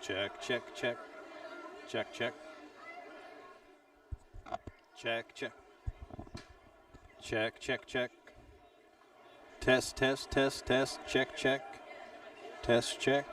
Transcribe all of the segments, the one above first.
Check, check, check. Check, check. Check, check. Check, check, check. Test, test, test, test. Check, check. Test, check.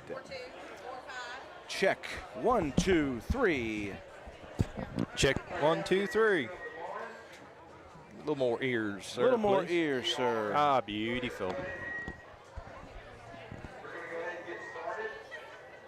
you. Check 1, 2, 3. Check 1, 2, 3. A little more ears, sir. A little more please. ears, sir. Ah, beautiful.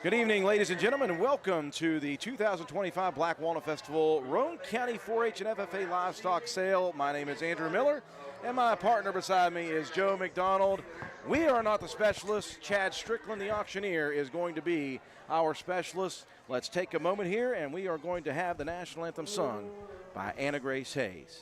Good evening, ladies and gentlemen, and welcome to the 2025 Black Walnut Festival Roane County 4-H and FFA Livestock Sale. My name is Andrew Miller, and my partner beside me is Joe McDonald. We are not the specialists. Chad Strickland, the auctioneer, is going to be our specialist. Let's take a moment here, and we are going to have the national anthem sung by Anna Grace Hayes.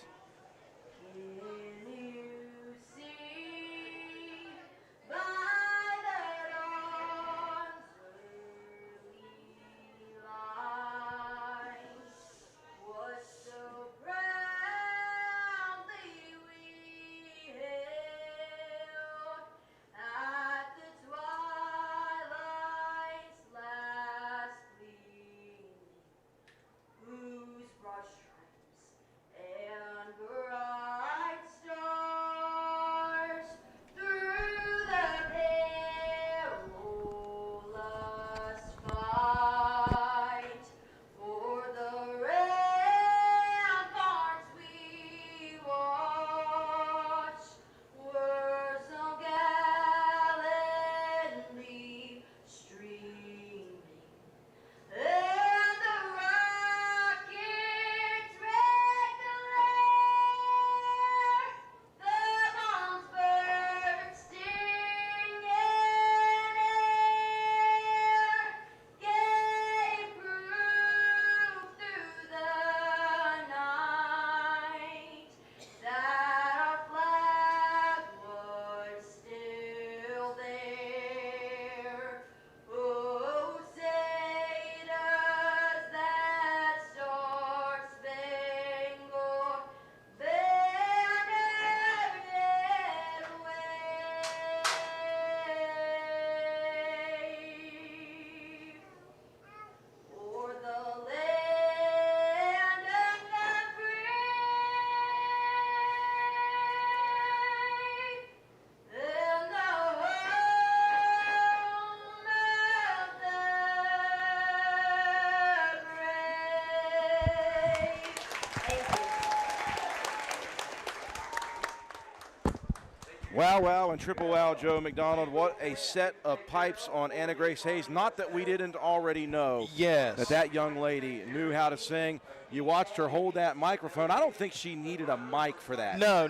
Wow, wow, and triple wow, Joe McDonald. What a set of pipes on Anna Grace Hayes. Not that we didn't already know that young lady knew how to sing. You watched her hold that microphone. I don't think she needed a mic for that. No.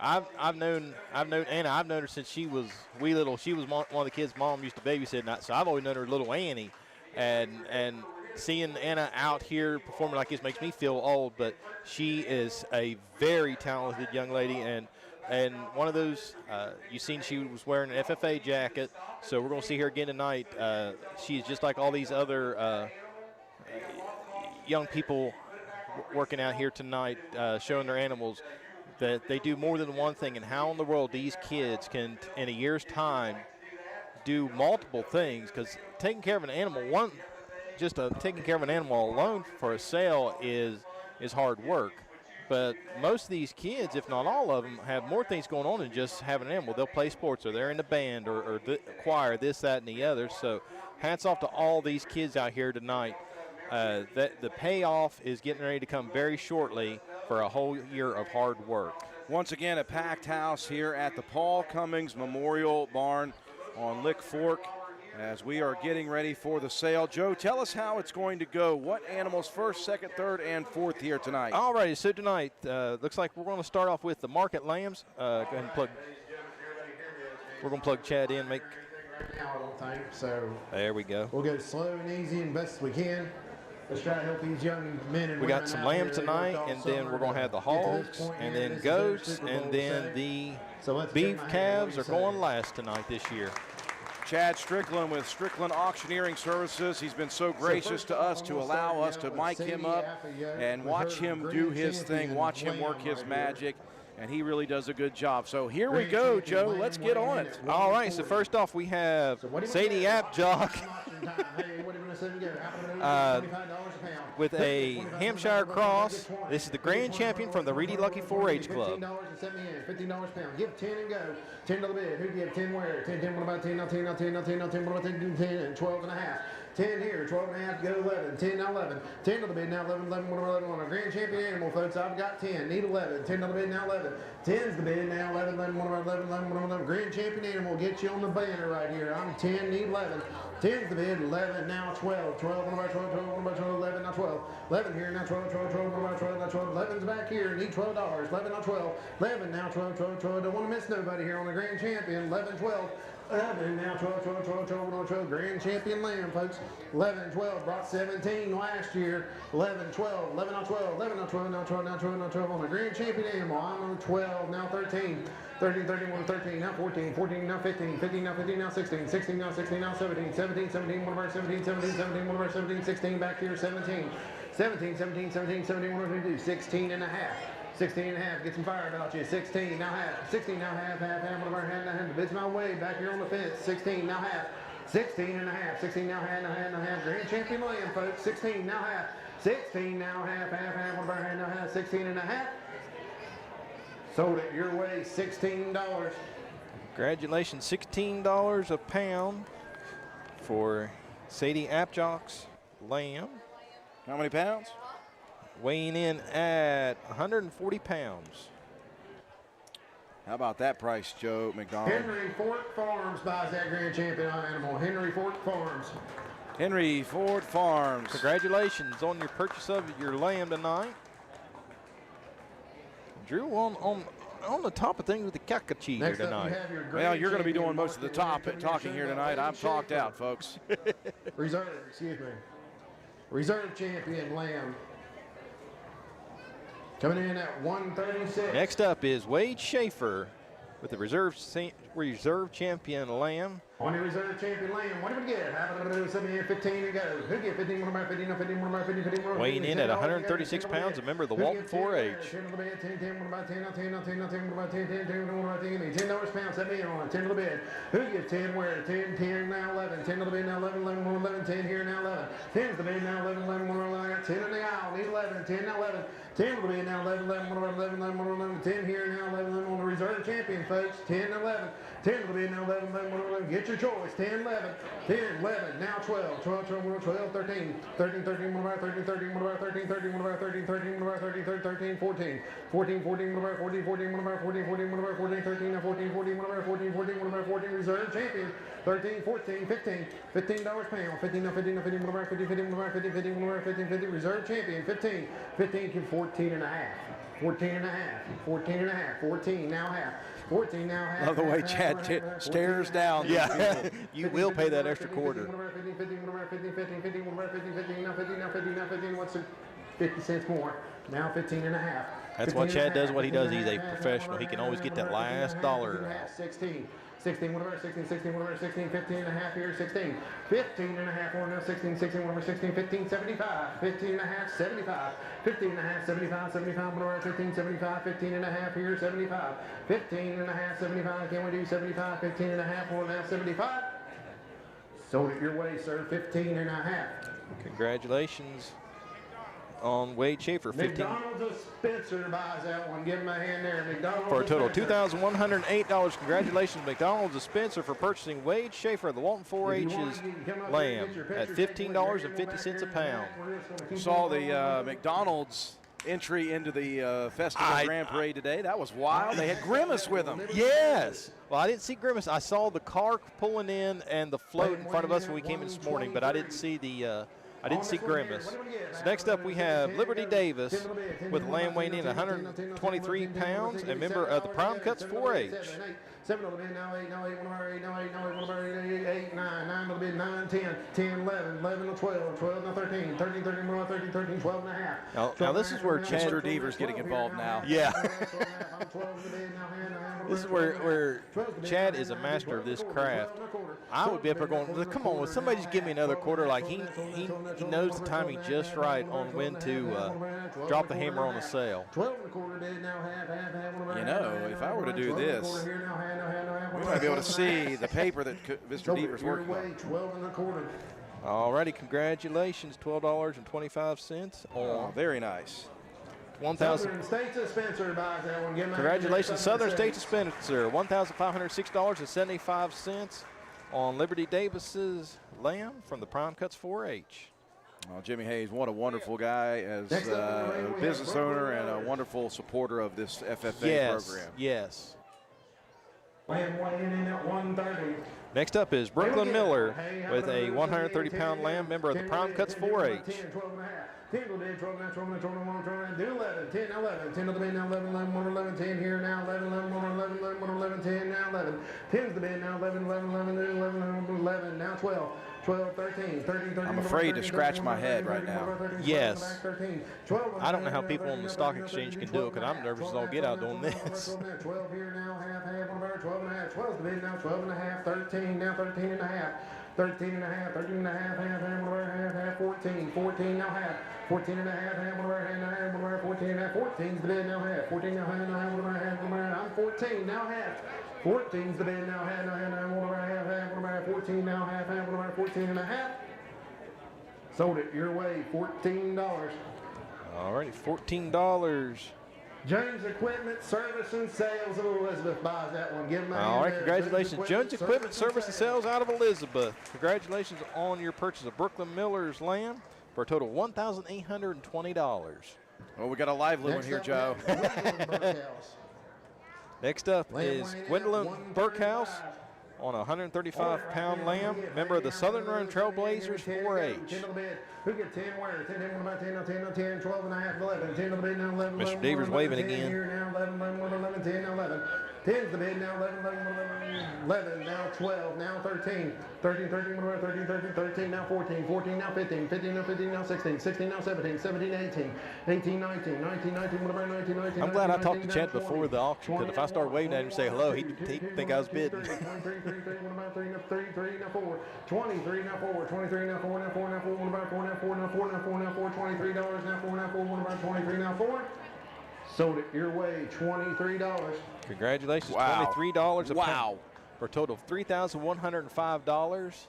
I've known Anna. I've known her since she was wee little. She was one of the kids' mom used to babysit, so I've always known her little Annie. And seeing Anna out here performing like this makes me feel old, but she is a very talented young lady, and one of those, you've seen she was wearing an FFA jacket, so we're going to see her again tonight. She's just like all these other young people working out here tonight, showing their animals that they do more than one thing, and how in the world these kids can, in a year's time, do multiple things, because taking care of an animal, taking care of an animal alone for a sale is hard work. But most of these kids, if not all of them, have more things going on than just having an animal. They'll play sports, or they're in the band, or the choir, this, that, and the other. So hats off to all these kids out here tonight. The payoff is getting ready to come very shortly for a whole year of hard work. Once again, a packed house here at the Paul Cummings Memorial Barn on Lick Fork as we are getting ready for the sale. Joe, tell us how it's going to go. What animals first, second, third, and fourth here tonight? All righty, so tonight looks like we're going to start off with the market lambs. Go ahead and plug. We're going to plug Chad in. So there we go. We'll go slow and easy and best we can. Let's try to help these young men and we got some lambs tonight, and then we're going to have the hogs, and then goats, and then the beef calves are going last tonight this year. Chad Strickland with Strickland Auctioneering Services. He's been so gracious to us to allow us to mic him up and watch him do his thing, watch him work his magic. and he really does a good job. So here we go, Joe. Let's get on it. All right, so first off, we have Sadie Apjock with a Hampshire cross. This is the grand champion from the Reedy Lucky 4-H Club. $15 a pound. Give 10 and go. 10 to the bid. Who give 10 where? 10, 10, what about 10, now 10, now 10, now 10, now 10, what about 10, 10, and 12 and a half. 10 here, 12 and a half, go 11. 10, now 11. 10 to the bid, now 11, 11, 11 on a grand champion animal, folks. I've got 10. Need 11. 10 to the bid, now 11. 10's the bid, now 11, 11, 11, 11, 11. Grand champion animal, get you on the banner right here. I'm 10, need 11. 10's the bid, 11, now 12. 12, one about 12, 12, one about 12, 11, now 12. 11 here, now 12, 12, 12, one about 12, now 12. 11's back here, need $12. 11, now 12. 11, now 12, 12, 12. Don't want to miss nobody here on the grand champion. 11, 12. 11, now 12, 12, 12, 12, 12, grand champion lamb, folks. 11, 12, brought 17 last year. 11, 12, 11 on 12, 11 on 12, now 12, now 12, now 12 on the grand champion animal. I'm on 12, now 13, 13, 31, 13, now 14, 14, now 15, 15, now 15, now 16, 16, now 16, now 17, 17, 17, one of our 17, 17, 17, one of our 17, 16, back here, 17, 17, 17, 17, 17, what are we going to do? 16 and a half. 16 and a half, get some fire about you. 16, now half. 16, now half, one of our hand, the bid's my way, back here on the fence. 16, now half. 16 and a half. 16, now half, grand champion lamb, folks. 16, now half. 16, now half, one of our hand, now half. 16 and a half. Sold it your way, $16. Congratulations, $16 a pound for Sadie Apjock's lamb. How many pounds? Weighing in at 140 pounds. How about that price, Joe McDonald? Henry Fort Farms buys that grand champion animal. Henry Fort Farms. Henry Ford Farms. Congratulations on your purchase of your lamb tonight. Drew on the top of things with the Kakachi here tonight. Well, you're going to be doing most of the talking here tonight. I'm talked out, folks. Reserve champion lamb. Coming in at 136. Next up is Wade Schaefer with the reserve champion lamb. On the reserve champion lamb, what did we get? 15 to go. Who get 15? One of our 15, 15, one of our 15, 15, weighing in at 136 pounds, a member of the Walton 4-H. 10 to the bed, 10, 10, one about 10, 10, 10, 10, 10, one about 10, 10, 10, one about 10, $10 a pound, set me in on it, 10 to the bed. Who gets 10 where? 10, 10, now 11, 10 to the bed, now 11, 11, 1, 11, 10 here, now 11. 10 to the bed, now 11, 11, 1, 11, I got 10 in the aisle, need 11, 10, now 11. 10 to the bed, now 11, 11, 1, 11, 11, 1, 11, 10 here, now 11, 11 on the reserve champion, folks. 10, 11. 10 to the bed, now 11, 11, 1, 11. Get your choice. 10, 11, 10, 11, now 12, 12, 12, 12, 13, 13, 13, 1 of our 13, 13, 1 of our 13, 13, 1 of our 13, 13, 1 of our 13, 13, 14, 14, 14, 1 of our 14, 14, 1 of our 14, 14, 1 of our 14, 13, now 14, 14, 1 of our 14, 14, 1 of our 14, reserve champion, 13, 14, 15, $15 pound, 15, now 15, now 15, 1 of our 50, 50, 1 of our 50, 50, 1 of our 50, 50, reserve champion, 15, 15, 14 and a half, 14 and a half, 14 and a half, 14, now half. 14 now half. Love the way Chad stares down. Yeah, you will pay that extra quarter. 15, what's it? 50 cents more. Now 15 and a half. That's why Chad does what he does. He's a professional. He can always get that last dollar. 16. 16, 1 of our 16, 16, 1 of our 16, 15 and a half here, 16. 15 and a half, 1 now 16, 16, 1 of our 16, 15, 75. 15 and a half, 75. 15 and a half, 75, 75, 1 of our 15, 75. 15 and a half here, 75. 15 and a half, 75. Can we do 75? 15 and a half, 1 now 75. Sold it your way, sir. 15 and a half. Congratulations on Wade Schaefer. 15. McDonald's Spencer buys that one. Give him a hand there. McDonald's for a total of $2,108. Congratulations, McDonald's Spencer, for purchasing Wade Schaefer of the Walton 4-H's lamb at $15.50 a pound. Saw the McDonald's entry into the Festival Grand Parade today. That was wild. They had Grimace with them. Yes. Well, I didn't see Grimace. I saw the car pulling in and the float in front of us when we came in this morning, but I didn't see the Grimace. So next up we have Liberty Davis with lamb weighing in 123 pounds, a member of the Prime Cuts 4-H. 7 to the bed, now 8, now 8, 1 of our 8, now 8, now 8, 1 of our 8, 8, 9, 9 to the bid 9, 10, 10, 11, 11 to 12, 12 to 13, 13, 13, 13, 13, 12 and a half. Now this is where Chad Mr. Deaver's getting involved now. Yeah. This is where Chad is a master of this craft. I would be up there going, come on, will somebody just give me another quarter? Like he knows the timing just right on when to drop the hammer on the sale. 12 and a quarter bid now, half. You know, if I were to do this, we might be able to see the paper that Mr. Deaver's working on. 12 and a quarter. Alrighty, congratulations, $12.25 Oh, on very nice. 1,000. Southern State Dispenser buys that one. Give him Congratulations, Southern State Dispenser, $1,506.75 on Liberty Davis's lamb from the Prime Cuts 4-H. Well, Jimmy Hayes, what a wonderful guy as a business owner and a wonderful supporter of this FFA program. Yes. Lamb weighing in at 130. Next up is Brooklyn Miller with a 130-pound lamb, member of the Prime Cuts 4-H. 10 to the bid, 12 now, 12 now, 12 now, 12 now, do 11, 10 now, 11, 10 to the bid now, 11, 11, 1, 11, 10 here now, 11, 11, 1, 11, 11, 1, 11, 10 now, 11, 10 to the bid now, 11, 11, 11, 11, 11, now 12, 12, 13, 13, 13. I'm afraid to scratch my head right now. Yes. I don't know how people on the stock exchange can do it because I'm nervous as all get out doing this. 12 here now, half, 12 and a half, 12 to the bid now, 12 and a half, 13, now 13 and a half. 13 and a half, 13 and a half, half, 14, 14 now half, 14 and a half, half, 14 and a half, 14's the bid now half, 14 now half, I'm 14 now half, 14's the bid now half, 14 now half, 14 and a half. Sold it your way, $14. Alrighty, $14. Jones Equipment Service and Sales of Elizabeth buys that one. Give them All right, congratulations. Jones Equipment Service and Sales out of Elizabeth. Congratulations on your purchase of Brooklyn Miller's lamb for a total of $1,820. Well, we got a lively one here, Joe. Next up is Gwendolyn Burkhouse on a 135-pound lamb, member of the Southern Run Trailblazers 4-H. Who get 10 where? 10, 10, 10, 12 and a half, 11. 10 to the bid now, 11. Mr. Deaver's waving again. Here now, 11, 11, 10, now 11. 10's the bid now, 11, 11, now 12, now 13. 13, 13, 13, now 14, 14, now 15, 15, now 15, now 16, 16, now 17, 17, 18, 18, 19, 19, 19, whatever, 19, 19. I'm glad I talked to Chad before the auction, because if I start waving at him and say hello, he'd think I was bidding. 33, now 4, 23, now 4, 23, now 4, now 4, now 4, about 4, now 4, now 4, now 4, now 4, $23, now 4, now 4, about 23, now 4. Sold it your way, $23. Congratulations, wow. $23 a wow. pound for a total of $3,105. Let's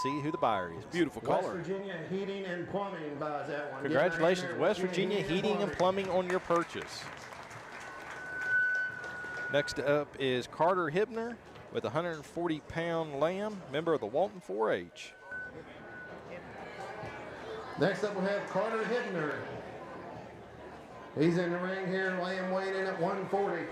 see who the buyer is. Beautiful color. West Virginia Heating and Plumbing buys that one. Congratulations, West Virginia Heating and Plumbing on your purchase. Next up is Carter Hibner with a 140-pound lamb, member of the Walton 4-H. Next up we have Carter Hibner. He's in the ring here, lamb weighing in at 140.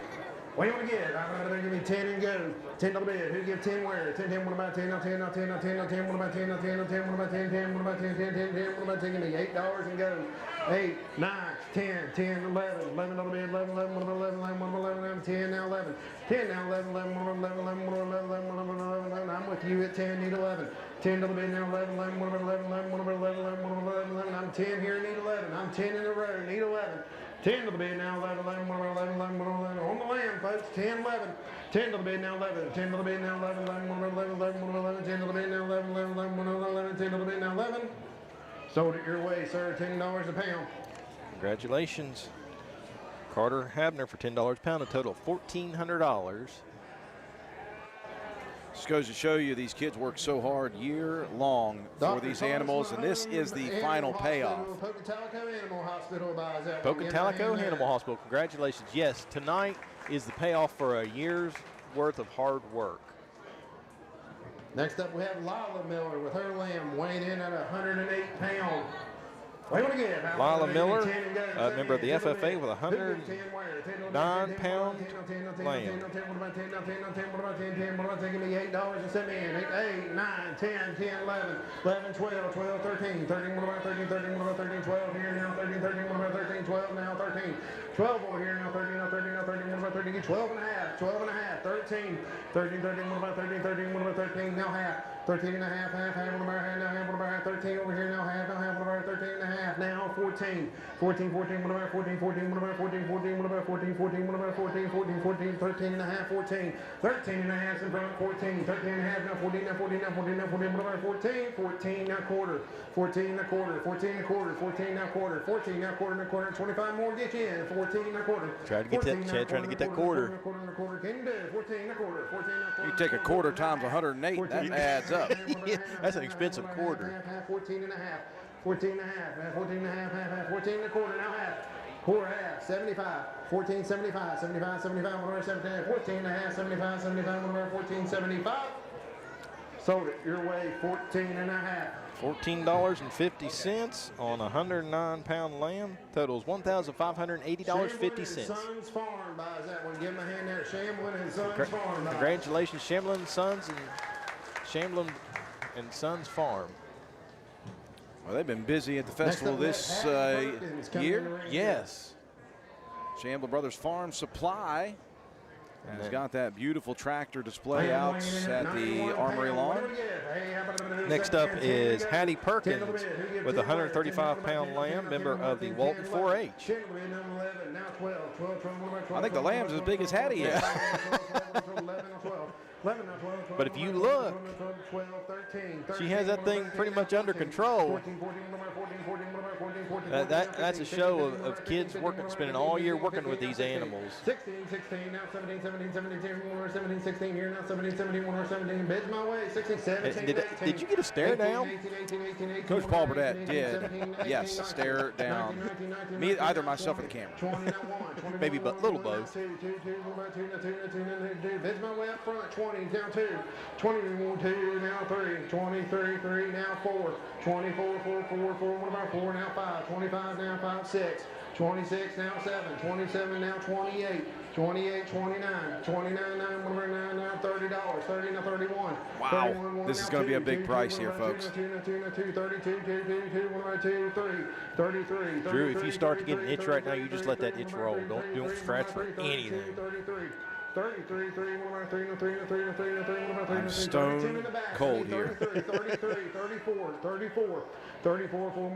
What do you want to get? I'm going to give me 10 and go. 10 to the bid. Who give 10 where? 10, 10, what about 10? Now 10, now 10, now 10, now 10, what about 10, now 10, now 10, what about 10, 10, what about 10, 10, 10, 10, what about 10? Give me $8 and go. 8, 9, 10, 10, 11, 11 to the bid, 11, 11, what about 11, 11, what about 11, 10, now 11. 10 now 11, 11, what about 11, 11, what about 11, 11, 11, 11, I'm with you at 10, need 11. 10 to the bid now, 11, 11, what about 11, 11, what about 11, 11, what about 11, 11, I'm 10 here, need 11. I'm 10 in a row, need 11. 10 to the bid now, 11, 11, 11, 11, 11, on the land, folks, 10, 11. 10 to the bid now, 11, 10 to the bid now, 11, 11, 11, 11, 11, 10 to the bid now, 11, 11, 11, 11, 10 to the bid now, 11. Sold it your way, sir, $10 a pound. Congratulations, Carter Habner for $10 a pound, a total of $1,400. Just goes to show you these kids work so hard year long for these animals, and this is the final payoff. Pocatello Animal Hospital buys that. Pocatello Animal Hospital, congratulations. Yes, tonight is the payoff for a year's worth of hard work. Next up we have Lila Miller with her lamb weighing in at 108 pounds. Lila Miller, a member of the FFA with 109-pound lamb. Give me $8 and set me in. 8, 9, 10, 10, 11, 11, 12, 12, 13, 13, what about 13, 13, what about 13, 12 here now, 13, 13, what about 13, 12 now, 13, 12 over here now, 13, now 13, now 13, what about 13, 12 and a half, 12 and a half, 13, 13, 13, what about 13, 13, what about 13, now half, 13 and a half, half, what about half, now half, what about 13 over here now, half, what about 13 and a half, now 14, 14, 14, what about 14, 14, what about 14, 14, what about 14, 14, what about 14, 14, 14, 13 and a half, 14, 13 and a half in front, 14, 13 and a half, now 14, now 14, now 14, now 14, what about 14, 14, now quarter, 14, now quarter, 14, now quarter, 14, now quarter, 14, now quarter, now quarter, 25 more, get you in, 14, now quarter. Try to get that, Chad, trying to get that quarter. You take a quarter times 108, that adds up. Yeah, that's an expensive quarter. 14 and a half, 14 and a half, 14 and a half, half, 14 and a quarter, now half. Quarter half, 75, 14, 75, 75, 75, whatever, 17, 14 and a half, 75, 75, whatever, 14, 75. Sold it your way, 14 and a half. $14.50 on a 109-pound lamb. Totals $1,580.50. Sons Farm buys that one. Give him a hand there. Shamblin and Sons Farm. Congratulations, Shamblin Sons and Shamblin and Sons Farm. Well, they've been busy at the festival this year. Yes. Shamblin Brothers Farm Supply has got that beautiful tractor display out at the Armory lawn. Next up is Hattie Perkins with a 135-pound lamb, member of the Walton 4-H. I think the lamb's as big as Hattie is. But if you look, she has that thing pretty much under control. That's a show of kids spending all year working with these animals. 16, 16, now 17, 17, 17, 17, 16 here, now 17, 17, 17, bids my way, 16, 17, Did you get a stare down? Coach Paul Burdett did, yes, stare down. Me, either myself or the camera. Maybe little both. Bids my way up front, 20, down 2, 21, 2, now 3, 23, 3, now 4, 24, 4, 4, 4, what about 4, now 5, 25, now 5, 6, 26, now 7, 27, now 28, 28, 29, 29, 9, whatever, 9, now $30, 30, now 31. Wow, 31, this is going to be a big price here, folks. 33. Drew, if you start to get an itch right now, you just let that itch roll. Don't scratch for anything. 33, 3, I'm stone cold here. 34, 4,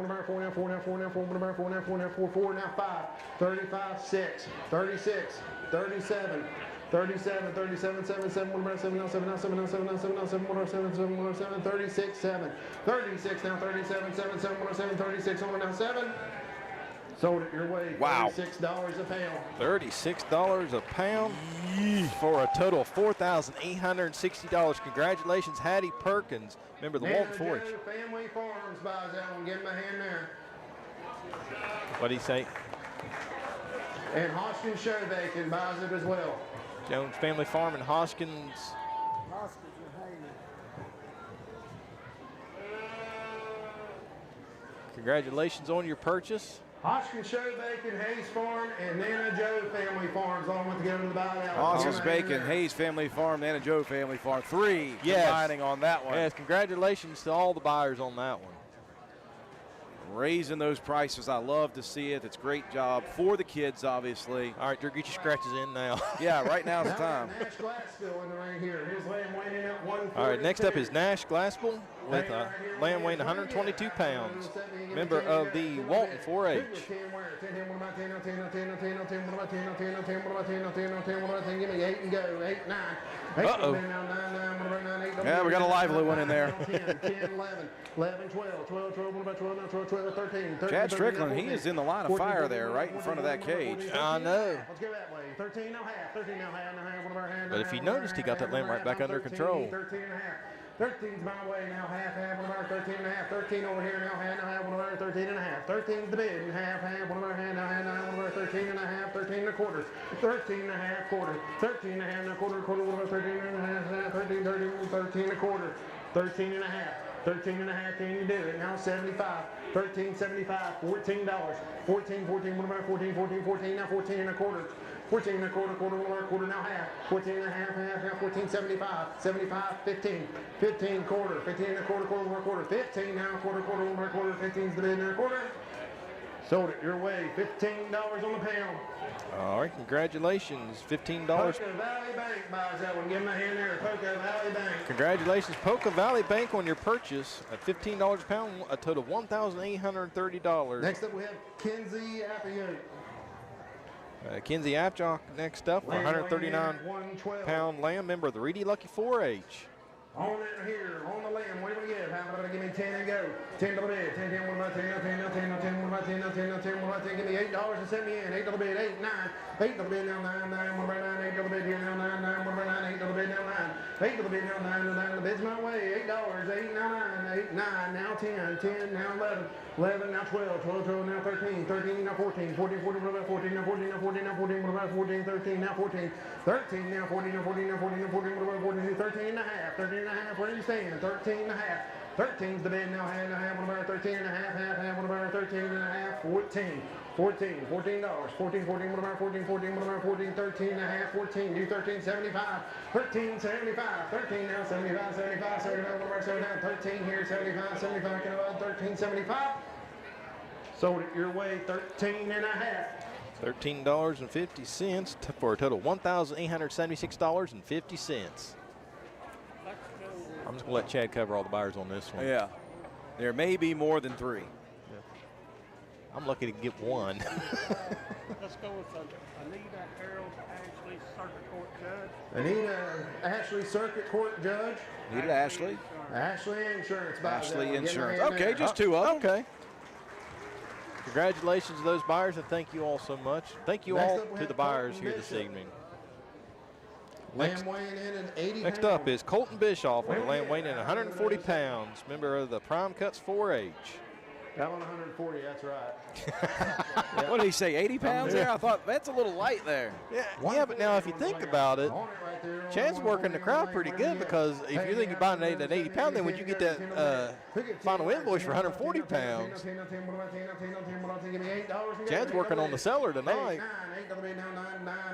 now 4, now 4, now 4, now 4, now 4, now 4, now 4, 4, now 5, 35, 6, 36, 37, 37, 37, 7, 7, 1 about 7, now 7, now 7, now 7, now 7, now 7, 1 7, 7, 1 7, 36, 7, 36, now 37, 7, 7, 1 7, 36, on now 7. Sold it your way. Wow. $36 a pound. $36 a pound for a total of $4,860. Congratulations, Hattie Perkins, member of the Walton 4-H. Family Farms buys that one. Give him a hand there. What did he say? And Hoskins Show Bacon buys it as well. Jones Family Farm in Hoskins. Congratulations on your purchase. Hoskins Show Bacon, Hayes Farm, and Nana Joe Family Farms all went together to buy that. Hoskins Bacon, Hayes Family Farm, Nana Joe Family Farm. 3 combining on that one. Yes, congratulations to all the buyers on that one. Raising those prices, I love to see it. It's a great job for the kids, obviously. All right, Drew, get your scratches in now. Yeah, right now is the time. Nash Glassville in the ring here. Here's lamb weighing in at 142. All right, next up is Nash Glassville with a lamb weighing 122 pounds, member of the Walton 4-H. Give me 8 and go. 8, 9. Uh-oh. Yeah, we got a lively one in there. 10, 11, 11, 12, 12, 12, what about 12, 12, 13. Chad Strickland, he is in the line of fire there, right in front of that cage. I know. Let's go that way. 13 now half. 13 now half. One of our hands. But if you noticed, he got that lamb right back under control. 13 and a half. 13's my way now, half, one of our 13 and a half. 13 over here now, half, one of our 13 and a half. 13's the bid, and half, one of our hand, now, one of our 13 and a half, 13 and a quarter. 13 and a half, quarter. 13 and a half, now quarter, one of our 13 and a half, 13 and a quarter. 13 and a half. 13 and a half, can you do it? Now 75, 13.75, $14, 14, what about 14, 14, now 14 and a quarter. 14 and a quarter, quarter now half. 14 and a half, 14.75, 75, 15, 15 quarter, 15 and a quarter, 15 now quarter, 15's the bid now quarter. Sold it your way, $15 on the pound. All right, congratulations, $15. Poca Valley Bank buys that one. Give them a hand there, Poca Valley Bank. Congratulations, Poca Valley Bank, on your purchase at $15 a pound, a total of $1,830. Next up we have Kinsey Appiote. Kinsey Apjock next up for 139 pound lamb, member of the Reedy Lucky 4-H. On it here, on the lamb, what do we give? How about give me 10 and go? 10 to the bid, 10, 10, what about 10, 10, 10, 10, what about 10, 10, 10, what about 10, give me $8 and send me in, 8 to the bid, 8, 9, 8 to the bid now, 9, 9, what about 9, 8 to the bid here now, 9, 9, what about 9, 8 to the bid now, 9, 8 to the bid now, 9, 9, the bid's my way, $8, 8, 9, 8, 9, now 10, 10, now 11, 11, now 12, 12, 12, now 13, 13, now 14, 14, 14, what about 14, now 14, now 14, now 14, what about 14, 13, now 14, 13, now 14, now 14, now 14, now 14, what about 14, 13 and a half, 13 and a half, where do you stand? 13 and a half. 13's the bid now, half, what about 13 and a half, what about 13 and a half, 14, $14, $14, 14, what about 14, what about 14, 13 and a half, 14, do 13.75, 13.75, 13 now, 75, 75, what about 79, 13 here, 75, can I buy 13.75? Sold it your way, 13 and a half. $13.50 for a total of $1,876.50. I'm just going to let Chad cover all the buyers on this one. Yeah. There may be more than 3. I'm lucky to get one. Let's go with Anita Harold Ashley, Circuit Court Judge. Anita Ashley, Circuit Court Judge. Anita Ashley. Ashley Insurance. Ashley Insurance. Okay, just 2 of them. Okay. Congratulations to those buyers, and thank you all so much. Thank you all to the buyers here this evening. Lamb weighing in at 80 Next up is Colton Bischoff with a lamb weighing in 140 pounds, member of the Prime Cuts 4-H. That one 140, that's right. What did he say, 80 pounds there? I thought that's a little light there. Yeah, but now if you think about it, Chad's working the crowd pretty good, because if you think you're buying an 80 pound, then when you get that final invoice for 140 pounds, Chad's working on the seller tonight. 8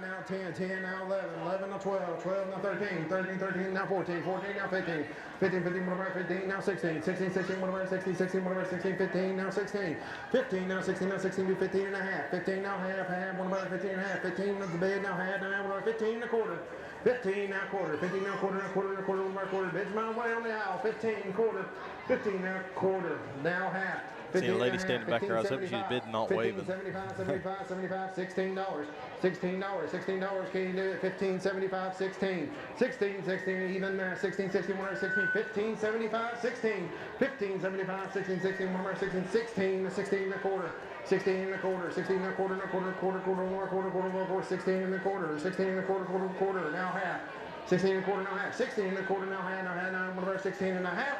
now 10, 10 now 11, 11 now 12, 12 now 13, 13, 13 now 14, 14 now 15, 15, 15, whatever, 15 now 16, 16, 16, whatever, 16, 16, whatever, 16, 15 now 16, 15 now 16 now 16 to 15 and a half, 15 now half, what about 15 and a half, 15 of the bid now half, now what about 15 and a quarter, 15 now quarter, 15 now quarter, what about quarter, bid's my way on the aisle, 15 quarter, 15 now quarter, now half. See a lady standing back there. I was hoping she was bidding, not waving. 75, $16, $16, can you do it? 15, 75, 16, 16, 16, even 16, 16, 116, 15, 75, 16, 15, 75, 16, 16, 116, 16, 16 and a quarter. 16 and a quarter, 16 and a quarter, and a quarter, quarter, more, quarter, 16 and a quarter, 16 and a quarter, now half. 16 and a quarter, now half. 16 and a quarter, now half, now what about 16 and a half?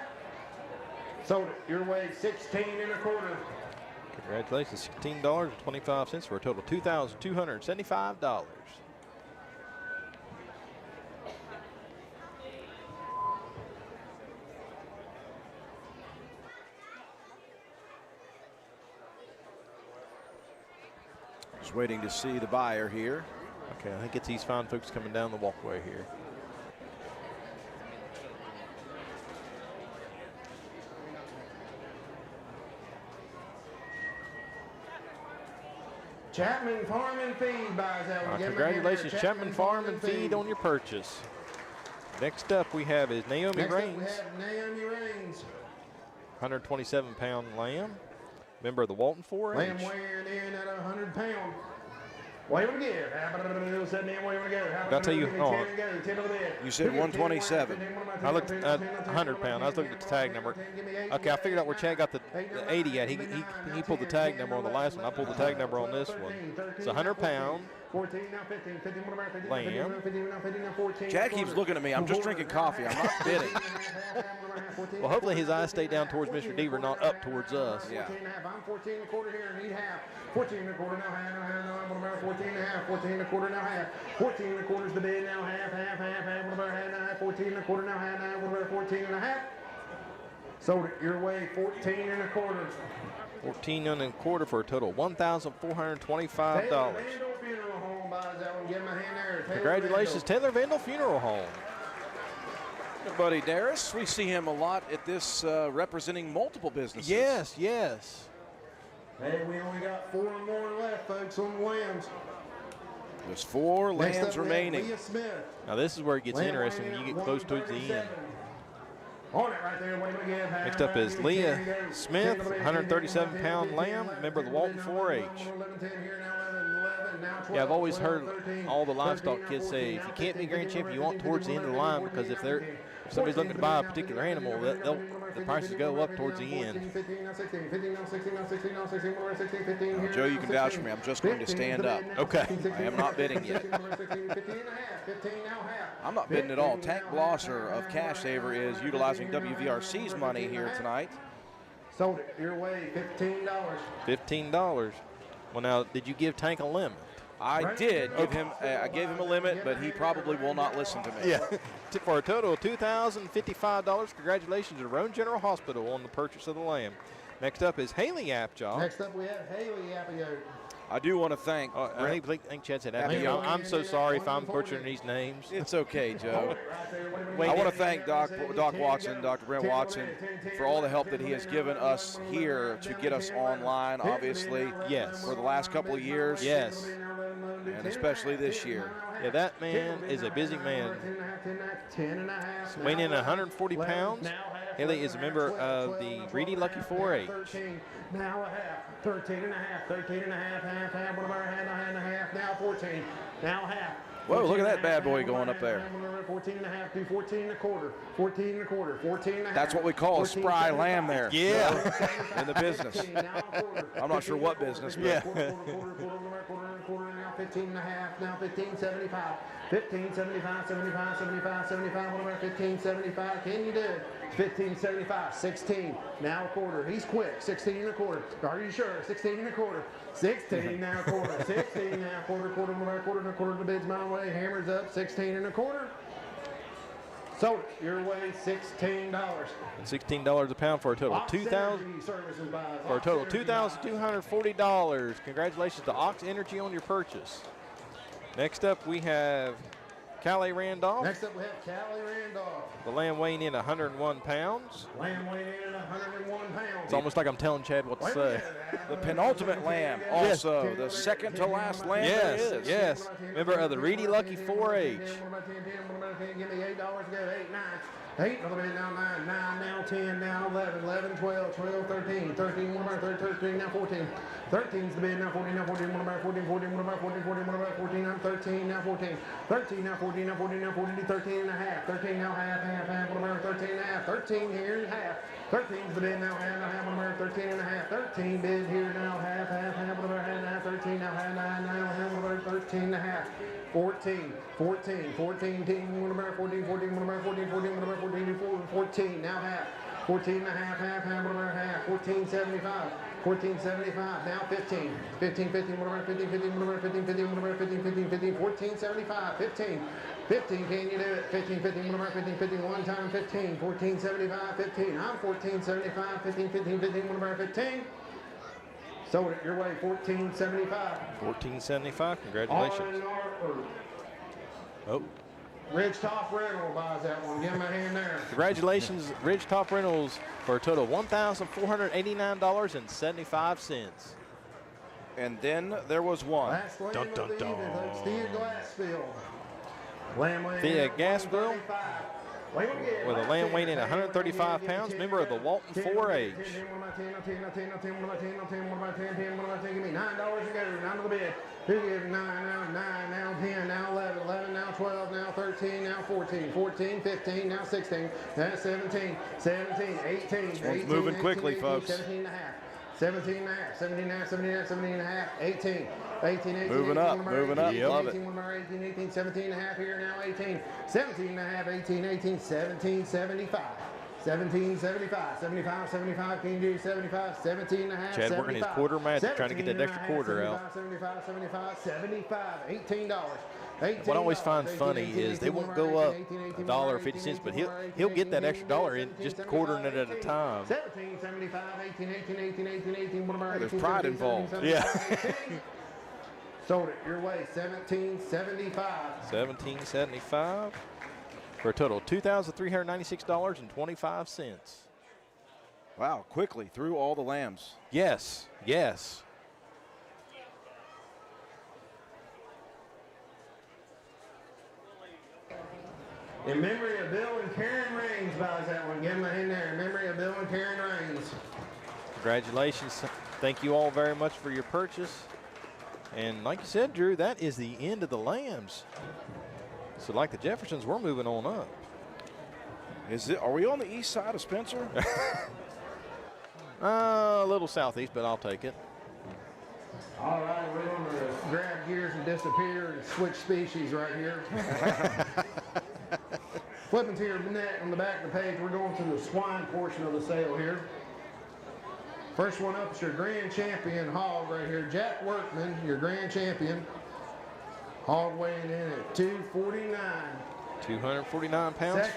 Sold it your way, 16 and a quarter. Congratulations, $16.25 for a total of $2,275. Just waiting to see the buyer here. Okay, I think it's these fine folks coming down the walkway here. Chapman Farm and Feed buys that one. Congratulations, Chapman Farm and Feed on your purchase. Next up we have is Naomi Next Raines. up we have Naomi Raines. 127-pound lamb, member of the Walton 4-H. Lamb weighing in at 100 pounds. What do you want to give? I'll tell you, you said 127. I looked at 100 pound. I was looking at the tag number. Okay, I figured out where Chad got the 80 at. He pulled the tag number on the last one. I pulled the tag number on this one. It's 100 pound. 14 now 15, 15 more about 15, Lamb. 15 now 15 now 14. Chad keeps looking at me. I'm just drinking coffee. I'm not bidding. Well, hopefully his eyes stay down towards Mr. Deaver, not up towards us. Yeah. 14 and a half. I'm 14 and a quarter here and need half. 14 and a quarter now half. What about 14 and a half? 14 and a quarter now half. 14 and a quarter is the bid now half. What about half? 14 and a quarter now half. What about 14 and a half? Sold it your way, 14 and a quarter. 14 and a quarter for a total of $1,425. Taylor Vandal Funeral Home buys that one. Give him a hand there. Taylor Congratulations, Vandal. Taylor Vandal Funeral Home. Good buddy Darius. We see him a lot at this representing multiple businesses. Yes, yes. Hey, we only got 4 more left, folks, on the lambs. There's 4 Next lambs up, we have remaining. Leah Smith. Now this is where it gets Lamb interesting weighing when you out get close towards the 137. end. On it right there. What do we give? Next up is Leah Smith, 137-pound lamb, member of the Walton 4-H. Yeah, I've always heard all the livestock kids say, if you can't be grand champion, you want towards the end of the line, because if somebody's looking to buy a particular animal, the prices go up towards the end. Now, Joe, you can vouch for me. I'm just going to stand up. Okay. I am not bidding yet. I'm not bidding at all. Tank Blosser of Cash Saver is utilizing WVRC's money here tonight. Sold it your way, $15. $15. Well, now, did you give Tank a limit? I did give him. I gave him a limit, but he probably will not listen to me. Yeah. For a total of $2,055. Congratulations to Roane General Hospital on the purchase of the lamb. Next up is Haley Apjaw. Next up, we have Haley Apio. I do want to thank. I think Chad said Appiah. Appiah. I'm so sorry if I'm butchering these names. It's okay, Joe. Wait, I want to thank Doc Watson, Dr. Brent Watson, for all the help that he has given us here to get us online, obviously. Yes. For the last couple of years. Yes. And especially this year. Yeah, that man is a busy man. Weighing in 140 pounds. Haley is a member of the Reedy Lucky 4-H. Now a half, 13 and a half, 13 and a half, half, one of our hand and a half, now 14, now half. Whoa, look at that bad boy going up there. 14 and a half, do 14 and a quarter, 14 and a quarter, 14 and a half. That's what we call a spry lamb there. Yeah. In the business. I'm not sure what business, but. Yeah. Quarter, now 15 and a half, now 15.75, 15.75, 75, 75, 75, what about 15.75, can you do it? 15.75, 16, now a quarter, he's quick, 16 and a quarter, are you sure? 16 and a quarter, 16 now a quarter, 16 now quarter, quarter, and a quarter, the bid's my way, hammers up, 16 and a quarter. So your way, $16. $16 a pound for a total of $2,240. Congratulations to Ox Energy on your purchase. Next up, we have Callie Randolph. Next up, we have Callie Randolph. The lamb weighing in 101 pounds. Lamb weighing in 101 pounds. It's almost like I'm telling Chad what to say. The penultimate lamb, also the second to last lamb there is. Yes. Member of the Reedy Lucky 4-H. Give me $8 to go, 8, 9. 8, another bit, now 9, 9, now 10, now 11, 11, 12, 12, 13, 13, one about 13, now 14. 13's the bid, now 14, now 14, one about 14, 14, one about 14, 14, one about 14, now 13, now 14. 13, now 14, now 14, now 14, 13 and a half. 13 now half, one about 13 and a half. 13 here and half. 13's the bid, now half, one about 13 and a half. 13 bid here, now half, one about half, 13, now half, one about 13 and a half. 14, 14, 14, 10, one about 14, 14, one about 14, 14, one about 14, 14, now half. 14 and a half, one about half. 14.75, 14.75, now 15, 15, 15, one about 15, 15, one about 15, 15, one about 15, 15, 15, 14.75, 15. 15, can you do it? 15, 15, one about 15, 15, one time 15, 14.75, 15. I'm 14.75, 15, 15, 15, one about 15. Sold it your way, 14.75. 14.75. Congratulations. Oh. Ridge Top Rental buys that one. Give him a hand there. Congratulations, Ridge Top Rentals, for a total of $1,489.75. And then there was one. Last lamb Dun, dun, of the evening, dun. folks. Thea Glassfield. Lamb weighing Thea in at Glassfield, 135. with a lamb weighing in 135 pounds, member of the Walton 4-H. Give me $9 to go. 9 to the bid. Who gives 9 now? 9 now 10 now 11 11 now 12 now 13 now 14 14 15 now 16 now 17 17 18 This one's moving quickly, 18, folks. 17 and a half. 17 and a half, 17 and a half, 17 and a half, 17 and a half, 18, 18, 18, Moving 18, up, moving up, 18, love 18, it. 18, 18, 17 and a half here now, 18, 17 and a half, 18, 18, 17, 75. 17, 75, 75, 75, can you do 75, 17 and a half, Chad working his quarter magic, trying to get that extra quarter out. 75, 75, 75, $18. what I always find funny is they won't go up $1.50, but he'll get that extra dollar in just quartering it at a time. 17.75, 18, 18, 18, 18, 18. What about There's pride involved. Yeah. Sold it your way, 17.75. 17.75 for a total of $2,396.25. Wow, quickly through all the lambs. Yes, yes. In memory of Bill and Karen Raines buys that one. Give them a hand there. In memory of Bill and Karen Raines. Congratulations. Thank you all very much for your purchase. And like you said, Drew, that is the end of the lambs. So like the Jeffersons, we're moving on up. Are we on the east side of Spencer? A little southeast, but I'll take it. All right, we're going to grab gears and disappear and switch species right here. Flipping to your net on the back of the page, we're going to the swine portion of the sale here. First one up is your grand champion hog right here, Jack Workman, your grand champion. Hog weighing in at 249. 249 pounds.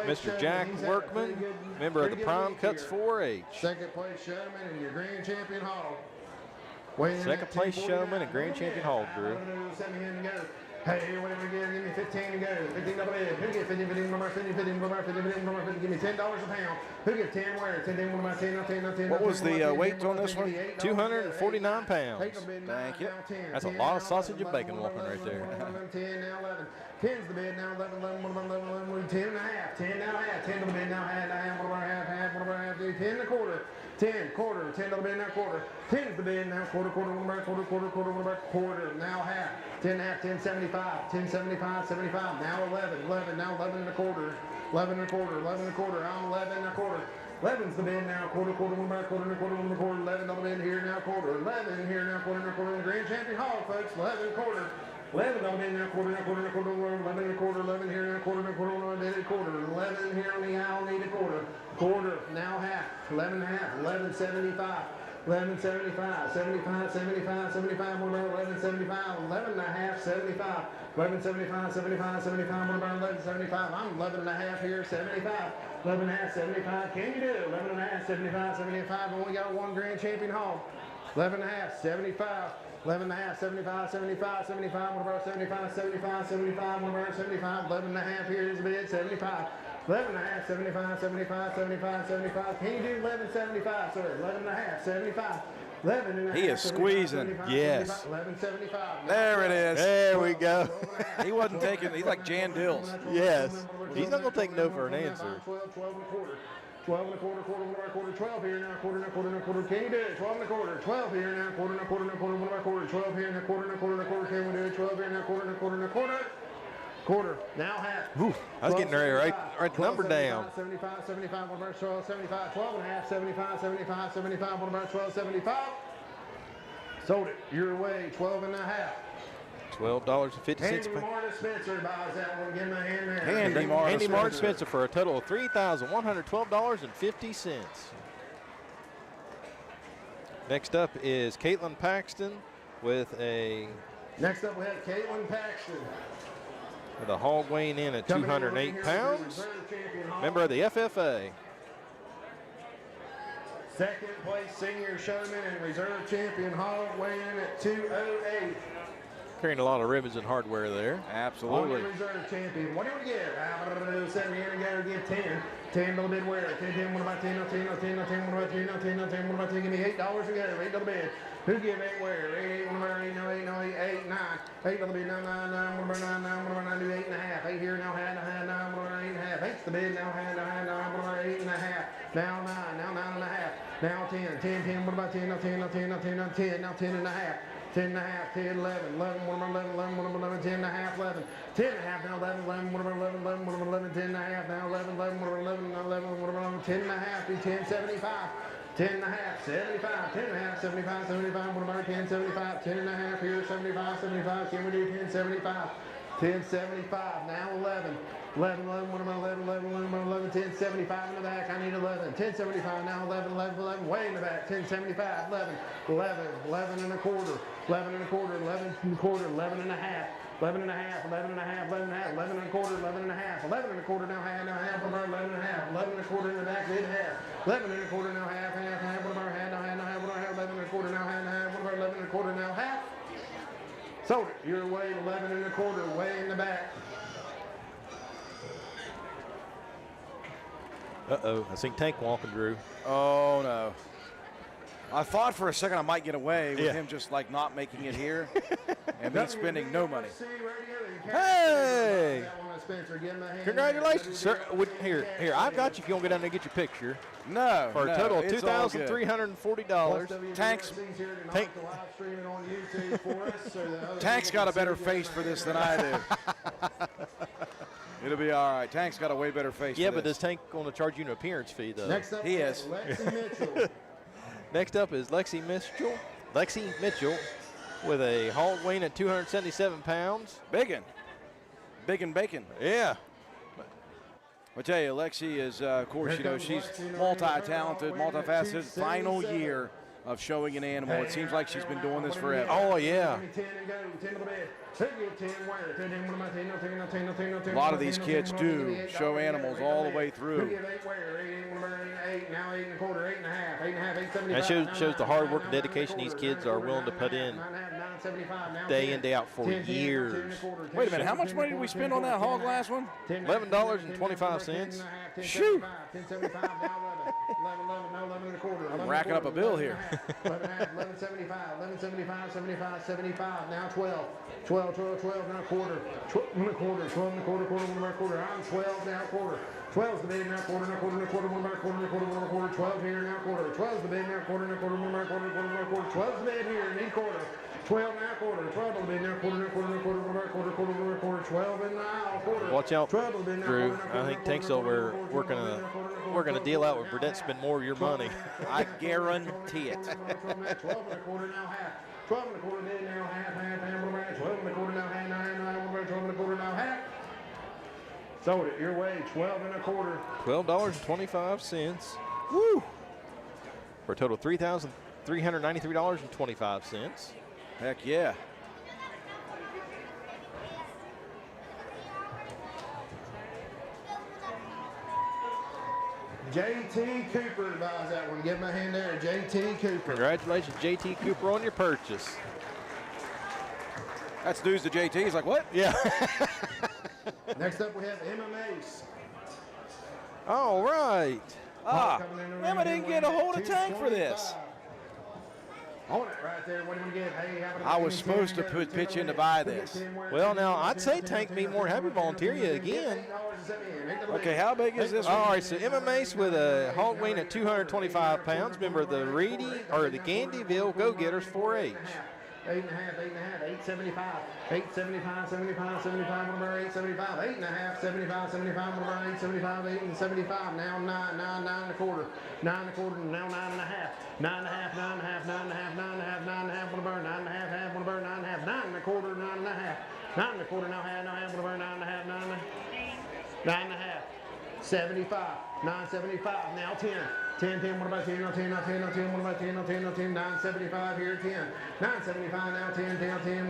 Mr. Jack Workman, member of the Prime Cuts 4-H. Second place showman and your grand champion hog. Second place showman and grand champion hog, Drew. Hey, here, whatever you give me 15 to go. 15 double head. Who get 50, 50, 50, 50, 50, 50, give me $10 a pound. Who get 10 where? 10, 10, 10. What was the weight on this one? 249 pounds. Thank you. That's a lot of sausage and bacon whooping right there. 10, now 11. 10's the bid now, 11, 11, 11, 11, 10 and a half, 10 now half, 10 to the bid now half, what about half, what about half, 10 and a quarter, 10, quarter, 10 to the bid now quarter, 10's the bid now quarter, what about quarter, what about quarter, now half, 10 and a half, 10.75, 10.75, 75, now 11, now 11 and a quarter, 11 and a quarter, 11 and a quarter, I'm 11 and a quarter. 11's the bid now, quarter, what about quarter, 11 on the bid here now, quarter, 11 here now, quarter, the grand champion hog, folks, 11 quarter. 11 on in there, quarter, 11 and a quarter, 11 here, quarter, 11 here on the owl, need a quarter, now half, 11 and a half, 11.75, 11.75, 75, what about 11.75, 11 and a half, 75, 11.75, 75, what about 11.75, I'm 11 and a half here, 75, 11 and a half, 75, can you do it, 11 and a half, 75, only got one grand champion hog, 11 and a half, 75, 11 and a half, 75, what about 75, 75, what about 75, 11 and a half, here's the bid, 75, 11 and a half, 75, can you do 11.75, sorry, 11 and a half, 75, 11 and a half. He is squeezing. Yes. 11.75. There it is. There we go. He wasn't taking, he's like Jan Dills. Yes. He's not going to take no for an answer. 12 and a quarter. 12 and a quarter, quarter, 12 here now, quarter, can you do it? 12 and a quarter, 12 here now, quarter, 12 here now, quarter, can we do it? 12 here now, quarter, now half. Ooh, I was getting ready to write the number down. 75, what about 12, 75, 12 and a half, 75, what about 12, 75? Sold it your way, 12 and a half. $12.50. Andy Martin Spencer buys that one. Give him a hand there. Andy Martin Spencer for a total of $3,112.50. Next up is Caitlin Paxton with a. Next up we have Caitlin Paxton. With a hog weighing in at 208 pounds. Member of the FFA. Second place senior showman and reserve champion hog weighing in at 208. Carrying a lot of ribbons and hardware there. Absolutely. Reserve champion. What do you give? 7 here and go. Give 10. 10 to the bid where? 10, what about 10? No, 10, what about 10? No, 10, what about 10? Give me $8 to go. 8 to the bid. Who give 8 where? 8, what about 8? No, 8, 9. 8 to the bid. 9, what about 9? What about 9? Do 8 and a half. 8 here, now, 9, what about 8 and a half? 8's the bid, now, 9, what about 8 and a half? Now 9, now 9 and a half. Now 10, what about 10? No, 10, now 10 and a half. 10 and a half, 10, 11, what about 11, 10 and a half, 11, 10 and a half, now 11, what about 11, 10 and a half, now 11, what about 11, 10 and a half, 10, 75, 10 and a half, 75, 10 and a half, 75, what about 10, 75, 10 and a half, here, 75, can we do 10, 75, 10, 75, now 11, what about 11, 10, 75 in the back, I need 11, 10, 75, now 11, way in the back, 10, 75, 11 and a quarter, 11 and a quarter, 11 and a half, 11 and a half, 11 and a half, 11 and a half, 11 and a quarter, 11 and a half, 11 and a quarter, now half, 11 and a half, 11 and a quarter in the back, mid half, 11 and a quarter, now half, one of our half, now half, 11 and a quarter, now half, one of our 11 and a quarter, now half. Sold it. Your way, 11 and a quarter, way in the back. Uh-oh, I seen Tank walking, Drew. Oh, no. I thought for a second I might get away with him just like not making it here and me spending no money. Hey! Congratulations, sir. Here, I've got you if you want to go down there and get your picture. No, For a total of $2,340. Tank's got a better face for this than I do. It'll be all right. Tank's got a way better face for this. Yeah, but does Tank going to charge you an appearance fee, though? Next up, he is. Lexi Mitchell. Next up is Lexi Mitchell with a hog weighing at 277 pounds. Big and bacon. Yeah. I'll tell you, Lexi is, of course, you know, she's multi-talented, multifaceted. Final year of showing an animal. It seems like she's been doing this forever. Oh, yeah. A lot of these kids do show animals all the way through. That shows the hard work and dedication these kids are willing to put in day in, day out for years. Wait a minute, how much money did we spend on that hog last one? $11.25. Shoo! I'm racking up a bill here. 11.75, 75, now 12, now quarter, 12 and a quarter, quarter, I'm 12 now quarter. 12's the bid now quarter, 1 bar quarter, 12 here now quarter, 12's the bid now quarter, 1 bar quarter, 12's the bid here, need quarter. 12 now quarter, 12 will be now quarter, 12 and now quarter. Watch out, Drew. I think Tank's over working a deal out with Burdett, spend more of your money. I guarantee it. 12 and a quarter now half. 12 and a quarter now half, 12 and a quarter now half, 12 and a quarter now half. Sold it your way, 12 and a quarter. $12.25. Woo! For a total of $3,393.25. Heck yeah. J.T. Cooper buys that one. Give him a hand there, J.T. Cooper. Congratulations, J.T. Cooper, on your purchase. That's news to J.T. He's like, what? Yeah. Next up, we have Emma Mace. All right. Emma didn't get a hold of Tank for this. On it right there. What do we get? Hey, I was supposed to pitch in to buy this. Well, now, I'd say Tank be more happy to volunteer you again. Okay, how big is this one? All right, so Emma Mace with a hog weighing at 225 pounds, member of the the Gandyville Go-Getters 4-H. 8.5, 875, 875, 75, 75, one bar 875, 8.5, 75, 75, one bar 875, 8 and 75, now 9 and a quarter, 9 and a quarter, now 9 and a half, 9 and a half, 9 and a half, 9 and a half, 9 and a half, 9 and a half, one bar 9 and a half, half, one bar 9 and a half, 9 and a quarter, 9 and a half, 9 and a quarter, now half, one bar 9 and a half, 9 and a half, 75, 975, now 10. 10, what about 10, 10, what about 10, 975 here, 10. 975 now, 10,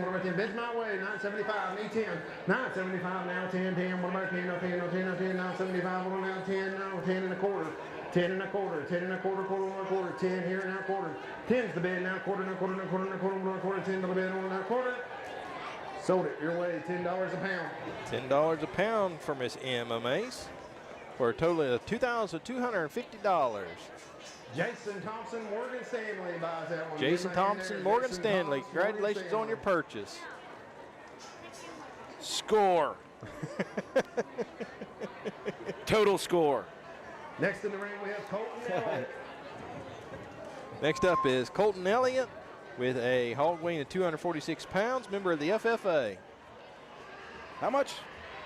what about 10, bids my way, 975, me 10. 975 now, 10, what about 10, 975, what about 10, no, 10 and a quarter. 10 and a quarter, 10 and a quarter, quarter, 10 here, now quarter. 10's the bid, now quarter, 10 to the bid, now quarter. Sold it your way, $10 a pound. $10 a pound for Miss Emma Mace, for a total of $2,250. Jason Thompson, Morgan Stanley buys that one. Jason Thompson, Morgan Stanley, congratulations on your purchase. Score. Total score. Next in the ring, we have Colton Elliott. Next up is Colton Elliott with a hog weighing of 246 pounds, member of the FFA. How much?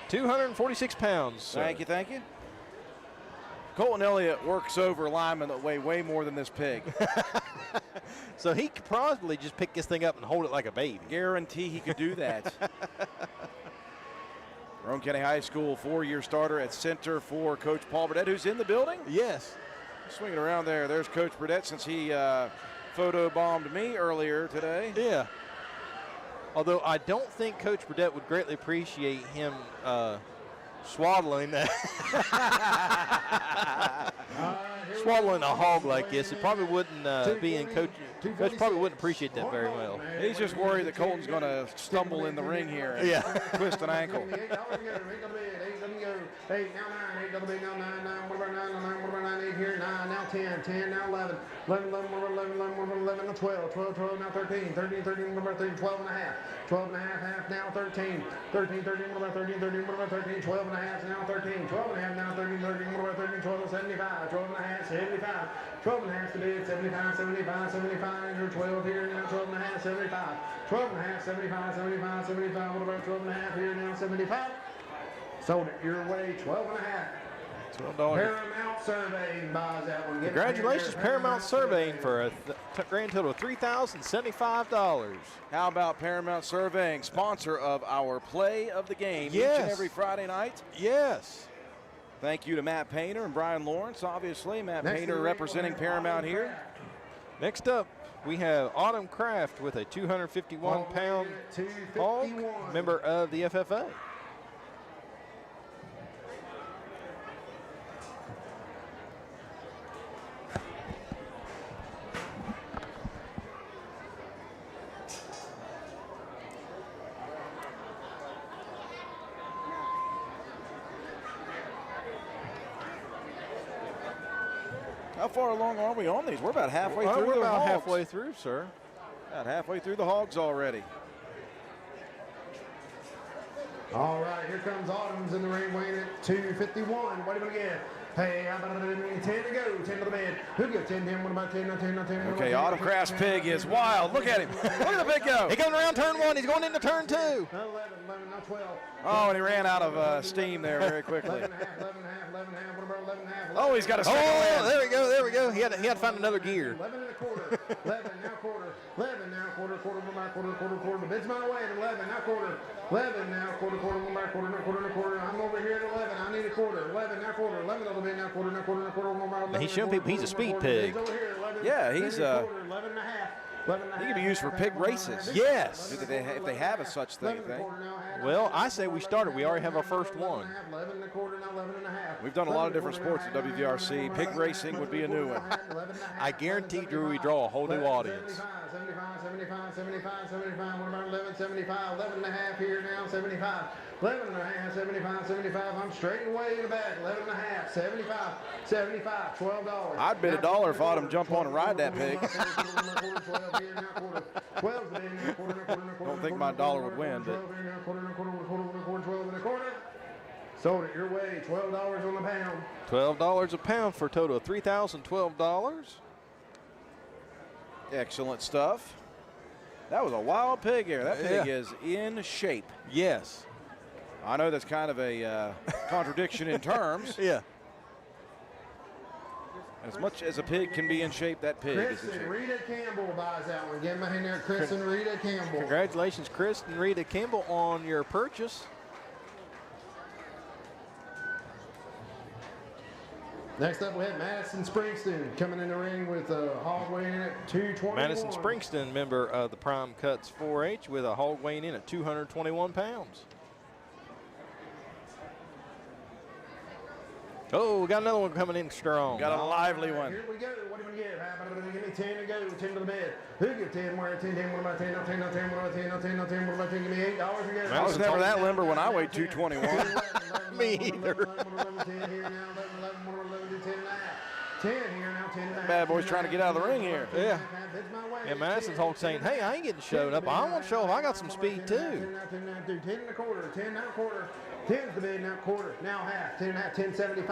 246 pounds. Sir. Thank you. Colton Elliott works over linemen that weigh way more than this pig. So he could probably just pick this thing up and hold it like a baby. Guarantee he could do that. Roane County High School 4-year starter at center for Coach Paul Burdett, who's in the building. Yes. Swinging around there. There's Coach Burdett since he photo bombed me earlier today. Yeah. Although I don't think Coach Burdett would greatly appreciate him swaddling that. Swaddling a hog like this. It probably wouldn't be in Coach probably wouldn't appreciate that very well. He's just worried that Colton's going to stumble in the ring here and twist an ankle. Eight, now 9, 8 double B, now 9, 9, what about 9, 9, what about 9, 8 here, 9, now 10, 10, now 11, 11, 11, 11, 11, 11, now 12, 12, 12, now 13, 13, 13, what about 13, 12 and a half, 12 and a half, half, now 13, 13, 13, what about 13, 13, what about 13, 12 and a half, now 13, 12 and a half, now 13, 13, what about 13, 12, 75, 12 and a half, 75, 12 and a half to bid, 75, 75, 75, or 12 here, now 12 and a half, 75, 12 and a half, 75, 75, 75, what about 12 and a half here, now 75. Sold it your way, 12 and a half. $12. Paramount Surveying buys that one. Congratulations, Paramount Surveying, for a grand total of $3,075. How about Paramount Surveying, sponsor of our play of the game each and every Friday night? Yes. Thank you to Matt Painter and Brian Lawrence, obviously. Matt Painter representing Paramount here. Next up, we have Autumn Craft with a 251-pound hog, member of the FFA. How far along are we on these? We're about halfway through. We're the about hogs. halfway through, sir. About halfway through the hogs already. All right, here comes Autumn's in the ring weighing at 251. What are you going to get? Hey, how about 10 to go? 10 to the bed. Who gets 10, 10? What about 10? 10, 10, 10. Okay, Autumn Craft's pig is wild. Look at him. Look at the pig go. He coming around turn 1. He's going into turn 2. 11, 11, now 12. Oh, and he ran out of steam there very quickly. 11 and a half, 11 and a half, 11 and a half. What about 11 and a half? Oh, he's got a second Oh, there we go, there we go. He had to find another gear. 11 and a quarter. 11, now quarter. 11, now quarter, quarter, one by quarter, quarter, quarter. The bid's my way at 11, now quarter. 11, now quarter, quarter, one by quarter, now quarter, now quarter. I'm over here at 11. I need a quarter. 11, now quarter. 11 a little bit, now quarter, now quarter, now quarter, one by 11. He's showing people he's a speed pig. Yeah, he's 11 and a half. He can be used for pig races. Yes. If they have a such thing. Well, I say we started. We already have our first one. 11 and a quarter, now 11 and a half. We've done a lot of different sports at WVRC. Pig racing would be a new one. I guarantee, Drew, we draw a whole new audience. 75, 75, 75, 75, what about 11, 75, 11 and a half here now, 75, 11 and a half, 75, 75, I'm straight away in the back, 11 and a half, 75, 75, $12. I'd bid $1 if Autumn jump on and ride that pig. Don't think my dollar would win, but. Sold it your way, $12 on the pound. $12 a pound for a total of $3,012. Excellent stuff. That was a wild pig here. That pig is in shape. Yes. I know that's kind of a contradiction in terms. Yeah. As much as a pig can be in shape, that pig is in Chris and shape. Rita Campbell buys that one. Give my hand there, Chris and Rita Campbell. Congratulations, Chris and Rita Campbell, on your purchase. Next up, we have Madison Springston coming in the ring with a hog weighing in at 221. Madison Springston, member of the Prime Cuts 4-H, with a hog weighing in at 221 pounds. Oh, we got another one coming in strong. Got a lively one. Here we go. What do we give? How about give me 10 to go? 10 to the bed. Who give 10? Where 10? 10? What about 10? No 10. No 10. What about 10? No 10. No 10. What about 10? Give me $8 to go. I was never that limber when I weighed 221. Me either. 10 here now. 11, 10 and a half. 10 here now. 10 and a half. Bad boy's trying to get out of the ring here. Yeah. And Madison's all saying, hey, I ain't getting showed up. I want to show up. I got some speed too. 10 and a quarter. 10 now quarter. 10's the bid, now quarter, now half, 10 and a half, 10.75,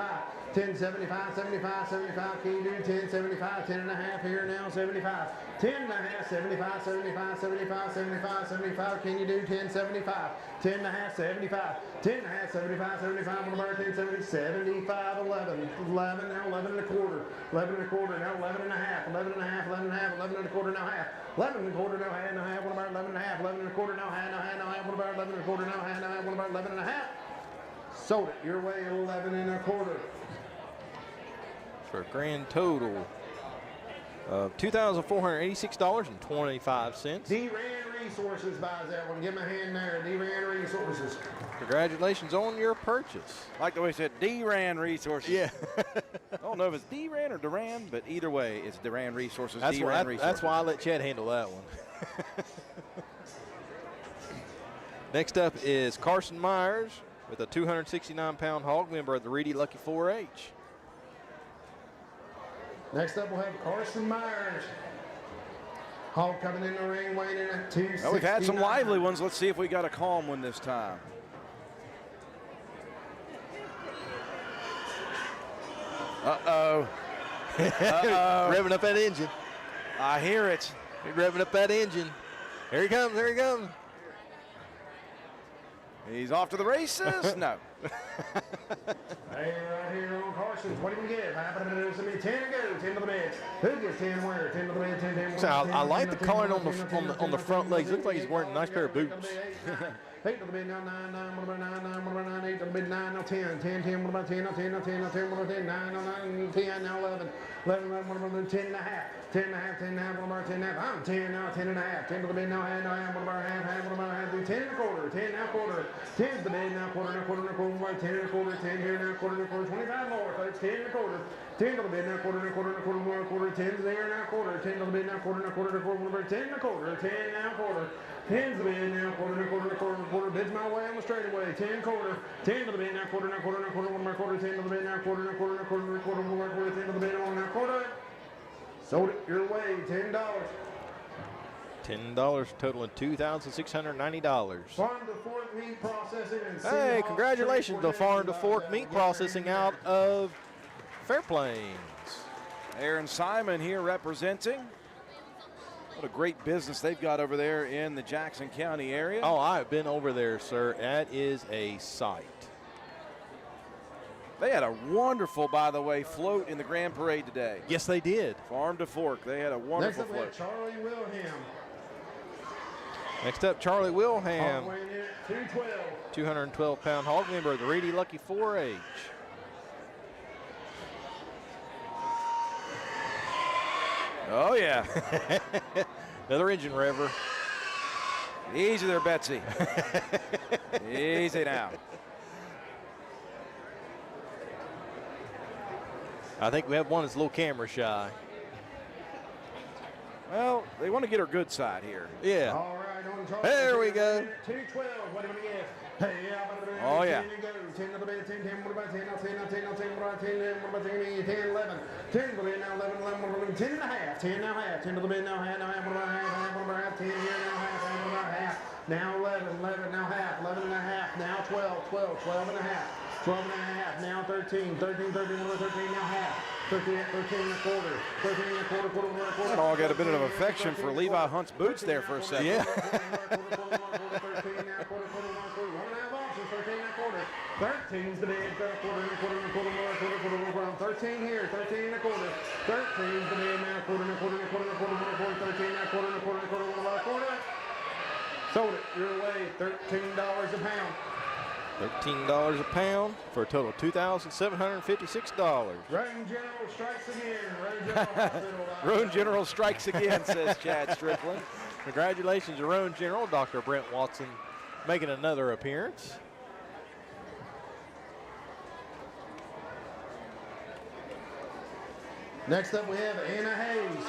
10.75, 75, 75, can you do 10.75, 10 and a half here now, 75, 10 and a half, 75, 75, 75, 75, 75, can you do 10.75, 10 and a half, 75, 10 and a half, 75, 75, what about 10.70, 75, 11, 11, now 11 and a quarter, 11 and a quarter, now 11 and a half, 11 and a half, 11 and a half, 11 and a quarter, now half, 11 and a quarter, now half, what about 11 and a half, 11 and a quarter, now half, what about 11 and a quarter, now half, what about 11 and a half? Sold it your way, 11 and a quarter. For a grand total of $2,486.25. D. Ran Resources buys that one. Give him a hand there. D-Ran Resources. Congratulations on your purchase. I like the way he said D-Ran Resources. Yeah. I don't know if it's D-Ran or Duran, but either way, it's D-Ran Resources. That's D-Ran why, Resources. that's why I let Chad handle that one. Next up is Carson Myers with a 269-pound hog, member of the Reedy Lucky 4-H. Next up, we'll have Carson Myers. Hog coming in the ring, weighing in at 269. Well, we've had some lively ones. Let's see if we got a calm one this time. Uh-oh. Uh-oh. Revving up that engine. I hear it. Revving up that engine. Here he comes, here he comes. He's off to the races? No. Hey, right here on Carson's. What do we get? 10 to go. 10 to the bed. Who gets 10 where? 10 to the bed. 10 to So I like the coloring on the front legs. Looks like he's wearing a nice pair of boots. 8 to the bid now, 9, 9, what about 9, 9, what about 9, 8 to the bid, 9, now 10, 10, 10, what about 10, now 10, now 10, now 10, what about 10, 9, now 9, 10, now 11, 11, 11, what about 10 and a half, 10 and a half, 10 and a half, what about 10 and a half, I'm 10 now, 10 and a half, 10 to the bid now, half, what about half, half, what about half, do 10 and a quarter, 10 now quarter, 10 to the bid now, quarter, now quarter, now quarter, what about 10 and a quarter, 10 here now, quarter, now quarter, 25 more, folks, 10 and a quarter, 10 to the bid now, quarter, now quarter, now quarter, more, quarter, 10's there now, quarter, 10 to the bid now, quarter, now quarter, now quarter, what about 10 and a quarter, 10 now quarter, 10's the bid now, quarter, now quarter, now quarter, quarter, bids my way on the straightaway, 10 quarter, 10 to the bid now, quarter, now quarter, now quarter, one more quarter, 10 to the bid now, quarter, now quarter, now quarter, now quarter, one more quarter, 10 to the bid on now, quarter. Sold it your way, $10. $10, totaling $2,690. Farm to Fork Meat Processing and Hey, Seahawks congratulations to Transportation Farm to buys Fork that Meat one. Processing out of Fairplains. Aaron Simon here representing. What a great business they've got over there in the Jackson County area. Oh, I've been over there, sir. That is a sight. They had a wonderful, by the way, float in the Grand Parade today. Yes, they did. Farm to Fork, they had a Next wonderful up, we have float. Charlie Wilhelm. Next up, Charlie Wilhelm, Weighing in at 212. 212-pound hog, member of the Reedy Lucky 4-H. Oh, yeah. Another engine rever. Easy there, Betsy. Easy now. I think we have one that's a little camera shy. Well, they want to get her good side here. Yeah. All right, on Charlie. There we go. 212. What do we get? Hey, yeah, Oh, yeah. 10 to go. 10 to the bed, 10, 10, what about 10, now 10, now 10, now 10, what about 10, what about 10, 10, 11, 10 to the bed, now 11, 11, what about 10 and a half, 10 now half, 10 to the bed, now half, what about half, what about half, 10 here, now half, what about half, now 11, 11, now half, 11 and a half, now 12, 12, 12 and a half, 12 and a half, now 13, 13, 13, what about 13, now half, 13, 13 and a quarter, 13 and a quarter, quarter, quarter. That all got a bit of affection for Levi Hunt's boots there for a second. Yeah. 13's the bid, quarter, quarter, quarter, quarter, quarter, 13 here, 13 and a quarter. 13's the bid now, quarter, quarter, quarter, quarter, 13 now, quarter, quarter, quarter, quarter. Sold it your way, $13 a pound. $13 a pound for a total of $2,756. Roane General strikes again. Roane General Hospital. Roane General strikes again, says Chad Strickland. Congratulations to Roane General, Dr. Brent Watson, making another appearance. Next up, we have Anna Hayes.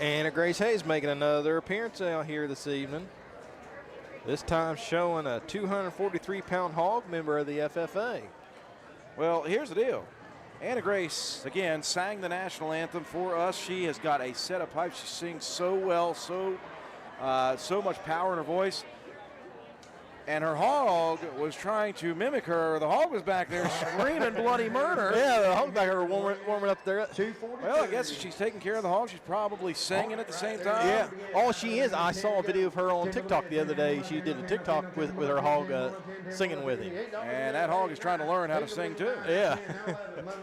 Anna Grace Hayes making another appearance out here this evening. This time showing a 243-pound hog, member of the FFA. Well, here's the deal. Anna Grace, again, sang the national anthem for us. She has got a set of pipes. She sings so well, so much power in her voice. And her hog was trying to mimic her. The hog was back there screaming bloody murder. Yeah, the hog back there warming up there. 242. Well, I guess if she's taking care of the hog, she's probably singing at the same time. Yeah, all she is, I saw a video of her on TikTok the other day. She did a TikTok with her hog singing with him. And that hog is trying to learn how to sing too. Yeah. 11, 11,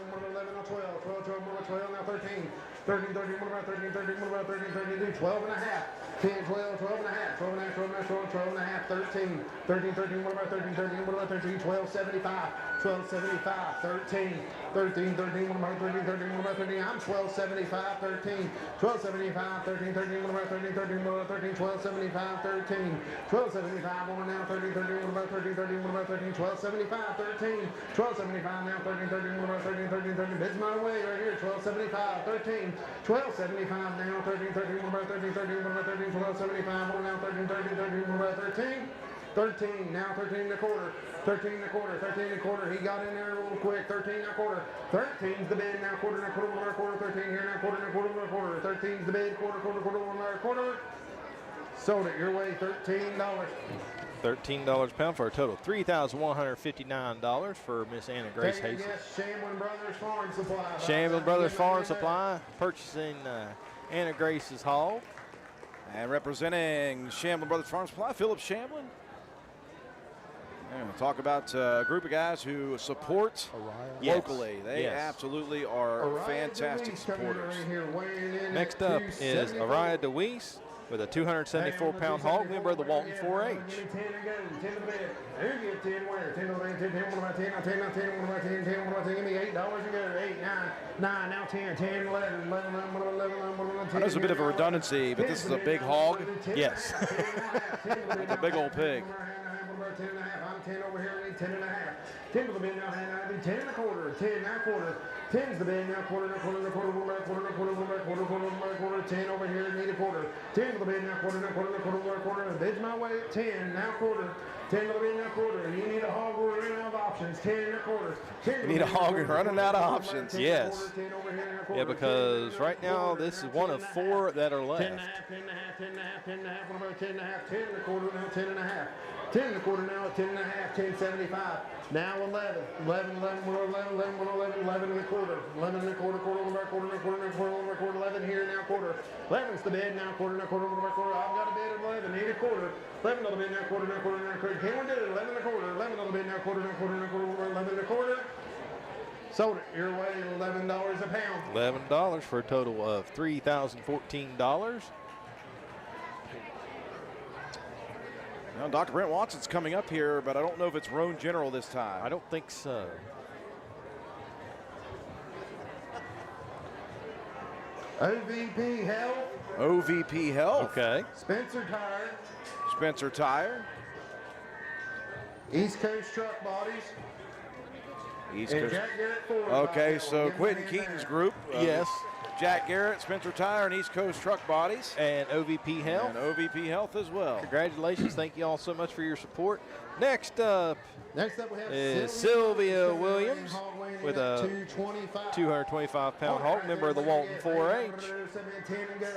12, 12, 12, 12, 12, now 13, 13, 13, what about 13, 13, what about 13, 13, 12 and a half, 10, 12, 12 and a half, 12 and a half, 12 and a half, 12, 12 and a half, 13, 13, 13, what about 13, 13, what about 13, 12, 75, 12, 75, 13, 13, 13, what about 13, 13, what about 13, I'm 12, 75, 13, 12, 75, 13, 13, what about 13, 13, what about 13, 12, 75, 13, 12, 75, on now 13, 13, what about 13, 13, what about 13, 12, 75, 13, 12, 75, now 13, 13, what about 13, 13, 13, bids my way right here, 12, 75, 13, 12, 75, now 13, 13, what about 13, 13, what about 13, 12, 75, on now 13, 13, 13, what about 13, 13, now 13 and a quarter, 13 and a quarter, 13 and a quarter. He got in there a little quick, 13 and a quarter. 13's the bid, now quarter, now quarter, now quarter, 13 here, now quarter, now quarter, now quarter. 13's the bid, quarter, quarter, quarter, quarter. Sold it your way, $13. $13 a pound for a total of $3,159 for Miss Anna Grace Hayes. Shamblin Brothers Farm Supply. Shamblin Brothers Farm Supply purchasing Anna Grace's hog. And representing Shamblin Brothers Farm Supply, Philip Shamblin. And we'll talk about a group of guys who support locally. They absolutely are fantastic supporters. Next up is Araya DeWeese with a 274-pound hog, member of the Walton 4-H. 10. There's a bit of a redundancy, but this is a big hog. Yes. It's a big old pig. 10 and a half. I'm 10 over here. I need 10 and a half. 10 to the bid now. I need 10 and a quarter. 10 now quarter. 10's the bid now. Quarter, now quarter, now quarter, quarter, quarter, quarter, quarter, quarter, quarter. 10 over here. Need a quarter. 10 to the bid now. Quarter, now quarter, now quarter, quarter. Bid's my way at 10 now quarter. 10 to the bid now quarter. You need a hog. We're running out of options. 10 and a quarter. You need a hog. We're running out of options. Yes. Yeah, because right now this is one of 4 that are left. 10 and a half. 10 and a half. 10 and a half. 10 and a half. What about 10 and a half? 10 and a quarter now. 10 and a half. 10 and a quarter now, 10 and a half, 10.75. Now 11, 11, 11, 11, 11, 11, 11 and a quarter, 11 and a quarter, quarter, quarter, quarter, quarter, quarter, quarter, 11 here now, quarter. 11's the bid now, quarter, now quarter, quarter. I've got a bid of 11, need a quarter. 11 on the bid now, quarter, now quarter, now quarter. Can we do it? 11 and a quarter, 11 on the bid now, quarter, now quarter, now quarter, 11 and a quarter. Sold it your way, $11 a pound. $11 for a total of $3,014. Now, Dr. Brent Watson's coming up here, but I don't know if it's Roane General this time. I don't think so. OVP Health. OVP Health. Okay. Spencer Tire. Spencer Tire. East Coast Truck Bodies. East And Coast. Jack Garrett Ford. Okay, so Quentin Keaton's group. Yes. Jack Garrett, Spencer Tire, and East Coast Truck Bodies. And OVP Health. And OVP Health as well. Congratulations. Thank you all so much for your support. Next up we have is Sylvia Williams with a 225-pound hog, member of the Walton 4-H. 10 and go.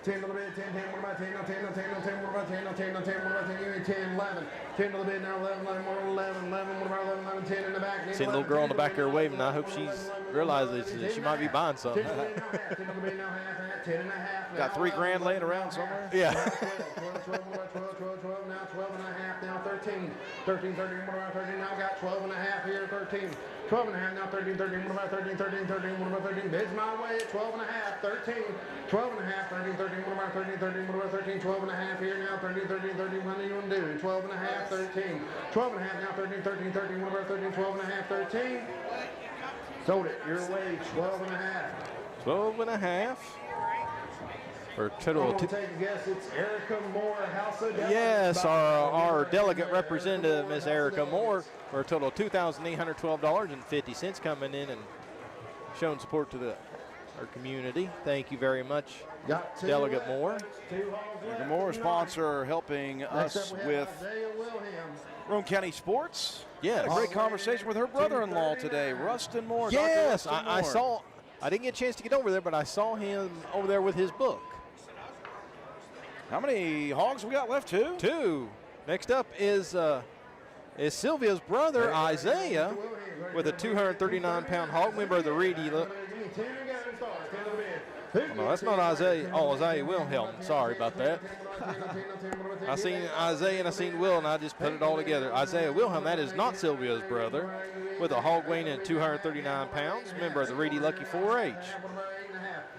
10 to the bid, 10, 10, what about 10, 10, 10, 10, 10, what about 10, 10, 10, 10, what about 10, give me 10, 11. 10 to the bid now, 11, 11, 11, 11, what about 11, 11, 10 in the back. See a little girl in the back there waving. I hope she realizes that she might be buying something. 10 to the bid now, half, 10 and a half. Got $3,000 laying around somewhere. Yeah. 12, 12, now 12 and a half, now 13. 13, 13, what about 13? Now got 12 and a half here, 13. 12 and a half, now 13, 13, what about 13, 13, 13, what about 13? Bids my way at 12 and a half, 13. 12 and a half, 13, 13, what about 13, 13, what about 13? 12 and a half here now, 13, 13, 13, what do you want to do? 12 and a half, 13. 12 and a half, now 13, 13, 13, what about 13? 12 and a half, 13. Sold it your way, 12 and a half. 12 and a half. For a total of take a guess, it's Erica Moore, House of Delegates. Yes, our delegate representative, Ms. Erica Moore, for a total of $2,812.50 coming in and showing support to our community. Thank you very much, Delegate Moore. Erica Moore, sponsor, helping us with Roane County Sports. Yes. Had a great conversation with her brother-in-law today, Rustin Moore. Yes, Dr. Rustin I Moore. saw. I didn't get a chance to get over there, but I saw him over there with his book. How many hogs we got left? 2? 2. Next up is Sylvia's brother, Isaiah, with a 239-pound hog, member of the Reedy. 10 and go, start. 10 to the bid. No, that's not Isaiah. Oh, Isaiah Wilhelm. Sorry about that. I seen Isaiah and I seen Will, and I just put it all together. Isaiah Wilhelm, that is not Sylvia's brother, with a hog weighing at 239 pounds, member of the Reedy Lucky 4-H.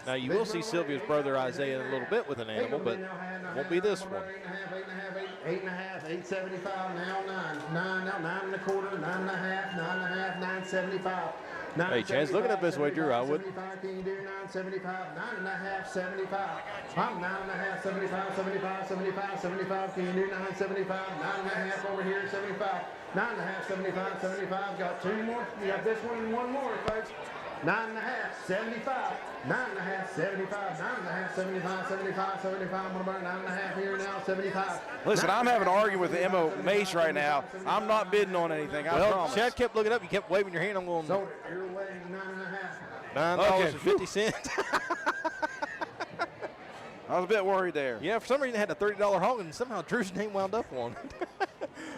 Now, you will see Sylvia's brother Isaiah in a little bit with an animal, but it won't be this one. 8.5, 875, now 9, now 9 1/4, 9.5, 9.5, 975. Hey, Chance, looking up this way, Drew, I would. 75, can you do 975, 9.5, 75. I'm 9.5, 75, 75, 75, 75. Can you do 975, 9.5 over here, 75. 9.5, 75, 75. Got two more. You got this one and one more, folks. 9.5, 75. 9.5, 75. 9.5, 75, 75, 75. What about 9.5 here now? 75. Listen, I'm having an argument with Emma Mace right now. I'm not bidding on anything. I Well, promise. Chad kept looking up. You kept waving your hand. I'm going So you're weighing 9.5. $9.50. I was a bit worried there. Yeah, for some reason, it had a $30 hog, and somehow Drew's name wound up on it.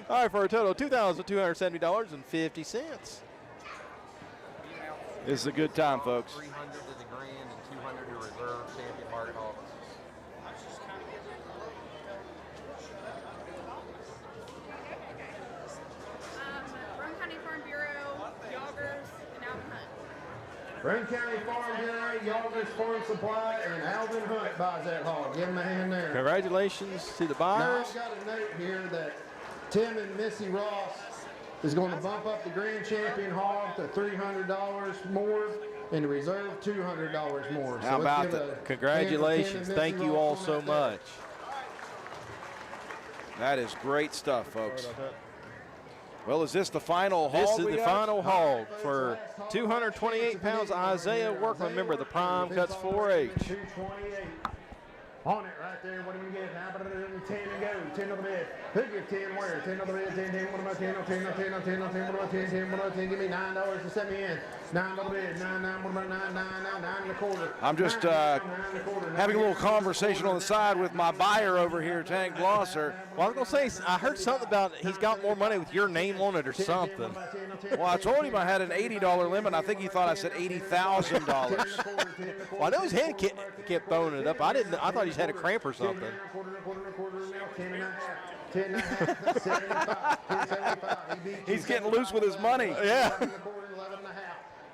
All right, for a total of $2,270.50. This is a good time, folks. 300 to the grand and 200 to reserve champion market hogs. Roane County Farm Bureau, Yoggers, and Alvin Hunt. Roane County Farm Bureau, Yoggers Farm Supply, and Alvin Hunt buys that hog. Give him a hand there. Congratulations to the Now, buyers. I've got a note here that Tim and Missy Ross is going to bump up the grand champion hog to $300 more and the reserve $200 more. How let's about give that? a hand for Tim Congratulations. and Missy Thank you Ross all on so that much. That is great stuff, folks. Well, is this the final hog? This is we the got? final hog for 228 pounds. Isaiah Workman, member of the Prime Cuts 4-H. 228. On it right there. What do we get? Now, 10 and go. 10 on the bed. Who gives 10 where? 10 on the bed. 10, 10. What about 10? 10, 10, 10, 10, 10. What about 10? 10, what about 10? Give me $9 to set me in. 9 on the bed. 9, 9. What about 9, 9, now 9 1/4. I'm just 9 1/4. having a little conversation on the side with my buyer over here, Tank Blosser. Well, I was going to say, I heard something about he's got more money with your name on it or something. Well, I told him I had an $80 limit. I think he thought I said $80,000. Well, I know his head kept throwing it up. I thought he just had a cramp or something. 10.5. He's getting loose with his money. Yeah.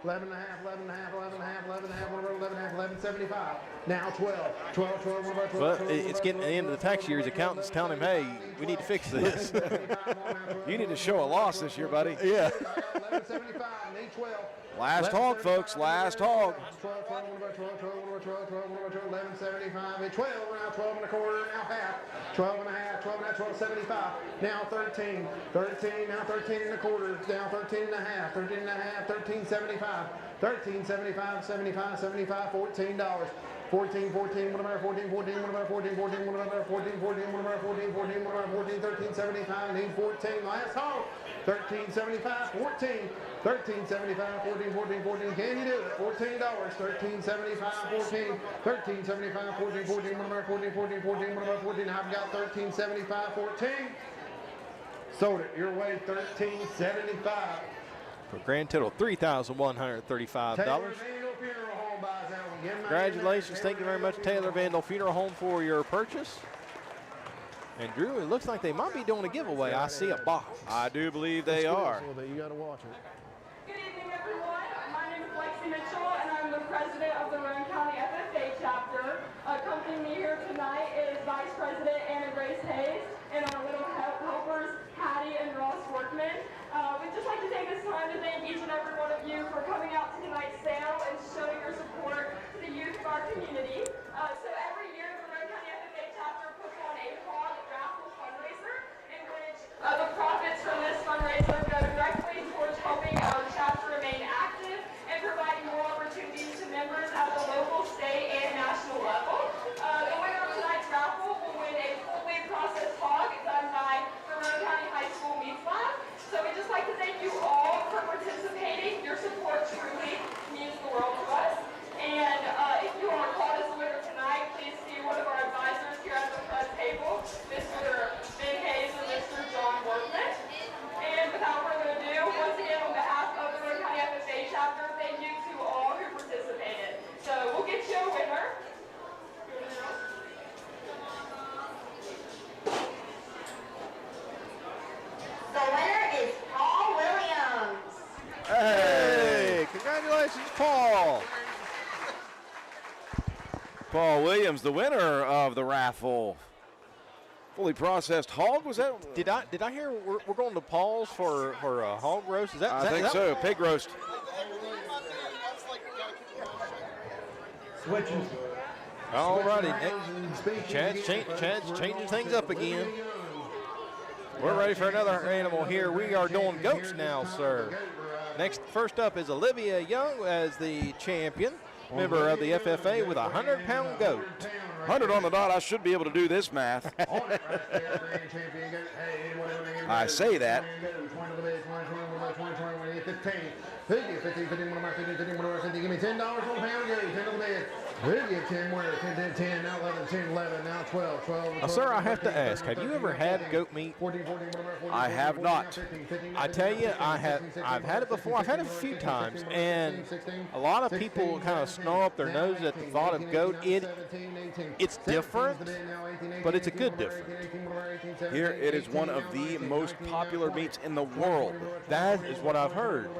11.5. Now 12. 12. What about 12? But it's getting the end of the tax year. His accountant's telling him, hey, we need to fix this. You need to show a loss this year, buddy. Yeah. 11.75. Need 12. Last hog, folks. Last hog. 12, 12, what about 12, 12, what about 12, 12, what about 12, 11.75, 12, now 12 1/4, now half, 12 and a half, 12 and a half, 12.75, now 13, 13, now 13 1/4, now 13 and a half, 13 and a half, 13.75, 13.75, 75, 75, $14. 14, 14, what about 14, 14, what about 14, 14, what about 14, 14, what about 14, 14, what about 14, 13.75, need 14, last hog, 13.75, 14, 13.75, 14, 14, 14, can you do it? $14, 13.75, 14, 13.75, 14, 14, what about 14, 14, 14, what about 14, I've got 13.75, 14, sold it, your way, 13.75. For a grand total of $3,135. Congratulations. Thank you very much, Taylor Vandal Funeral Home, for your purchase. And Drew, it looks like they might be doing a giveaway. I see a box. I do believe they are. You got to watch it. Good evening, everyone. My name is Lexi Mitchell, and I'm the president of the Roane County FFA chapter. Accompanying me here tonight is Vice President Anna Grace Hayes and our little helpers, Patty and Ross Workman. We'd just like to take this time to thank each and every one of you for coming out to tonight's sale and showing your support to the youth of our community. So every year, the Roane County FFA chapter puts on a hog raffle fundraiser in which the profits from this fundraiser go directly towards helping our chapter remain active and providing more opportunities to members at the local, state, and national level. The winner of tonight's raffle will win a fully processed hog done by the Roane County High School Meat Lab. So we'd just like to thank you all for participating. Your support truly means the world to us. Paul Williams, the winner of the raffle. Fully processed hog, was that? Did I hear we're going to Paul's for a hog roast? Is that? I think so. Pig roast. Switching. All righty. Chad's changing things up again. We're ready for another animal here. We are doing goats now, sir. First up is Olivia Young as the champion, member of the FFA with a 100-pound goat. 100 on the dot. I should be able to do this math. I say that. Give me $10 on pound goat, 10 on the bed. Who give 10 where? 10, 10, now 11, 10, 11, now 12, 12. Sir, I have to ask, have you ever had goat meat? 14, 14, I have not. 15, I tell you, I've had it before. I've had it a few times, and a lot of people kind of snarl up their nose at the thought of goat. It's different, but it's a good different. Here it is one of the most popular meats in the world. That is what I've heard.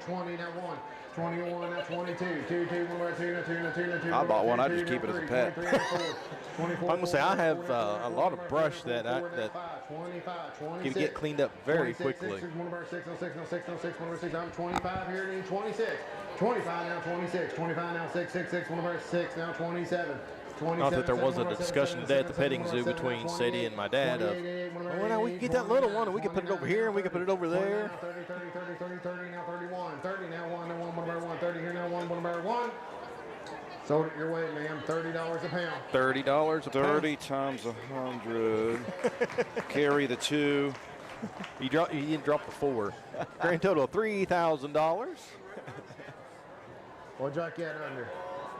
20, now 1. 21, now 22, 2, 2, 1, 2, I bought one. I just keep it as a pet. I'm going to say I have a lot of brush that can get cleaned up very quickly. I'm 25 here, and 26. 25 now 26. 25 now 6, 6, 6, 1 of our 6, now 27. Not that there wasn't a discussion today at the petting zoo between Sadie and my dad of, well, now we can get that little one and we can put it over here and we can put it over there. 30, 30, 30, 30, 30, now 31. 30 now 1, now 1 of our 1. 30 here now 1 of our 1. Sold it your way, ma'am. $30 a pound. $30 a pound. 30 times 100. Carry the 2. You didn't drop the 4. Grand total of $3,000. What'd you like that under?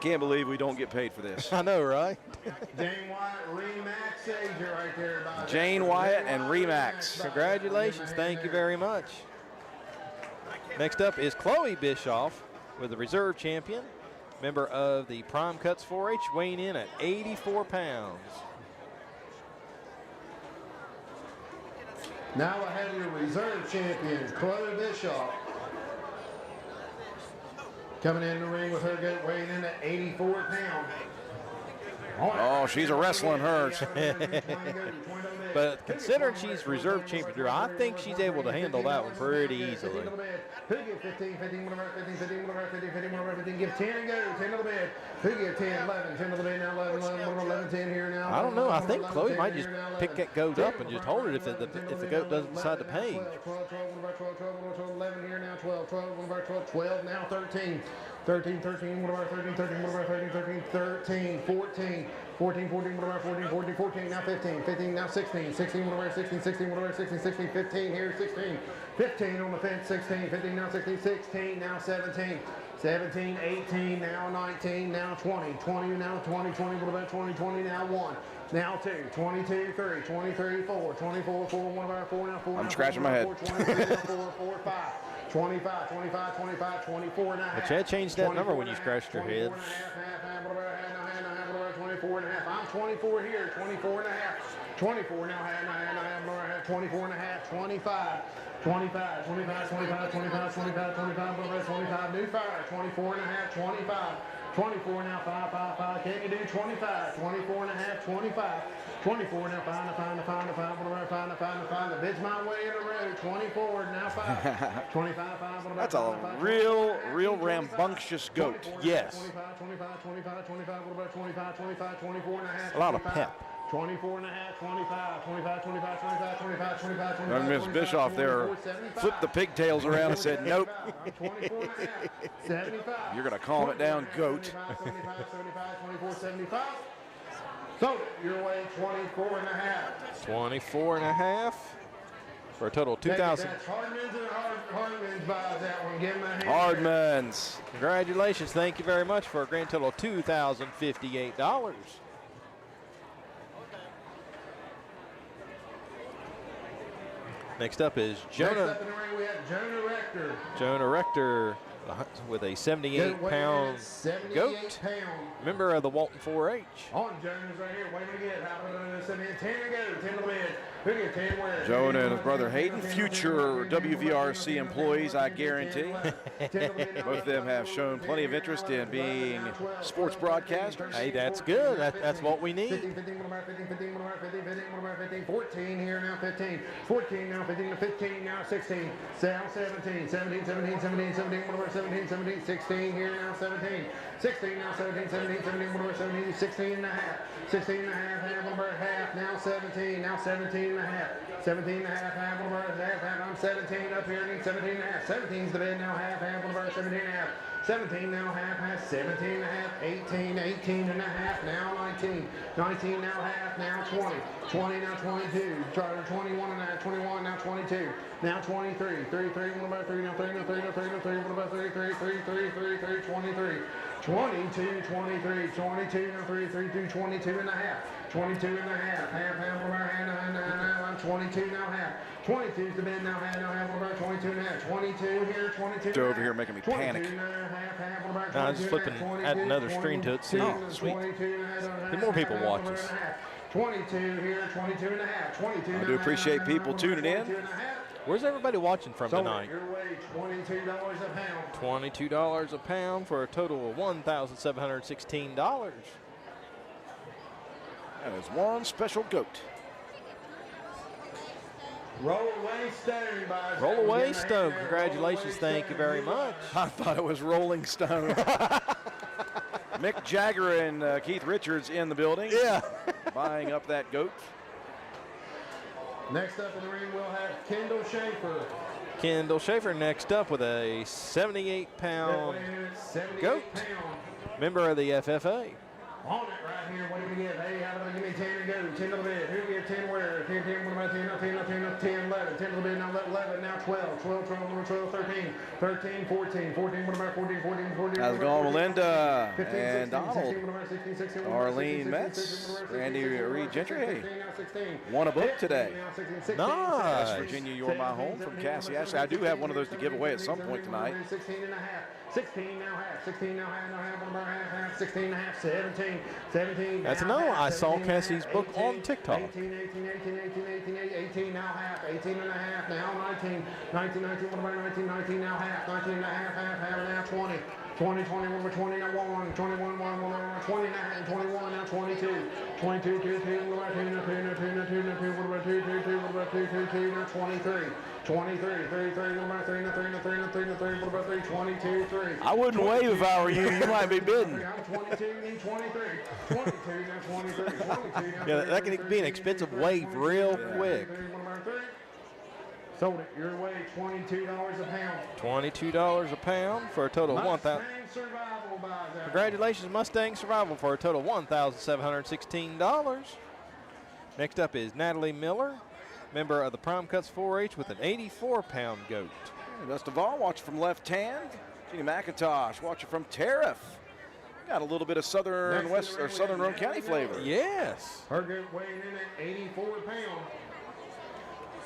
Can't believe we don't get paid for this. I know, right? Jane Wyatt, Remax Sager right there. Jane Wyatt and Remax. Congratulations. Thank you very much. Next up is Chloe Bischoff with the reserve champion, member of the Prime Cuts 4-H, weighing in at 84 pounds. Now I have your reserve champion, Chloe Bischoff. Coming in the ring with her goat weighing in at 84 pounds. Oh, she's a wrestling hers. But considering she's reserve champion, I think she's able to handle that one pretty easily. Who give 15, 15, 15, 15, give 10 and go, 10 to the bed. Who give 10, 11, 10 to the bed, now 11, 11, 11, 10 here now. I don't know. I think Chloe might just pick that goat up and just hold it if the goat doesn't decide to pay. 12, 12, 11 here now, 12, 12, 12 now 13. 13, 13, what about 13, 13, what about 13, 13, 13, 14, 14, 14, what about 14, 14, 14, now 15, 15, now 16, 16, what about 16, 16, what about 16, 16, 15, here 16, 15 on the fence, 16, 15, now 16, 16, now 17, 17, 18, now 19, now 20, 20, now 20, 20, what about 20, 20, now 1, now 2, 22, 3, 23, 4, 24, 4, 1 of our 4, now 4, I'm scratching my head. 23, now 4, 4, 5. 25, 25, 25, 24 and a half. But Chad changed that number when you scratched your head. 24 and a half. I'm 24 here, 24 and a half. 24 now, 24 and a half, 25. 25, 25, 25, 25, 25, 25, 25, new fire, 24 and a half, 25. 24 now, 5, 5, 5. Can you do 25? 24 and a half, 25. 24 now, 5, 5, 5, 5, 5. The bid's my way in the road. 24 now, 5. 25, 5. That's a real rambunctious goat. Yes. 25, 25, 25, what about 25, 25, 24 and a half. A lot of pep. 24 and a half, 25, 25, 25, 25, 25, 25, 25. Miss Bischoff there flipped the pigtails around and said, nope. 24 and a half, 75. You're going to calm it down, goat. 75, 75, 24, 75. So your way 24 and a half. 24 and a half for a total of 2,000. That's Hardman's and Hardman's buys that one. Give him a hand. Hardman's. Congratulations. Thank you very much for a grand total of $2,058. Next up is Jonah. Next up in the ring we have Jonah Rector. Jonah Rector, with a 78-pound goat. Member of the Walton 4-H. On Jones right here, waiting to get. 10 to go, 10 to the mid. Who get 10 where? Joan and his brother Hayden, future WVRC employees, I guarantee. Both of them have shown plenty of interest in being sports broadcasters. Hey, that's good. That's what we need. 14 here now, 15. 14 now, 15 to 15 now, 16. Now 17, 17, 17, 17, 17, 17, 16 here now, 17. 16 now, 17, 17, 17, 17, 16 and a half. 16 and a half, half, now 17, now 17 and a half. 17 and a half, half, I'm 17 up here, again, 17 and a half. 17's the bid now, half, 17 and a half. 17 now, half, 17 and a half, 18, 18 and a half, now 19. 19 now, half, now 20. 20 now, 22. Charter 21 and a half, 21 now, 22. Now 23. 33, what about 3 now, 3 now, 3 now, 3 now, 3, what about 3, 3, 3, 3, 3, 3, 23. 22, 23, 22 now, 3, 3, 2, 22 and a half. 22 and a half, half, I'm 22 now, half. 22's the bid now, half, about 22 and a half. 22 here, 22. They're over here making me panic. I'm just flipping, add another screen to it. See, sweet. Get more people watch us. 22 here, 22 and a half. 22. I do appreciate people tuning in. Where's everybody watching from tonight? Your way, $22 a pound. $22 a pound for a total of $1,716. That is one special goat. Roll away stone by Roll away stone. Congratulations. Thank you very much. I thought it was Rolling Stone. Mick Jagger and Keith Richards in the building. Yeah. Buying up that goat. Next up in the ring, we'll have Kendall Schaefer. Kendall Schaefer next up with a 78-pound goat. Member of the FFA. On it right here, what do we get? Hey, how do we give me 10 to go? 10 to the bid. Who give 10 where? 10, 10, what about 10, 10, 11. 10 to the bid, now 11, now 12, 12, 12, 12, 13, 13, 14, 14, what about 14, 14, 14. How's it going, Melinda 15, and 16, Donald? 16, what about 16, 16, Arlene Metz, Randy Reed Gentry. Hey, won a book today. Nice. West Virginia, you're my home from Cassie Ashley. I do have one of those to give away at some point tonight. 16 and a half. 16 now half, 16 now half, one more half, 16 and a half, 17, 17. That's a no. I saw Cassie's book on TikTok. 18, 18 now half, 18 and a half, now 19, 19, what about 19, 19 now half, 19 and a half, now 20. 20, 21, 20, now 1, 21, 1, 20 now, 21, now 22. 22, 2, 2, what about 2, now 2, now 2, now 2, now 2, what about 2, 2, 2, what about 2, 2, 2, now 23. 23, 33, what about 3, now 3, now 3, now 3, now 3, what about 3, 22, 3. I wouldn't wave if I were you. You might be bidding. I'm 22, need 23. 22, now 23, 22, now Yeah, that can be an expensive wave real quick. Sold it your way, $22 a pound. $22 a pound for a total of $1,000. Survival buys out. Congratulations, Mustang Survival, for a total of $1,716. Next up is Natalie Miller, member of the Prime Cuts 4-H with an 84-pound goat. Best of all, watching from left hand, Jeannie McIntosh, watching from Tariff. Got a little bit of southern Roane County flavor. Yes. Her goat weighing in at 84 pounds.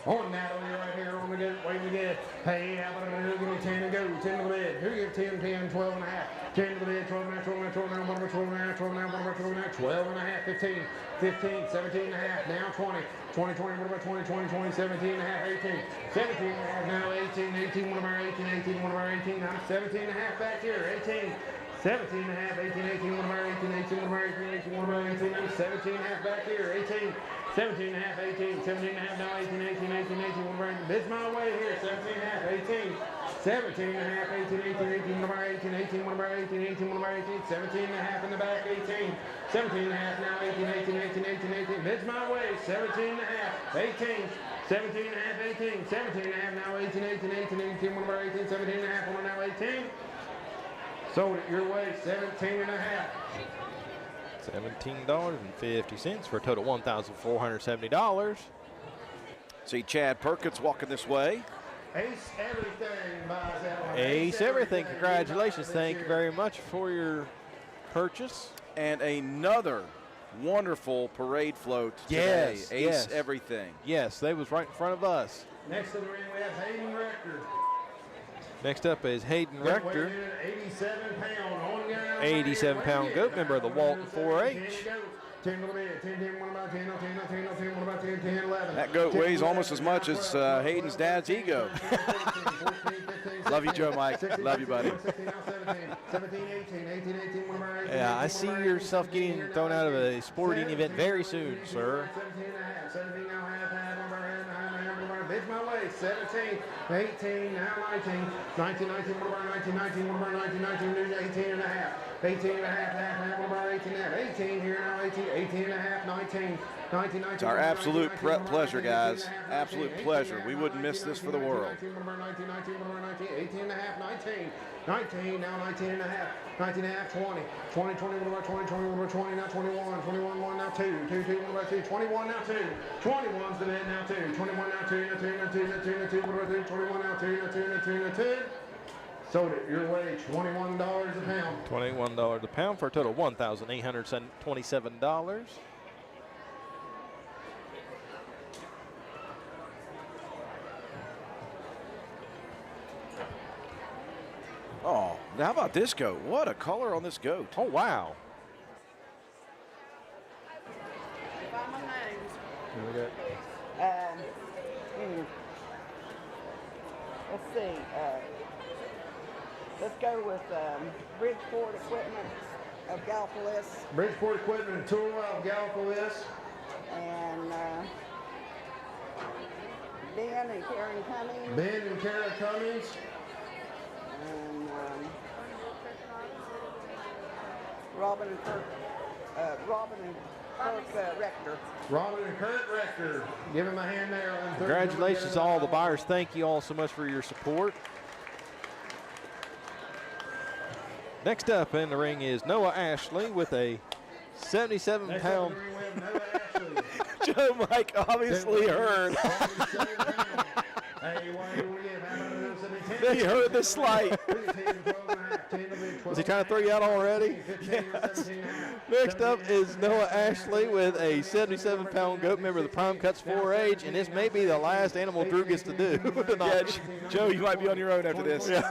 On Natalie right here on the goat, waiting to get. Hey, how about who give me 10 to go? 10 to the bid. Who give 10, 10, 12 and a half? 10 to the bid, 12 and a half, 12 and a half, 12 and a half, 12 and a half, 12 and a half, 12 and a half, 12 and a half, 15, 15, 17 and a half, now 20, 20, 20, what about 20, 20, 20, 17 and a half, 18, 17 and a half, now 18, 18, what about 18, 18, what about 18, now 17 and a half back here, 18, 17 and a half, 18, 18, what about 18, 18, what about 18, 18, what about 18, now 17 and a half back here, 18, 17 and a half, 18, 17 and a half, now 18, 18, 18, 18, what about 18, this my way here, 17 and a half, 18, 17 and a half, 18, 18, 18, what about 18, 18, what about 18, 18, what about 18, 17 and a half in the back, 18, 17 and a half, now 18, 18, 18, 18, 18, this my way, 17 and a half, 18, 17 and a half, 18, 17 and a half, now 18, 18, 18, 18, what about 18, 17 and a half, what about now 18, sold it your way, 17 and a half. $17.50 for a total $1,470. See Chad Perkins walking this way. Ace Everything buys out. Ace Everything, congratulations. Thank you very much for your purchase. And another wonderful parade float today. Yes, Ace yes. Everything. Yes, they was right in front of us. Next to the ring we have Hayden Rector. Next up is Hayden Rector, 87 87-pound goat member of the Walton 4-H. 10 little bit, 10, 10, 1 about 10, 10, 10, 10, 1 about 10, 10, 11. That goat weighs almost as much as Hayden's dad's ego. Love you, Joe Mike. Love you, buddy. 17, 18, 18, 18, 1 about 18. Yeah, I see yourself getting thrown out of a sporting event very soon, sir. 17 now, half, 1 about half, bitch my waist. 17, 18, now 19, 19, 19, 1 about 19, 19, 1 about 19, 19, 18 and a half. 18 and a half, half, 1 about 18 and a half. 18 here now, 18, 18 and a half, 19, 19, 19. It's our absolute pleasure, guys. Absolute pleasure. We wouldn't miss this for the world. 19, 19, 18 and a half, 19, 19, now 19 and a half, 19 and a half, 20, 20, 20, what about 20, 20, what about 20, now 21, 21, 1, now 2, 2, 2, what about 2, 21, now 2, 21's the bid, now 2, 21, now 2, now 2, now 2, now 2, now 2, what about 2, 21, now 2, now 2, now 2, now 2. Sold it your way, $21 a pound. $21 a pound for a total of $1,827. Oh, now how about this goat? What a color on this goat. Oh, wow. By my nose. Here we go. Let's see. Let's go with Bridgeport Equipment of Gallipolis Bridgeport Equipment and Tool of Gallipolis. and Ben and Karen Cummings Ben and Kara Cummings. and Robin and Kurt Rector. Robin and Kurt Rector. Give him a hand there. Congratulations to all the buyers. Thank you all so much for your support. Next up in the ring is Noah Ashley with a 77-pound. Joe Mike obviously heard. He heard the slight. Was he trying to throw you out already? Yes. Next up is Noah Ashley with a 77-pound goat member of the Prime Cuts 4-H, and this may be the last animal Drew gets to do tonight. Yeah, Joe, you might be on your own after this. Yeah.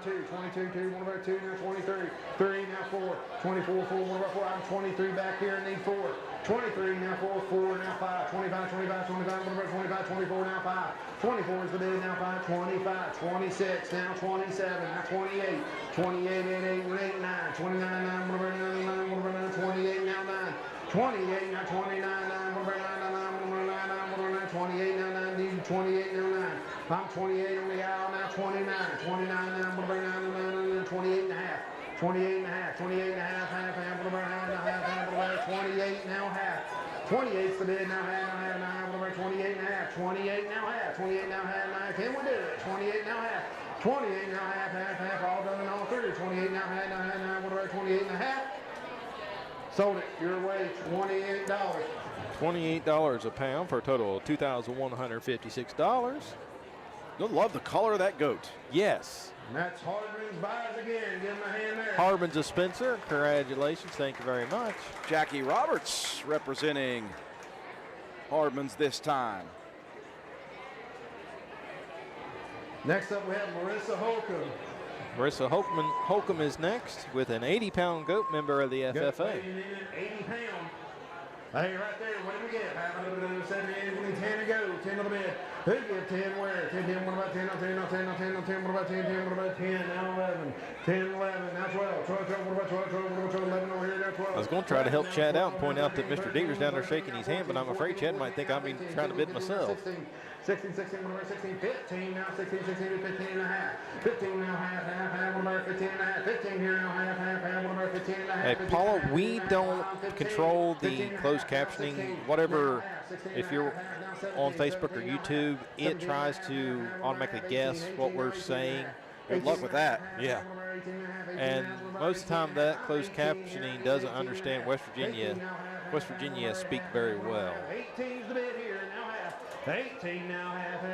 22, 2, 1 about 2, now 23, 3, now 4, 24, 4, 1 about 4, I'm 23 back here, need 4, 23, now 4, 4, now 5, 25, 25, 25, 1 about 25, 24, now 5, 24 is the bid, now 5, 25, 26, now 27, now 28, 28, 8, 8, 8, 9, 29, 9, 1 about 9, 9, 1 about 9, 28, now 9, 28, now 29, 9, 1 about 9, 9, 1 about 9, 9, 1 about 9, 28, now 9, 28, now 9. I'm 28 on the aisle now, 29, 29 now, 28 and a half, 28 and a half, 28 and a half, half, 28 now half, 28's the bid now, half, 28 and a half, 28 now half, 28 now half, can we do it? 28 now half, 28 now half, all done and all through, 28 now half, 28 and a half. Sold it your way, $28. $28 a pound for a total of $2,156. You'll love the color of that goat. Yes. And that's Hardman's buys again. Give him a hand there. Harbin's of Spencer. Congratulations. Thank you very much. Jackie Roberts representing Hardman's this time. Next up, we have Marissa Holcomb. Marissa Holcomb is next with an 80-pound goat member of the FFA. 80 pound. Hey, right there, what do we get? 10 to go, 10 to the bid. Who give 10 where? 10, 10, what about 10, 10, 10, 10, 10, what about 10, 10, what about 10, now 11, 10, 11, now 12, 12, 12, what about 12, 12, what about 12, 11 over here, now 12. I was going to try to help Chad out and point out that Mr. Deaver's down there shaking his hand, but I'm afraid Chad might think I'm trying to bid myself. 16, 16, what about 16, 15 now, 16, 16, 15 and a half. 15 now, half, what about 15 and a half. 15 here now, half, what about 15 and a half. Hey, Paula, we don't control the closed captioning, whatever. If you're on Facebook or YouTube, it tries to automatically guess what we're saying. Good luck with that. Yeah. And most of the time that closed captioning doesn't understand West Virginia. West Virginia speak very well. 18's the bid here, now half. 18 now, half,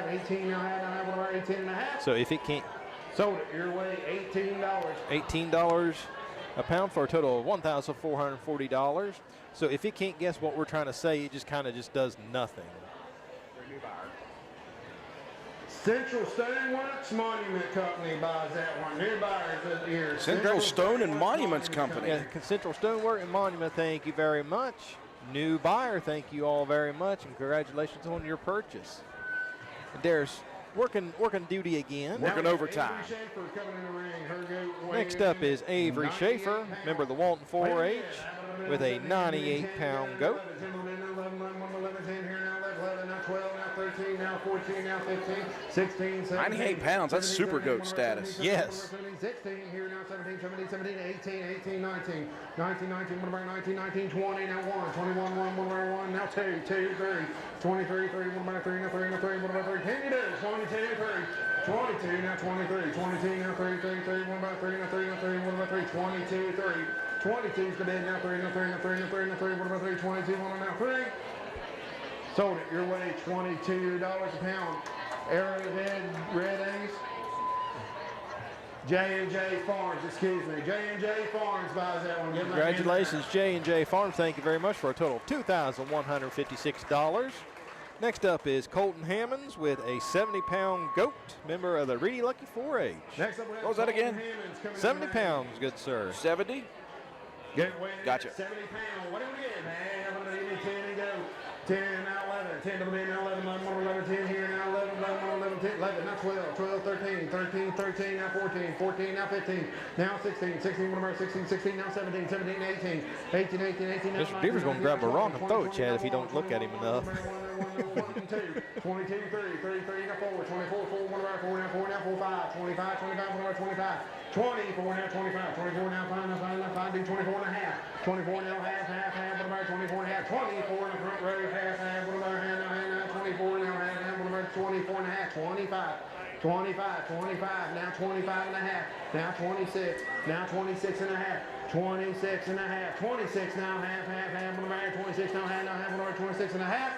18 now, half, 18 and a half. So if it can't. Sold it your way, $18. $18 a pound for a total of $1,440. So if it can't guess what we're trying to say, it just kind of just does nothing. Central Stoneworks Monument Company buys that one. New buyers this year. Central Stone and Monuments Company. Yeah, Central Stonework and Monument, thank you very much. New buyer, thank you all very much, and congratulations on your purchase. And there's working duty again. Working overtime. Avery Schaefer coming in the ring. Her goat Next up is Avery Schaefer, member of the Walton 4-H, with a 98-pound goat. 98 pounds, that's super goat status. Yes. 16 here now, 17, 17, 18, 18, 19, 19, 19, 19, 19, 20, now 1, 21, 1, now 2, 2, 3, 23, 3, 1 by 3, now 3, now 3, 1 by 3, 10 you do, 22, 3, 22, now 23, 22, now 3, 3, 3, 1 by 3, now 3, now 3, 1 by 3, 22, 3, 22's the bid, now 3, now 3, now 3, now 3, now 3, 1 by 3, 22, 1, now 3. Sold it your way, $22 a pound. Arrowhead Red Ace. J&J Farms, excuse me. J&J Farms buys that one. Congratulations, J&J Farms. Thank you very much for a total of $2,156. Next up is Colton Hammonds with a 70-pound goat, member of the Reedy Lucky 4-H. Next up, we have What was that again? 70 pounds, good sir. 70? Gotcha. 70 pounds. What do we get, man? I'm going to give you 10 and go. 10, now 11. 10 to the bid, now 11. 11, 10 here, now 11, 11, 10, 11, now 12, 12, 13, 13, 13, now 14, 14, now 15, now 16, 16, one of our 16, 16, now 17, 17, 18, 18, 18, 18, now Mr. Beaver's going to grab a rock and throw it, Chad, if you don't look at him enough. 22, 23, 33, now 4, 24, 4, one of our 4, now 4, now 4, 5, 25, 25, one of our 25, 24, now 25, 24, now 5, now 5, now 5, do 24 and a half, 24 now half, one of our 24 and a half, 24 in the front row, half, one of our half, 24 now half, one of our 24 and a half, 25, 25, 25, now 25 and a half, now 26, now 26 and a half, 26 and a half, 26 now half, one of our 26 now half, one of our 26 and a half.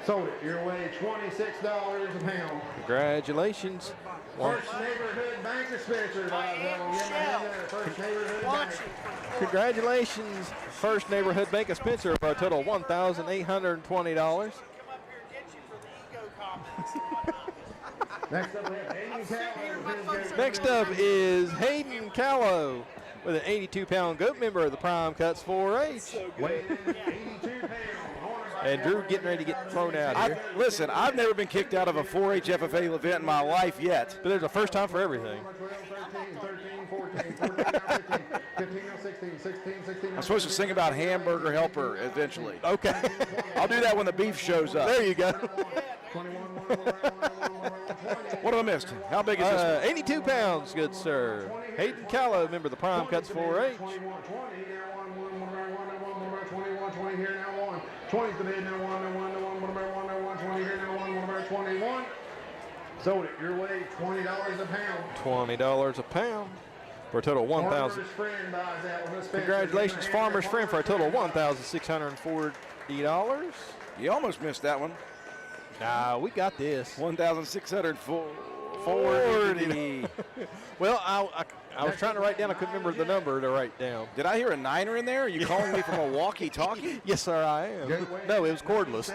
Sold it your way, $26 a pound. Congratulations. First Neighborhood Bank of Spencer. First Neighborhood Bank. Congratulations, First Neighborhood Bank of Spencer, for a total of $1,820. Next up, we have Hayden Callow. Next up is Hayden Callow with an 82-pound goat, member of the Prime Cuts 4-H. Weighing in 82 pounds. And Drew getting ready to get thrown out here. Listen, I've never been kicked out of a 4-H FFA event in my life yet. But there's a first time for everything. 13, 14, 15, 16, 16. I'm supposed to sing about Hamburger Helper eventually. Okay. I'll do that when the beef shows up. There you go. What have I missed? How big is this one? 82 pounds, good sir. Hayden Callow, member of the Prime Cuts 4-H. 20 here now 1. 20's the bid now 1, 20 here now 1, 21. Sold it your way, $20 a pound. $20 a pound for a total of $1,000. Farmer's Friend buys that one. Congratulations, Farmer's Friend, for a total of $1,640. You almost missed that one. Nah, we got this. 1,640. Well, I was trying to write down. I couldn't remember the number to write down. Did I hear a niner in there? Are you calling me from a walkie-talkie? Yes, sir, I am. No, it was cordless.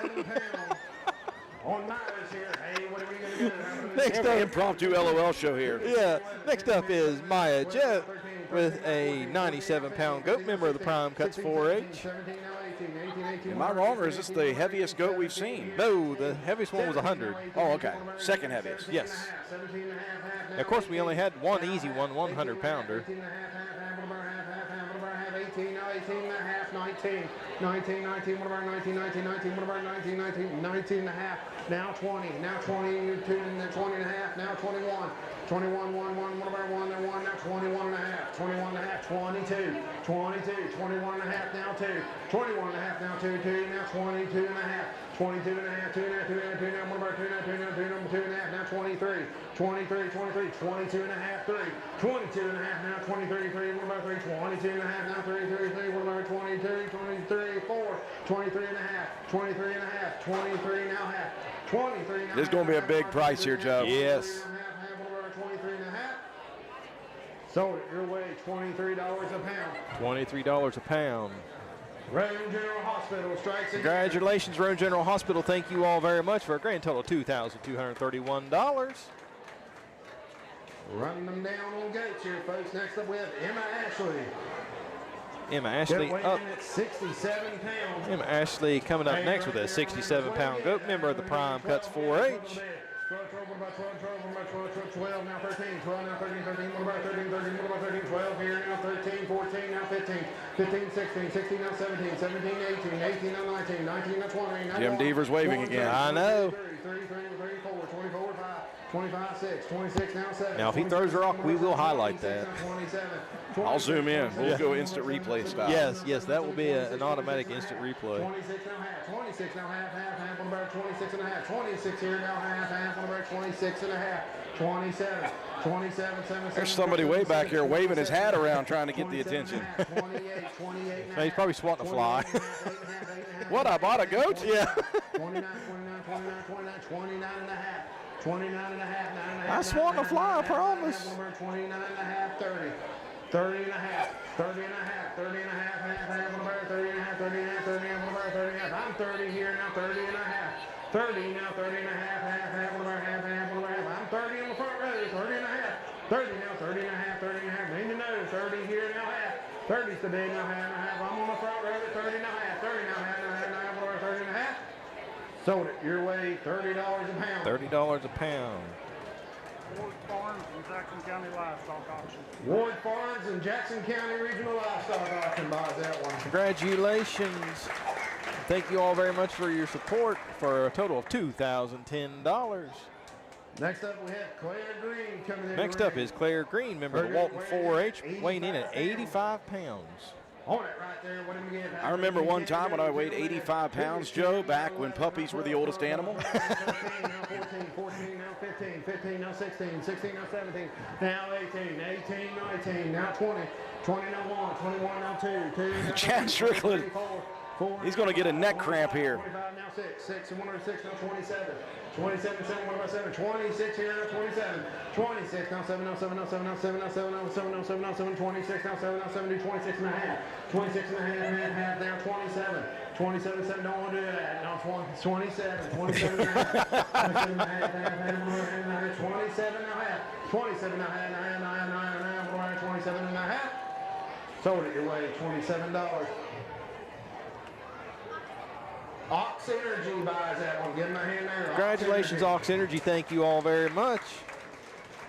On Myers here. Hey, what are we going to do? Next up, impromptu LOL show here. Yeah. Next up is Maya Jett with a 97-pound goat, member of the Prime Cuts 4-H. Am I wrong, or is this the heaviest goat we've seen? No, the heaviest one was 100. Oh, okay. Second heaviest. Yes. Of course, we only had one easy one, 100-pounder. 18 and a half, 19, 19, 19, one of our 19, 19, 19, one of our 19, 19, 19 and a half, now 20, now 22, 20 and a half, now 21, 21, 1, 1, one of our 1, now 21 and a half, 21 and a half, 22, 22, 21 and a half, now 2, 21 and a half, now 2, 2, now 22 and a half, 22 and a half, 2 and a half, 2 and a half, 2 and a half, one of our 2, now 2, now 2, number 2 and a half, now 23, 23, 23, 22 and a half, 3, 22 and a half, now 23, 3, one of our 3, 22 and a half, now 3, 3, 3, one of our 22, 23, 4, 23 and a half, 23 and a half, 23 now half, 23 now. This is going to be a big price here, Joe. Yes. 23 and a half. Sold it your way, $23 a pound. $23 a pound. Roane General Hospital strikes again. Congratulations, Roane General Hospital. Thank you all very much for a grand total of $2,231. Running them down on goats here, folks. Next up we have Emma Ashley. Emma Ashley up. At 67 pounds. Emma Ashley coming up next with a 67-pound goat, member of the Prime Cuts 4-H. 12, now 13, 12, now 13, 13, what about 13, 13, what about 13, 12 here, now 13, 14, now 15, 15, 16, 16, now 17, 17, 18, 18, now 19, 19, now 20, Jim Deaver's waving again. I know. 33, 34, 24, 5, 25, 6, 26, now 7. Now, if he throws a rock, we will highlight that. 27, I'll zoom in. We'll go instant replay style. Yes, yes, that will be an automatic instant replay. 26 now half, 26 now half, what about 26 and a half, 26 here now half, what about 26 and a half, 27, 27, 7, There's somebody way back here waving his hat around trying to get the attention. 28, 28 Now, he's probably swatting a fly. What, I bought a goat? Yeah. 29, 29, 29, 29, 29 and a half, 29 and a half, 9 and a half. I swung a fly, I promise. 29 and a half, 30. 30 and a half, 30 and a half, 30 and a half, half, what about 30 and a half, 30 and a half, 30 and a half, what about 30 and a half. I'm 30 here now, 30 and a half. 30 now, 30 and a half, what about half, what about half. I'm 30 on the front row, 30 and a half. 30 now, 30 and a half, 30 and a half. Lean the nose, 30 here now, half. 30's the big now, half and a half. I'm on the front row at 30 now, half. 30 now, half and a half, what about 30 and a half. Sold it your way, $30 a pound. $30 a pound. Ward Farms and Jackson County Livestock Auction. Ward Farms and Jackson County Regional Livestock Auction buys that one. Congratulations. Thank you all very much for your support for a total of $2,010. Next up, we have Claire Green coming in. Next up is Claire Green, member of the Walton 4-H, weighing in at 85 pounds. On it right there. What did we get? I remember one time when I weighed 85 pounds, Joe, back when puppies were the oldest animal. 14, now 14, now 15, 15, now 16, 16, now 17, now 18, 18, 19, now 20, 20, now 1, 21, now 2, 2, now Chad Strickland. He's going to get a neck cramp here. 25, now 6, 6, and 106, now 27. 27, 7, what about 7? 26 here, now 27. 26, now 7, now 7, now 7, now 7, now 7, now 7, now 7, now 7, 26, now 7, now 7, do 26 and a half. 26 and a half, now 27. 27, 7, don't want to do that. Now 27, 27 and a half. 27 and a half, 27 and a half. 27 and a half, 27 and a half. Sold it your way, $27. Ox Energy buys that one. Give him a hand there. Congratulations, Ox Energy. Thank you all very much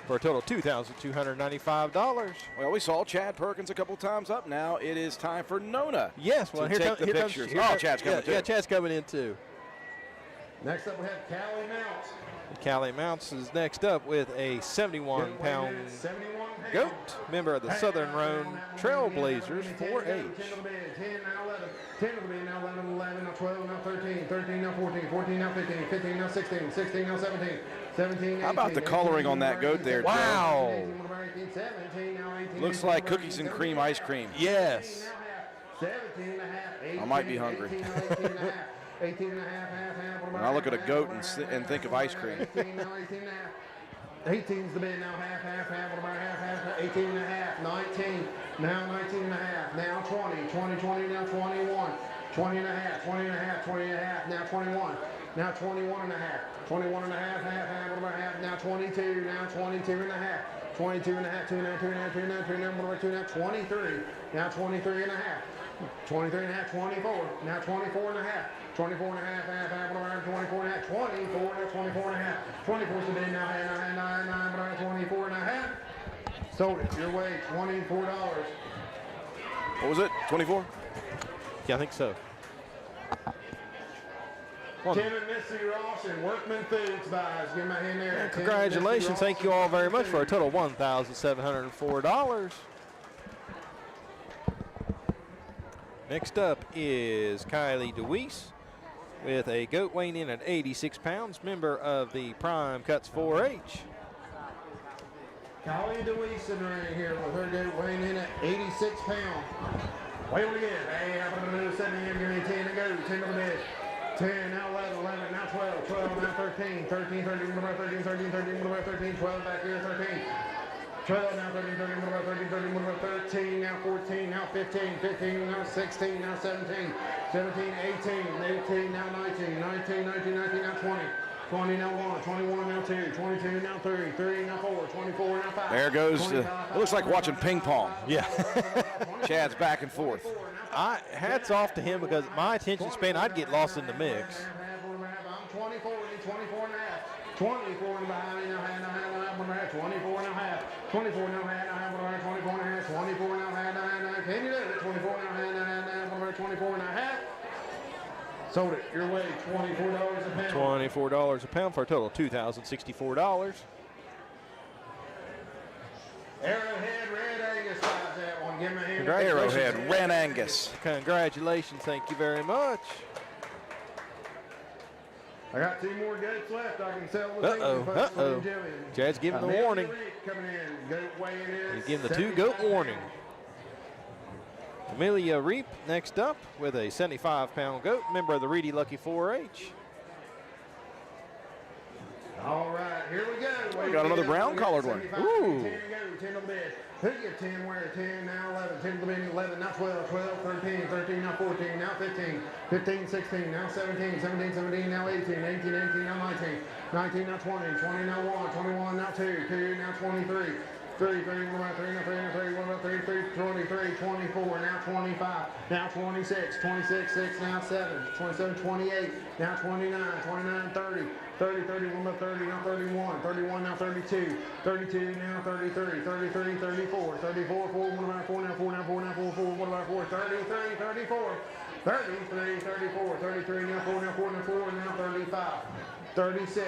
for a total of $2,295. Well, we saw Chad Perkins a couple times up. Now it is time for Nona. Yes, well, here comes the pictures. Chad's coming too. Yeah, Chad's coming in too. Next up, we have Callie Mounts. Callie Mounts is next up with a 71-pound goat, member of the Southern Roane Trailblazers 4-H. 10 now 11, 10 to the bid, now 11, 11, now 12, now 13, 13, now 14, 14, now 15, 15, now 16, 16, now 17, 17, 18. How about the coloring on that goat there, Joe? Wow. 17, now 18. Looks like cookies and cream ice cream. Yes. 17 and a half, 18, I might be hungry. 18 and a half, 18 and a half, half. When I look at a goat and think of ice cream. 18 now, 18 and a half. 18's the bid now, half, what about half, 18 and a half, 19, now 19 and a half, now 20, 20, 20, now 21, 20 and a half, 20 and a half, 20 and a half, now 21, now 21 and a half, 21 and a half, what about half, now 22, now 22 and a half, 22 and a half, 2 now, 2 now, 2 now, 2 now, what about 2 now, 23, now 23 and a half, 23 and a half, 24, now 24 and a half, 24 and a half, what about 24 and a half, 24, now 24 and a half, 24's the bid now, 24 and a half. Sold it your way, $24. What was it, 24? Yeah, I think so. Tim and Missy Ross and Workman Foods buys. Give my hand there. Congratulations. Thank you all very much for a total of $1,704. Next up is Kylie DeWeese with a goat weighing in at 86 pounds, member of the Prime Cuts 4-H. Kylie DeWeese in right here with her goat weighing in at 86 pounds. Wait what again. Hey, I'm going to do 7 here. Give me 10 to go. 10 on the bed. 10, now 11, 11, now 12, 12, now 13, 13, 13, 13, 13, 13, 13, 12 back here, 13. 12, now 13, 13, what about 13, 13, what about 13, now 14, now 15, 15, now 16, now 17, 17, 18, 18, now 19, 19, 19, 19, now 20. 20 now 1, 21 now 2, 22 now 3, 3 now 4, 24 now 5. There goes, it looks like watching ping pong. Yeah. Chad's back and forth. Hats off to him because my attention span, I'd get lost in the mix. I'm 24, 24 and a half. 24 and behind, now half, 24 now half. 24 now half, 24 and a half, 24 now half, can you do it? 24 now half, 24 and a half. Sold it your way, $24 a pound. $24 a pound for a total of $2,064. Arrowhead Red Angus buys that one. Give him a hand. Arrowhead Red Angus. Congratulations, thank you very much. I got 2 more goats left. I can sell the Uh-oh. Chad's giving the warning. Coming in. Goat weighing in. He's giving the 2-goat warning. Amelia Reap next up with a 75-pound goat, member of the Reedy Lucky 4-H. All right, here we go. We got another brown-collared one. Ooh. 10 to go, 10 to the bed. Who get 10 where? 10, now 11, 10 to the bed, 11, now 12, 12, 13, 13, now 14, now 15, 15, 16, now 17, 17, 17, now 18, 18, 18, now 19, 19, now 20, 20, now 1, 21, now 2, 2, now 23. 3, 3, what about 3, now 3, now 3, what about 3, 3, 23, 24, now 25, now 26, 26, 6, now 7, 27, 28, now 29, 29, 30, 30, 30, what about 30, now 31, 31, now 32, 32, now 33, 33, 34, 34, 4, what about 4, now 4, now 4, now 4, 4, what about 4, 33, 34, 33, 34, 33, now 4, now 4, now 4, now 35, 36,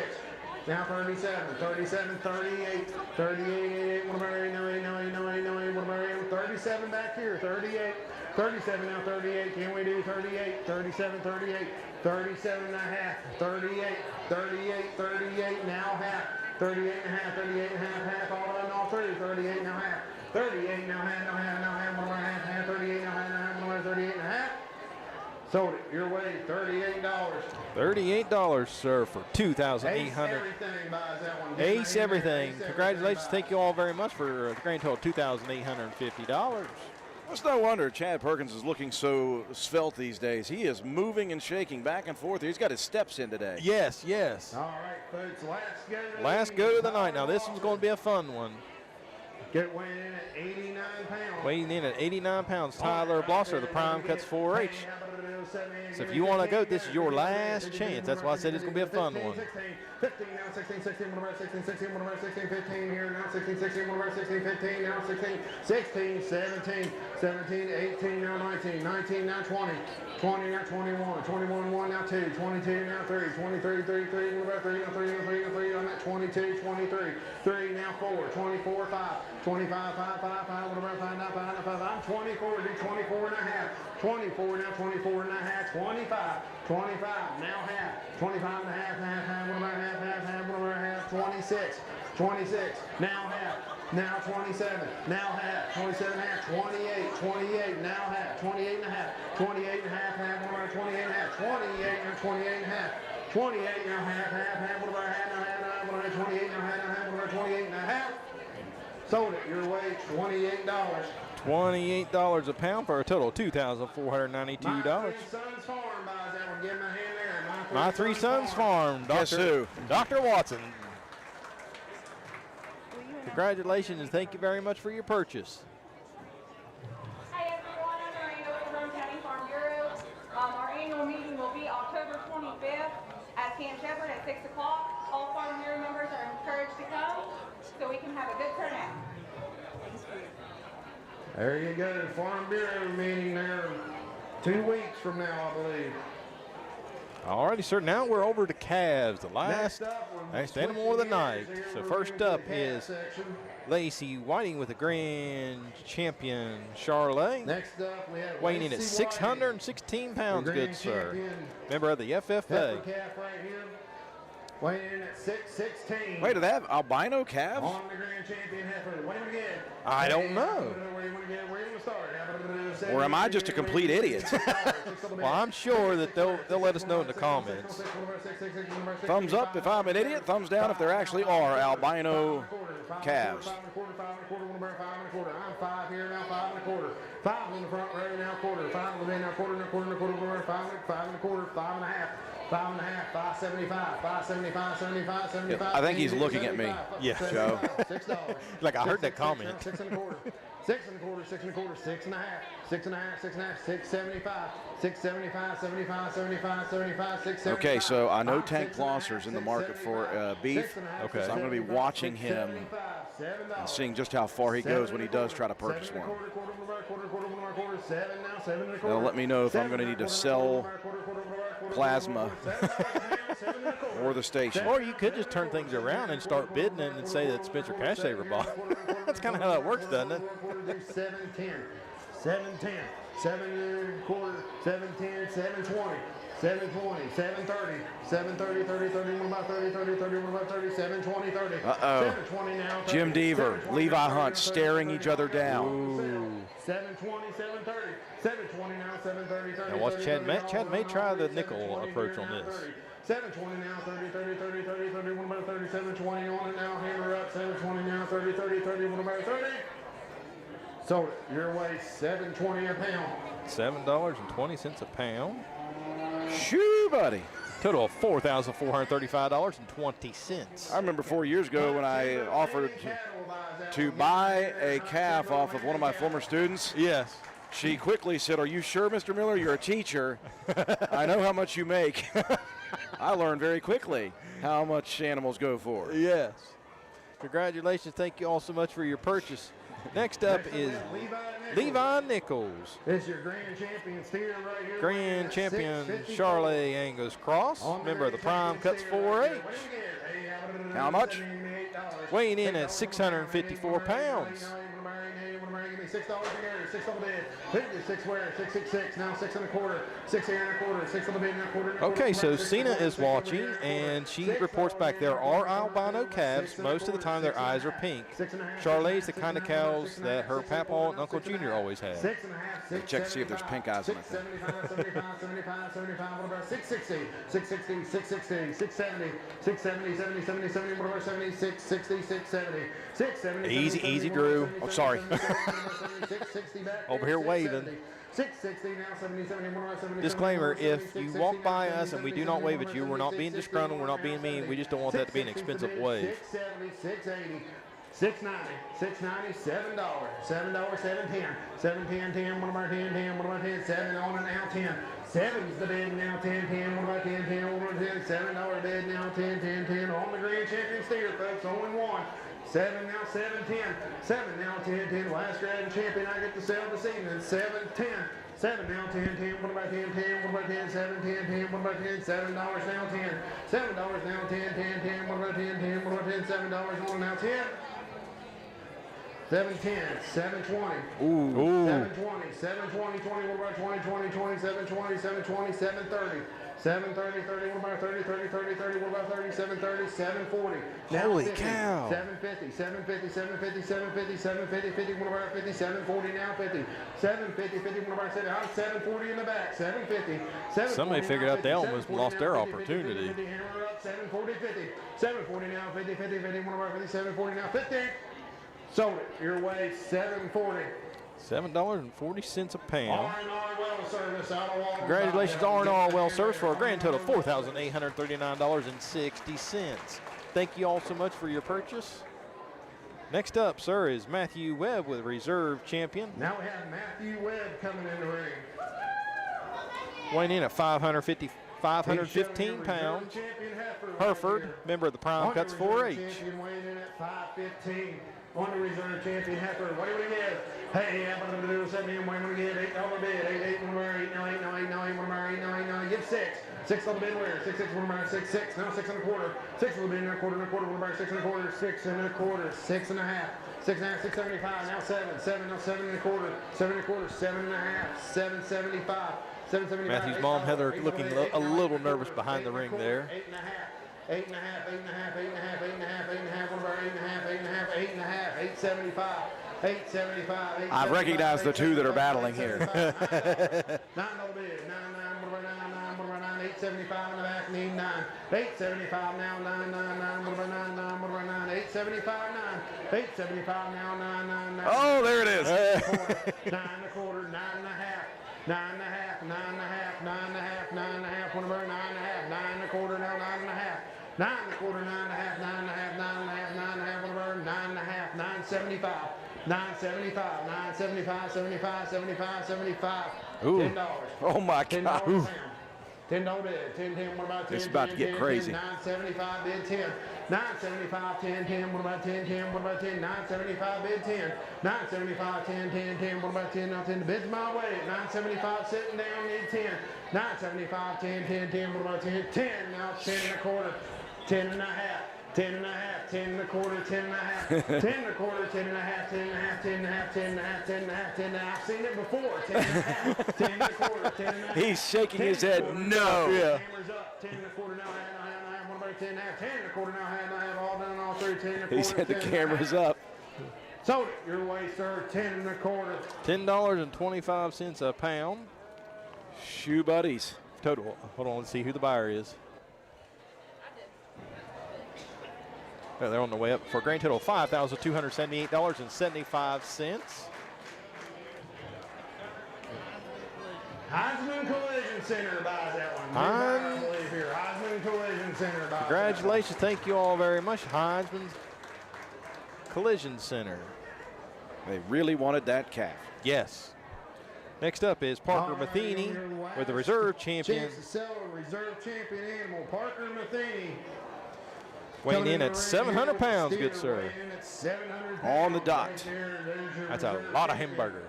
now 37, 37, 38, 38, what about 8, now 8, now 8, now 8, now 8, what about 8, 37 back here, 38, 37, now 38, can we do 38, 37, 38, 37 and a half, 38, 38, 38, now half, 38 and a half, 38 and a half, all done, all through, 38 now half, 38 now half, what about half, 38 now half, what about 38 and a half? Sold it your way, $38. $38, sir, for $2,800. Ace Everything buys that one. Ace Everything. Congratulations. Thank you all very much for a grand total of $2,850. It's no wonder Chad Perkins is looking so svelte these days. He is moving and shaking back and forth. He's got his steps in today. Yes, yes. All right, folks, Last go of the night. Now, this one's going to be a fun one. Get weighing in at 89 pounds. Weighing in at 89 pounds, Tyler Blosser, the Prime Cuts 4-H. So if you want to go, this is your last chance. That's why I said it's going to be a fun one. 15, now 16, 16, what about 16, 16, what about 16, 15 here, now 16, 16, what about 16, 15, now 16, 16, 17, 17, 18, now 19, 19, now 20, 20, now 21, 21, 1, now 2, 22, now 3, 23, 33, what about 3, now 3, now 3, now 3, on that 22, 23, 3, now 4, 24, 5, 25, 5, 5, 5, what about 5, now 5, now 5, I'm 24, do 24 and a half, 24, now 24 and a half, 25, 25, now half, 25 and a half, half, what about half, what about half, 26, 26, now half, now 27, now half, 27 and a half, 28, 28, now half, 28 and a half, 28 and a half, what about 28 and a half, 28, now 28 and a half, 28, now half, what about half, what about 28, now half, what about 28 and a half? Sold it your way, $28. $28 a pound for a total of $2,492. My Three Sons Farm buys that one. Give him a hand there. My Three Sons Farm. Guess who? Dr. Watson. Congratulations and thank you very much for your purchase. Hey everyone, I'm Miranda with the Roane County Farm Bureau. Our annual meeting will be October 25th at Camp Shepherd at 6 o'clock. All Farm Bureau members are encouraged to come so we can have a good turnout. There you go. Farm Bureau meeting there 2 weeks from now, I believe. All righty, sir. Now we're over to calves, the last animal of the night. So first up is Lacey Whiting with the Grand Champion Charlotte. Next up, we have weighing in at 616 pounds, good sir. Member of the FFA. Heifer calf right here. Weighing in at 6'16". Wait, do they have albino calves? On the grand champion heifer. What do you want to get? I don't know. Where you want to get? Where you want to start? Or am I just a complete idiot? Well, I'm sure that they'll let us know in the comments. Thumbs up if I'm an idiot. Thumbs down if there actually are albino calves. 5 here now, 5 1/4. 5 in the front row now, quarter. 5 in the now, quarter, 5 1/4, 5 1/4, 5.5, 5.75, 5.75, 75, 75. I think he's looking at me. Yeah, Joe. $6. Like I heard that comment. 6 1/4. 6 1/4, 6 1/4, 6.5, 6.5, 6.5, 6.75, 6.75, 75, 75, 75, 6.75. Okay, so I know Tank Plosser's in the market for beef. Okay. So I'm going to be watching him and seeing just how far he goes when he does try to purchase one. That'll let me know if I'm going to need to sell plasma or the station. Or you could just turn things around and start bidding it and say that Spencer Cashsaver bought. That's kind of how that works, doesn't it? 710, 710, 7 1/4, 710, 720. 720, 730, 730, 30, 31 about 30, 30, 31 about 30, 720, 30. Uh-oh. 720 now. 30, Jim Deaver, 720 Levi now, Hunt 30, staring 30, each other 30, down. 720, 730, 720 now, 730, 30. Now watch 30, Chad 30, May. 30, Chad may try the 30, nickel 720, approach 30 on now, this. 30. 720 now, 30, 30, 30, 30, 31 about 30, 720 on it now, hammer up, 720 now, 30, 30, 31 about 30. Sold it. Your way, 720 a pound. $7.20 a pound. Shoo, buddy. Total of $4,435.20. I remember 4 years ago when I offered to buy a calf off of one of my former students. Yes. She quickly said, "Are you sure, Mr. Miller? You're a teacher. I know how much you make." I learned very quickly how much animals go for. Yes. Congratulations. Thank you all so much for your purchase. Next up is Levi Nichols. It's your grand champion steer right here. Grand champion Charlotte Angus Cross, member of the Prime Cuts 4H. How much? Weighing in at 654 pounds. $6 $6 bid. 6 where? 666. Now 6 1/4. 6 1/4. 6 on the bid. Now quarter. Okay, so Cena is watching, and she reports back there are albino calves. Most of the time, their eyes are pink. Charlotte's the kind of cows that her papa and Uncle Junior always had. 6.5. Check to see if there's pink eyes in it. 75, 75. What about 660? 660, 660, 670, 670, 70, 70, 70. What about 70? 660, 670, 670. Easy, Drew. Oh, sorry. 660 back. Over here waving. 660 now, 70, 70, 70. Disclaimer, if you walk by us and we do not wave at you, we're not being disgruntled, we're not being mean, we just don't want that to be an expensive wave. 670, 680, 690, 690, $7, $7, 710, 10, what about 10, 10, what about 10, 7 on it now, 10. 7's the bid now, 10, 10, what about 10, 10, what about 10, $7 bid now, 10, 10, 10, on the grand champion steer, folks, 0-1. 7 now, 7, 10. 7 now, 10, 10. Last grand champion I get to sell this evening. 7, 10. 7 now, 10, 10. What about 10, 10? What about 10? 7, 10, 10. What about 10? $7 now, 10. $7 now, 10, 10, 10. What about 10, 10? What about 10? $7 on now, 10. 710, 720. Ooh. 720, 720, 20. What about 20, 20, 20, 720, 720, 730. 730, 30, what about 30, 30, 30, 30, what about 30, 730, 740. Holy 50, cow. 750, 750, 750, 750, 750, 50, what about 50, 740 now, 50. 750, 50, what about 70, 740 in the back, 750, 740. Somebody figured out they almost lost their 50, opportunity. 50, hammer up, 740, 50. 740 now, 50, 50, 50, what about 50, 740 now, 50. Sold it, your way, 740. $7.40 a pound. R&R Well Service out of Walmart. Congratulations, R&R Well Service, for a grand total of $4,839.60. Thank you all so much for your purchase. Next up, sir, is Matthew Webb with Reserve Champion. Now we have Matthew Webb coming in the ring. Weighing in at 515 pounds. Hereford, member of the Prime Cuts 4H. Weighing in at 515. On the reserve champion heifer. What do we give? Hey, I'm going to do 7 and we're going to give $8 bid. 8, 8, 1, 8, 9, 8, 9, 8, 9, 1, 8, 9, 8, 9. Give 6. 6 on the bid where? 6, 6, 1, 6, 6. Now 6 1/4. 6 on the bid, now quarter, 1 1/4, 6 1/4, 6 1/4, 6 1/2. 6 1/2, 675. Now 7, 7, now 7 1/4, 7 1/4, 7 1/2, 775. 775. Matthew's mom, Heather, looking a little nervous behind the ring there. 8 1/2. 8 and a half, 8 and a half, 8 and a half, 8 and a half, 8 and a half, one of our 8 and a half, 8 and a half, 8 and a half, 875, 875, I recognize the two that are battling here. 9 dollar bid, 9, 875 in the back, need 9, 875 now, 9, 9, 9, 875, 9, 875 now, 9, 9, 9. Oh, there it is. 9 and a quarter, 9 and a half, 9 and a half, 9 and a half, 9 and a half, 9 and a half, one of our 9 and a half, 9 and a quarter now, 9 and a half, 9 and a quarter, 9 and a half, 9 and a half, 9 and a half, 9 and a half, one of our 9 and a half, 975, 975, 975, 75, 75, 75, $10. Oh my $10 God. pound. $10 bid, 10, 10, what about 10? This is about to get crazy. 975 bid 10, 975, 10, 10, what about 10, 10, what about 10? 975 bid 10, 975, 10, 10, 10, what about 10? Now 10, the bid's my way, 975 sitting down, need 10, 975, 10, 10, 10, what about 10? 10, now 10 and a quarter, 10 and a half. 10 and a half, 10 and a quarter, 10 and a half, 10 and a quarter, 10 and a half, 10 and a half, 10 and a half, 10 and a half, 10 and a half, 10 and a half. I've seen it before. 10 and a half, 10 and a quarter, 10 and a half. He's shaking his head no. Yeah. Cameras up, 10 and a quarter now, what about 10 and a half, 10 and a quarter now, all done, all through, 10 and a quarter. He said the camera's up. Sold it your way, sir, 10 and a quarter. $10.25 a pound. Shoe buddies. Total. Hold on, let's see who the buyer is. Yeah, they're on the way up for a grand total of $5,278.75. Heisman Collision Center buys that one. I believe here. Heisman Collision Center buys Congratulations. Thank you all very much. Heisman Collision Center. They really wanted that calf. Yes. Next up is Parker Matheny with the reserve champion. Chance to sell a reserve champion animal, Parker Matheny. Weighing in at 700 pounds, good sir. On the dot. That's a lot of hamburger.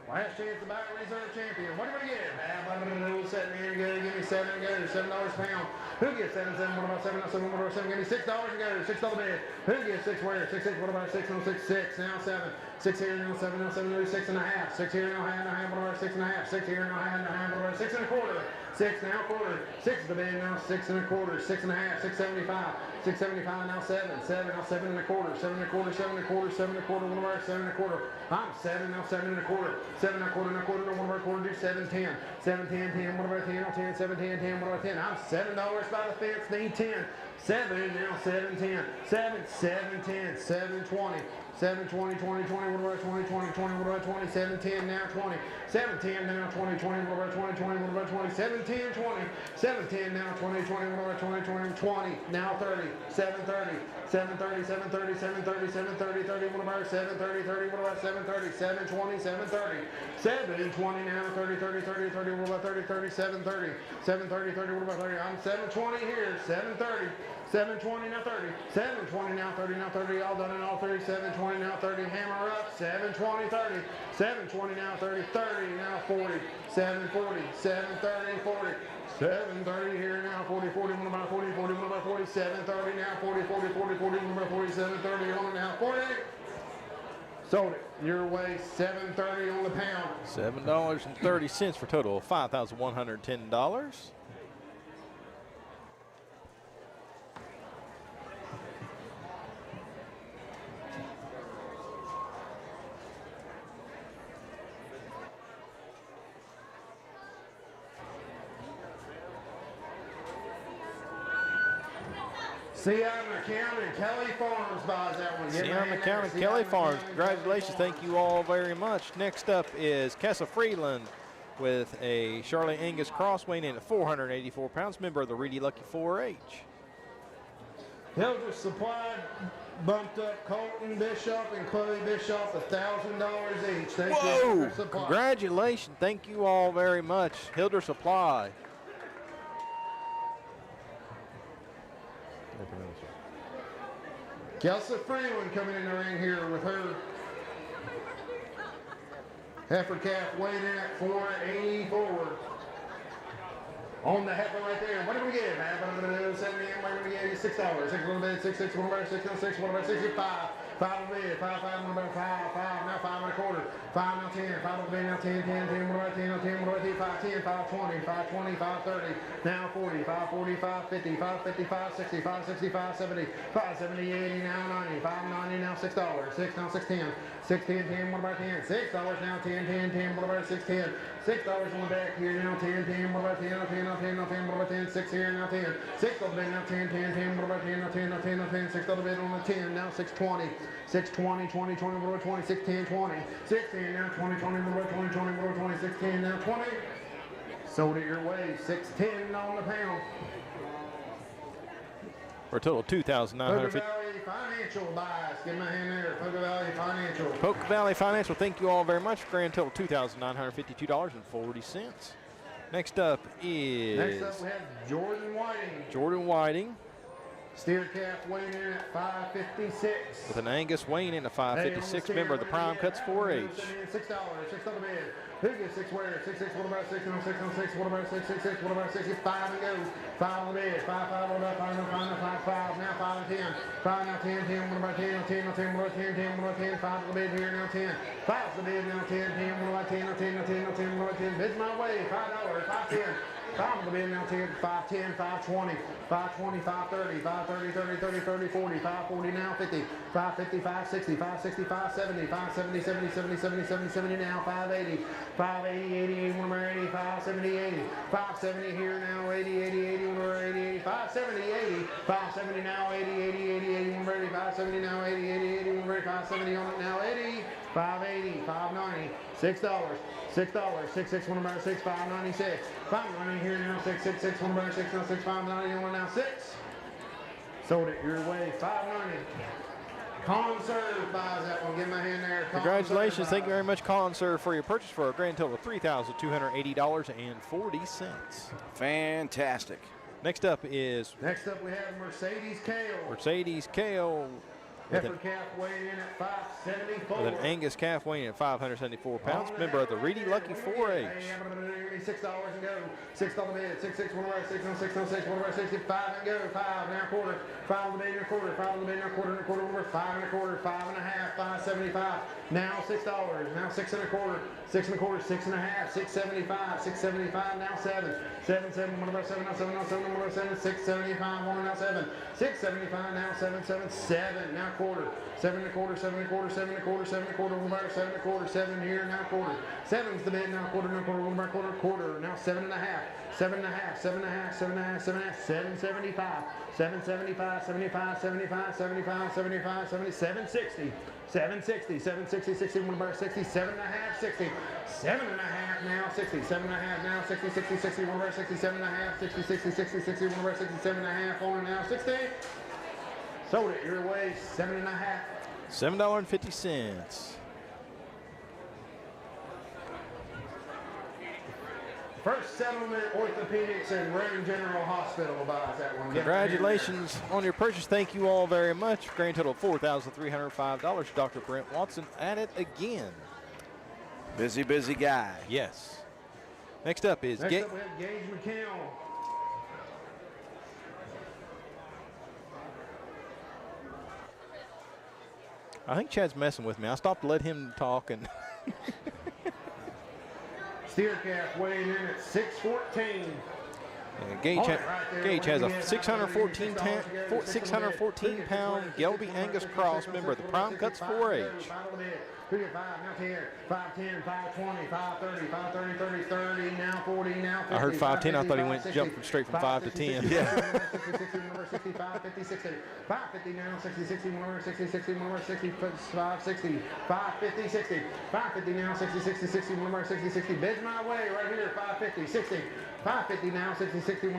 Last chance to buy a reserve champion. What do we get? Set me in, give me 7 and go, $7 a pound. Who gets 7, 7, what about 7, 7, what about 7, give me $6 and go, $6 bid. Who gets 6 where? 6, 6, what about 6, no 6, 6, now 7. 6 here, now 7, now 7, no 6 and a half. 6 here, now half, what about 6 and a half. 6 here, now half, what about 6 and a quarter. 6 now quarter. 6 the bid, now 6 and a quarter. 6 and a half, 675. 675 now 7. 7 now 7 and a quarter. 7 and a quarter, 7 and a quarter, 7 and a quarter, one of our 7 and a quarter. I'm 7 now 7 and a quarter. 7 and a quarter, no quarter, no one of our quarter do 7, 10. 7, 10, 10, what about 10? No 10, 7, 10, 10, what about 10? I'm $7 by the fence, need 10. 7 now 7, 10. 7, 7, 10, 7, 20. 7, 20, 20, 20, what about 20, 20, 20, what about 20, 7, 10, now 20, 7, 10, now 20, 20, what about 20, 20, what about 20, 7, 10, 20, 7, 10, now 20, 20, what about 20, 20, 20, now 30, 7, 30, 7, 30, 7, 30, 7, 30, 7, 30, 30, what about 7, 30, 30, what about 7, 30, 7, 20, 7, 30, 7, 20, now 30, 30, 30, 30, what about 30, 30, 7, 30, 7, 30, 30, what about 30, I'm 7, 20 here, 7, 30, 7, 20, now 30, 7, 20, now 30, now 30, all done and all 30, 7, 20, now 30, hammer up, 7, 20, 30, 7, 20, now 30, 30, now 40, 7, 40, 7, 30, 40, 7, 30 here now, 40, 40, what about 40, 40, what about 40, 7, 30 now, 40, 40, 40, 40, what about 47, 30 on now, 48. Sold it your way, 7.30 on the pound. $7.30 for a total of $5,110. Sienna County, Kelly Farms buys that one. Sienna County, Kelly Farms. Congratulations. Thank you all very much. Next up is Kessa Freeland with a Charlotte Angus cross weighing in at 484 pounds, member of the Reedy Lucky 4-H. Hildreth Supply bumped up Colton Bishop and Chloe Bishop $1,000 each. Thank you, Hildreth Supply. Congratulations. Thank you all very much. Hildreth Supply. Kessa Freeland coming in the ring here with her heifer calf weighing in at 484. On the heifer right there. What did we get? 70 and we're going to get $6. 6 1 bit, 6 6 1 bit, 6 6 1 bit, 65. 5 on the bid, 5, 5, one about 5, 5, now 5 and a quarter, 5 now 10, 5 on the bid, now 10, 10, 10, what about 10, now 10, what about 10, 5, 10, 5, 20, 5, 20, 5, 30, now 40, 5, 40, 5, 50, 5, 50, 5, 60, 5, 60, 5, 70, 5, 70, 80, now 90, 5, 90, now $6, 6, now 6, 10, 6, 10, 10, what about 10, $6, now 10, 10, 10, what about 6, 10, $6 on the back here, now 10, 10, what about 10, now 10, now 10, now 10, what about 10, 6 here, now 10, 6 on the bid, now 10, 10, 10, what about 10, now 10, now 10, now 10, 6 on the bid on the 10, now 6, 20, 6, 20, 20, 20, what about 20, 6, 10, 20, 6, 10, now 20, 20, what about 20, 20, what about 20, 6, 10, now 20, sold it your way, 6, 10 on the pound. For a total of $2,950. Poker Valley Financial buys. Give my hand there. Poker Valley Financial. Poker Valley Financial, thank you all very much. Grand total $2,952.40. Next up is Next up we have Jordan Whiting. Jordan Whiting Steer calf weighing in at 556. with an Angus weighing in at 556, member of the Prime Cuts 4-H. $6, 6 on the bid. Who gets 6 where? 6, 6, what about 6 on 6 on 6? What about 6, 6, 6, what about 6? It's 5 and go. 5 on the bid. 5, 5, what about 5, 5, 5, now 5 and 10. 5 now 10, 10, what about 10, 10, 10, what about 10, 10, what about 10, 5 on the bid here, now 10. 5's the bid, now 10, 10, what about 10, now 10, now 10, now 10, what about 10? Bid's my way, $5, 5, 10. 5 on the bid, now 10, 5, 10, 5, 20, 5, 20, 5, 30, 5, 30, 30, 30, 30, 40, 5, 40, now 50, 5, 50, 5, 60, 5, 60, 5, 70, 5, 70, 70, 70, 70, 70, 70, now 5, 80, 5, 80, 80, 80, 5, 70, 80, 5, 70 here now, 80, 80, 80, 80, 80, 5, 70, 80, 5, 70 now, 80, 80, 80, 80, 5, 70 now, 80, 80, 80, 5, 70 on it now, 80, 580, 590, $6, $6, 6, 6, 1 about 6, 596, 590 here now, 6, 6, 6, 1 about 6, now 6, 590 on now 6. Sold it your way, 590. Conserve buys that one. Give my hand there. Congratulations. Thank you very much, Conserve, for your purchase for a grand total of $3,280.40. Fantastic. Next up is Next up we have Mercedes Kale. Mercedes Kale Heifer calf weighing in at 574. with an Angus calf weighing in at 574 pounds, member of the Reedy Lucky 4-H. $6 and go. 6 on the bid. 6, 6, 1 over 6 on 6 on 6, 1 over 6, 5 and go. 5 now quarter. 5 on the bid and a quarter. 5 on the bid and a quarter and a quarter over 5 and a quarter. 5 and a half. 575. Now $6. Now 6 and a quarter. 6 and a quarter. 6 and a half. 675. 675. Now 7. 7, 7. 1 over 7 on 7 on 7 on 1 over 7. 675. 1 now 7. 675. Now 7, 7, 7. Now quarter. 7 and a quarter. 7 and a quarter. 7 and a quarter. 7 and a quarter. 1 over 7 and a quarter. 7 here. Now quarter. 7's the bid. Now quarter. Now quarter. 1 over quarter. Quarter. Now 7 and a half. 7 and a half. 7 and a half. 7 and a half. 7 and a half. 775. 775. 75. 75. 75. 75. 70. 760. 760. 760. 60. 1 over 60. 7 and a half. 60. 7 and a half now 60. 7 and a half now 60. 60. 60. 1 over 60. 7 and a half. 60. 60. 60. 60. 1 over 60. 7 and a half. On now 60. Sold it your way. 7 and a half. $7.50. First Settlement Orthopedics and Roane General Hospital buys that one. Congratulations on your purchase. Thank you all very much. Grand total of $4,305. Dr. Brent Watson at it again. Busy, busy guy. Yes. Next up is Next up we have Gage McHale. I think Chad's messing with me. I stopped to let him talk and Steer calf weighing in at 614. Gage has a 614-pound Gelby Angus Cross, member of the Prime Cuts 4-H. 5 now 10, 5, 10, 5, 20, 5, 30, 5, 30, 30, 30, now 40, now 50. I heard 5, 10. I thought he went jumped straight from 5 to 10. Yeah. 60, 5, 50, 60, 5, 50 now, 60, 60, 60, 60, 60, 5, 60, 5, 50, 60, 5, 50 now, 60, 60, 60, 60, 60, bid's my way right here, 5, 50, 60, 5, 50 now, 60, 60, 60,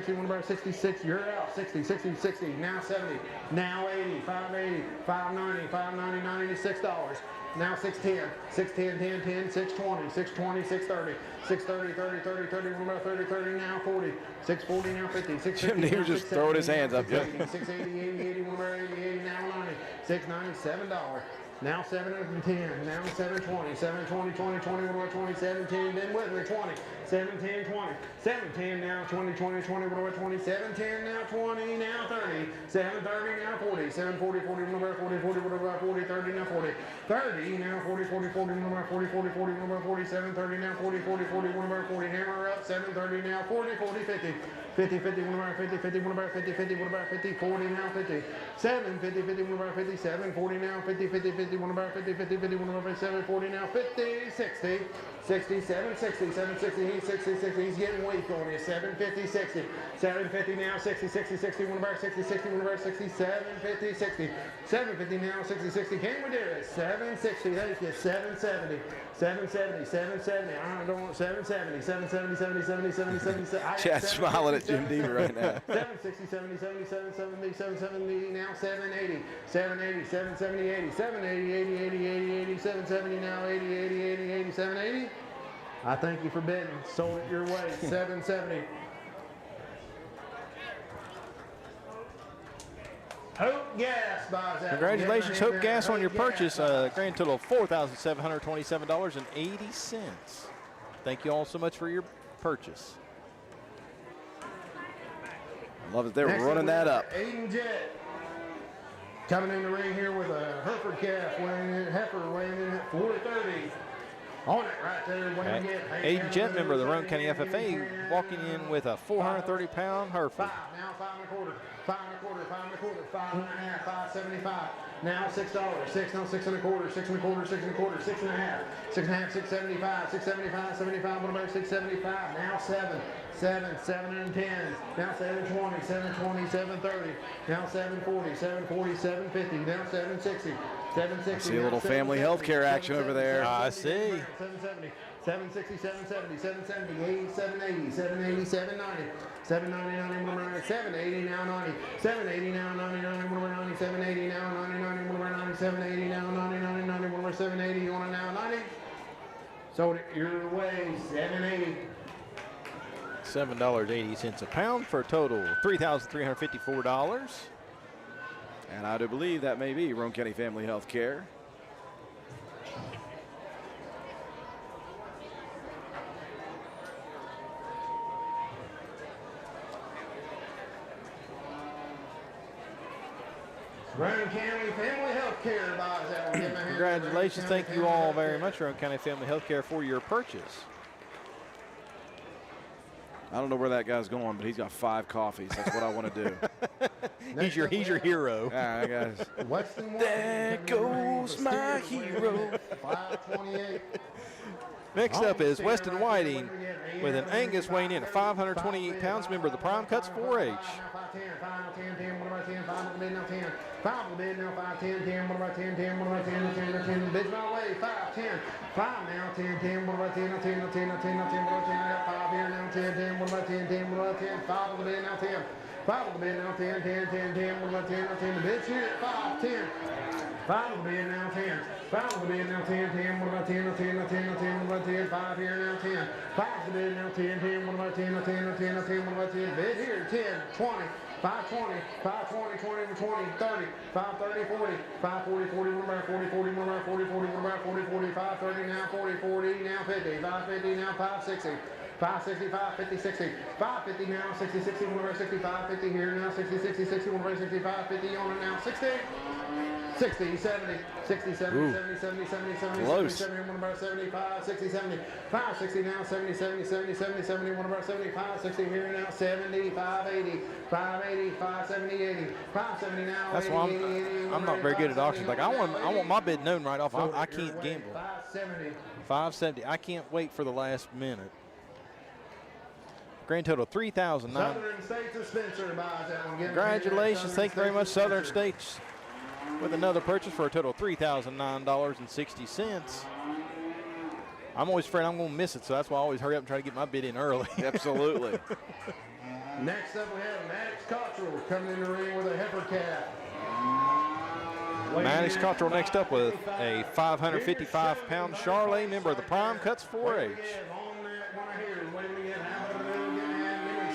60, 66, you're out, 60, 60, 60, now 70, now 80, 580, 590, 590, $96. Now 610, 610, 10, 10, 620, 620, 630, 630, 30, 30, 30, 30, 30, now 40, 640, now 50, 650. Jim, he was just throwing his hands up. 680, 680, 80, 80, 80, now 90, $690, $7. Now 710. Now 720. 720, 20, 20, 20, 17. Then with me 20. 710, 20. 710 now 20, 20, 20, 20. 710 now 20. Now 30. 730 now 40. 740, 40, 40, 40, 40, 30 now 40. 30 now 40, 40, 40, 40, 40, 40, 40, 730 now 40, 40, 40, 40. Hammer up. 730 now 40, 40, 50. 50, 50, 50, 50, 50, 50, 50, 40 now 50. 7, 50, 50, 50, 7, 40 now 50, 50, 50, 50, 50, 50, 7, 40 now 50, 60, 60, 7, 60, 7, 60, he's 60, 60, he's getting weak on you. 750, 60, 750 now 60, 60, 60, 60, 60, 60, 750, 60, 750 now 60, 60, can we do it? 760, thank you, 770, 770, 770, I don't want 770, 770, 70, 70, 70, 70. Chad's smiling at Jim Deaver right now. 760, 70, 70, 770, 770, now 780, 780, 770, 80, 780, 80, 80, 80, 80, 770, now 80, 80, 80, 80, 780. I thank you for bidding. Sold it your way. 770. Hope Gas buys that. Congratulations, Hope Gas, on your purchase. Grand total of $4,727.80. Thank you all so much for your purchase. Love that they were running that up. Aiden Jett coming in the ring here with a Hereford calf, heifer weighing in at 430. On it right there. Aiden Jett, member of the Roane County FFA, walking in with a 430-pound Hereford. 5, now 5 1/4, 5 1/4, 5 1/4, 5 1/2, 575. Now $6, 6, now 6 1/4, 6 1/4, 6 1/4, 6 1/2, 6 1/2, 675, 675, 75, what about 675? Now 7, 7, 7 and 10. Now 720, 720, 730. Now 740, 740, 750. Now 760. 760. I see a little family health care action over there. I see. 770, 760, 770, 770, 80, 780, 780, 790, 790, 780 now 90, 780 now 90, 90, 780 now 90, 90, 780 now 90, 90, 780, you want it now 90? Sold it your way, 780. $7.80 a pound for a total of $3,354. And I do believe that may be Roane County Family Health Care. Roane County Family Health Care buys that one. Congratulations. Thank you all very much, Roane County Family Health Care, for your purchase. I don't know where that guy's going, but he's got 5 coffees. That's what I want to do. He's your hero. All right, guys. There goes my hero. 528. Next up is Weston Whiting with an Angus weighing in at 528 pounds, member of the Prime Cuts 4-H. 10, 1 about 10, 5 on the bid now 10, 5 on the bid now 5, 10, 10, 1 about 10, 10, 1 about 10, 10, 10, bids my way, 5, 10, 5 now, 10, 10, 1 about 10, 10, 10, 10, 10, 10, 1 about 10, I got 5 here now, 10, 10, 1 about 10, 10, 1 about 10, 5 on the bid now 10, 5 on the bid now 10, 10, 10, 10, 1 about 10, 10, the bid's here at 5, 10. 5 on the bid now 10. 5 on the bid now 10, 10, 1 about 10, 10, 10, 10, 10, 1 about 10, 5 here now 10. 5 on the bid now 10, 10, 1 about 10, 10, 10, 10, 1 about 10, bid here 10, 20. 520, 520, 20, 20, 30, 530, 40, 540, 40, 1 about 40, 40, 1 about 40, 40, 1 about 40, 40, 530 now 40, 40 now 50, 550 now 560. 560, 550, 60, 550 now, 60, 60, 1 about 60, 550 here now, 60, 60, 60, 1 about 60, 550 on it now, 60. 60, 70, 60, 70, 70, 70, 70, 70, 70, 70, 1 about 75, 60, 70, 560 now, 70, 70, 70, 70, 70, 1 about 75, 60 here now, 70, 580, 580, 570, 80, 570 now, That's 80, why 80, 80, I'm not very good at auctions. Like I want my bid known right off. I can't gamble. 570. 570. I can't wait for the last minute. Grand total $3,009. Southern States of Spencer buys that one. Congratulations. Thank you very much, Southern States, with another purchase for a total of $3,009.60. I'm always afraid I'm going to miss it, so that's why I always hurry up and try to get my bid in early. Absolutely. Next up, we have Maddox Cottrell coming in the ring with a heifer calf. Maddox Cottrell next up with a 555-pound Charlet, member of the Prime Cuts 4-H.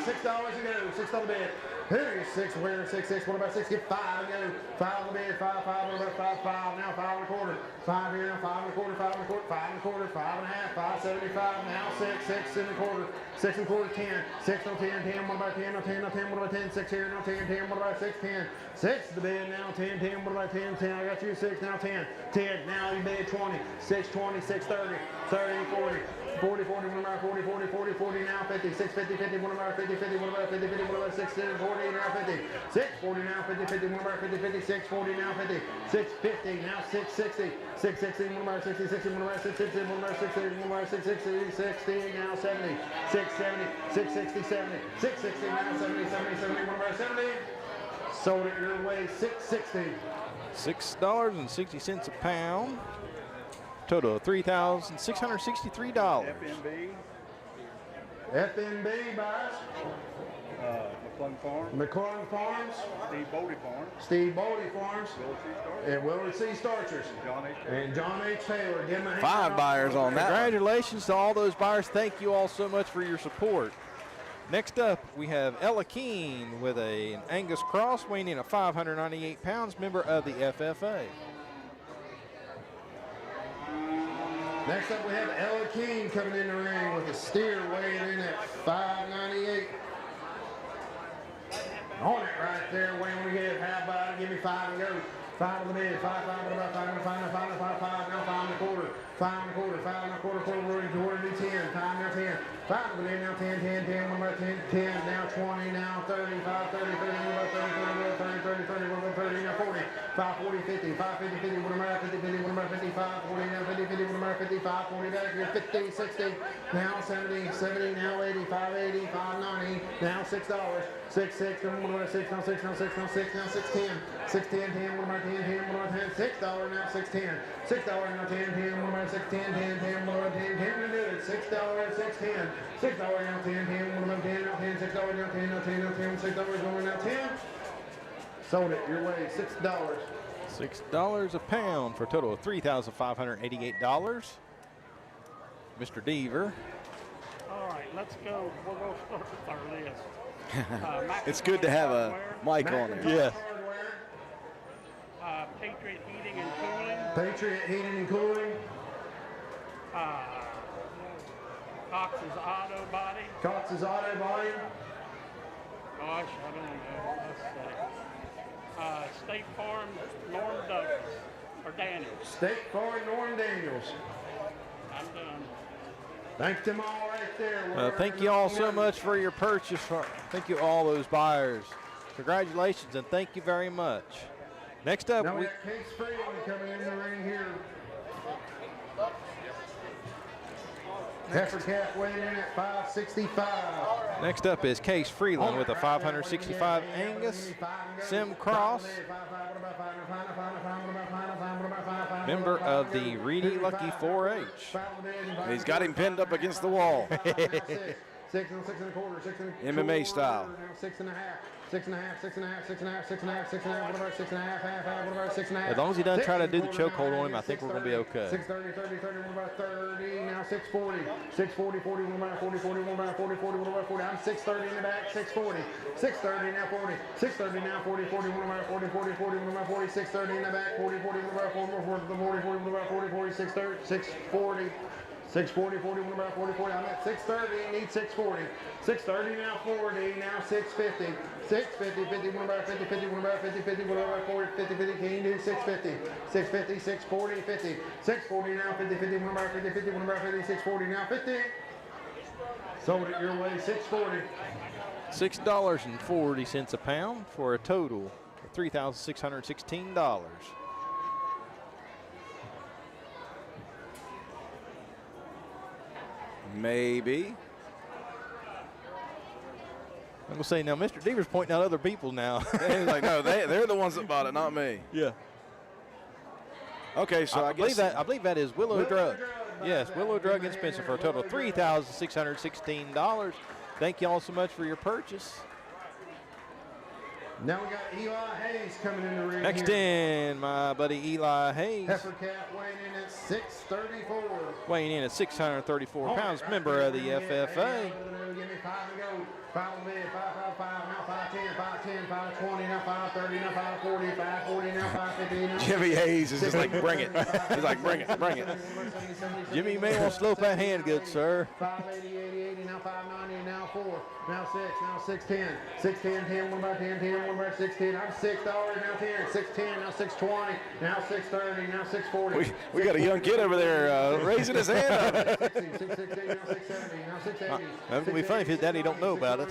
$6 to go, $6 bid. Here's 6 where 6, what about 6? Get 5 and go. 5 on the bid, 5, what about 5, now 5 1/4. 5 here, now 5 1/4, 5 1/4, 5 1/4, 5 1/2, 5.75, now 6 1/4, 6 1/4, 10, 6 on 10, 10, what about 10, no 10, no 10, what about 10, 6 here, now 10, 10, what about 6, 10, 6 the bid, now 10, 10, what about 10, 10, I got you 6, now 10, 10, now you bid 20, 6 20, 6 30, 30, 40, 40, 40, what about 40, 40, 40, 40, now 50, 6 50, 50, what about 50, 50, what about 50, 50, what about 6 40, now 50, 6 40, now 50, 50, what about 50, 50, 6 40, now 50, 6 50, now 6 60, 6 60, what about 60, 60, what about 6 60, what about 60, what about 6 60, 60, now 70, 6 70, 6 60, 70, 6 60, now 70, 70, 70, what about 70? Sold it your way, 660. $6.60 a pound. Total of $3,663. FNB buys. McClung Farms. Steve Bodie Farms. And Willard C. Starchers. And John H. Taylor. Give him a hand. 5 buyers on that. Congratulations to all those buyers. Thank you all so much for your support. Next up, we have Ella Keene with an Angus Cross weighing in at 598 pounds, member of the FFA. Next up, we have Ella Keene coming in the ring with a steer weighing in at 598. On it right there, weighing we get half by, give me 5 and go. 5 on the bid, 5, what about 5, now 5, now 5 1/4, 5 1/4, 5 1/4, quarter, 10, time now 10, 5 on the bid, now 10, 10, 10, what about 10, 10, now 20, now 30, 5, 30, 30, what about 30, 30, 30, 30, what about 30, now 40, 5, 40, 50, 5, 50, 50, what about 50, 50, what about 55, 40, now 50, 50, what about 55, 40, back here, 50, 60, now 70, 70, now 80, 580, 590, now $6, 6, 6, what about 6, now 6, now 6, now 6, now 610, 610, 10, what about 10, 10, what about 10, $6, now 610, $6, now 10, 10, what about 6, 10, 10, 10, what about 10, 10, to do it, $6, 610, $6, now 10, 10, what about 10, now 10, $6, now 10, now 10, now 10, $6, going now 10. Sold it your way, $6. $6 a pound for a total of $3,588. Mr. Deaver. All right, let's go. We're going to start with our list. It's good to have a mic on it. Yes. Patriot Heating and Cooling. Patriot Heating and Cooling. Cox's Auto Body. Cox's Auto Body. Gosh, I don't know. Let's see. State Farm, Norm Douglas, or Daniels. State Farm, Norm Daniels. I'm done. Thanks to them all right there. Thank you all so much for your purchase. Thank you all those buyers. Congratulations and thank you very much. Next up, now we got Case Freeland coming in the ring here. Heifer calf weighing in at 565. Next up is Case Freeland with a 565 Angus Sim Cross, member of the Reedy Lucky 4-H. He's got him pinned up against the wall. 6 1/4, 6 MMA style. 6 1/2, 6 1/2, 6 1/2, 6 1/2, 6 1/2, 6 1/2, what about 6 1/2, half, what about 6 1/2? As long as he doesn't try to do the chokehold on him, I think we're going to be okay. 630, 30, 30, what about 30, now 640, 640, 40, what about 40, 40, what about 40, 40, what about 40, I'm 630 in the back, 640, 630, now 40, 630, now 40, 40, what about 40, 40, 40, what about 40, 630 in the back, 40, 40, what about 40, 40, 40, what about 40, 40, 630, 640, 640, 40, what about 40, 40, I'm at 630, need 640, 630, now 40, now 650, 650, 50, what about 50, 50, what about 50, 50, what about 40, 50, 50, can you do 650, 650, 640, 50, 640, now 50, 50, what about 50, 50, what about 50, 640, now 50, sold it your way, 640. $6.40 a pound for a total of $3,616. Maybe. I'm going to say now, Mr. Deaver's pointing out other people now. He's like, no, they're the ones that bought it, not me. Yeah. Okay, so I guess I believe that is Willow Drug. Yes, Willow Drug and Spencer for a total of $3,616. Thank you all so much for your purchase. Now we got Eli Hayes coming in the ring. Next here. in, my buddy Eli Hayes. Heifer calf weighing in at 634. Weighing in at 634 pounds, member of the FFA. Give me 5 and go. 5 on the bid, 5, now 510, 510, 520, now 530, now 540, 540, now 550, now Jimmy Hayes is just like, bring it. He's like, bring it, bring it. Jimmy, you may want to slope that hand good, sir. 580, 80, 80, now 590, now 4, now 6, now 610, 610, 10, 1 by 10, 10, 1 by 610. I'm $6, now 10, 610, now 620, now 630, now 640. We got a young kid over there raising his hand up. 660, now 670, now 680. That's going to be funny if his daddy don't know about it.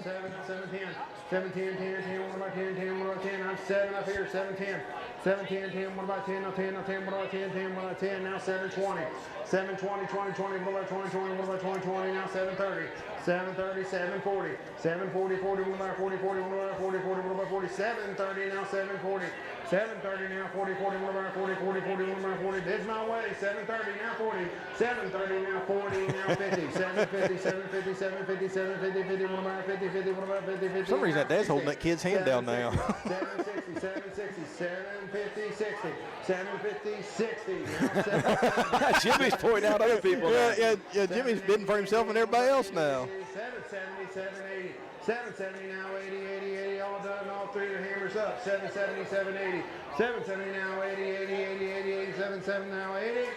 710, 710, 10, 10, 1 by 10, 10, 1 by 10. I'm 7 up here, 710. 710, 10, 1 by 10, now 10, now 10, 1 by 10, 10, 1 by 10, now 720. 720, 20, 20, 1 by 20, 20, 1 by 20, 20, now 730. 730, 740. 740, 40, 1 by 40, 40, 1 by 40, 40, 1 by 40. 730, now 740. 730, now 40, 40, 1 by 40, 40, 40, 1 by 40. Bids my way. 730, now 40. 730, now 40, now 50. 750, 750, 750, 750, 50, 1 by 50, 50, 1 by 50, 50. For some reason, that dad's holding that kid's hand down now. 760, 760, 750, 60. 750, 60. Now 750. Jimmy's pointing out other people. Yeah, Jimmy's bidding for himself and everybody else now. 770, 780. 770 now, 80, 80, 80, all done, all three, the hammers up. 770, 780. 770 now, 80, 80, 80, 80, 80, 77 now, 80.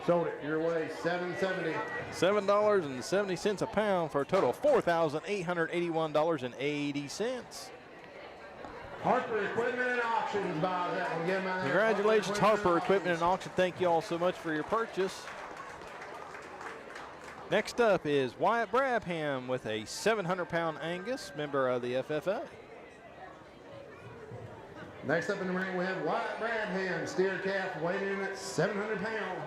Sold it your way, 770. $7.70 a pound for a total of $4,881.80. Harper Equipment and Auctions buys that one. Give 'em out there. Congratulations, Harper Equipment and Auction. Thank you all so much for your purchase. Next up is Wyatt Brabham with a 700-pound Angus, member of the FFA. Next up in the ring, we have Wyatt Brabham, steer calf, weighing in at 700 pounds.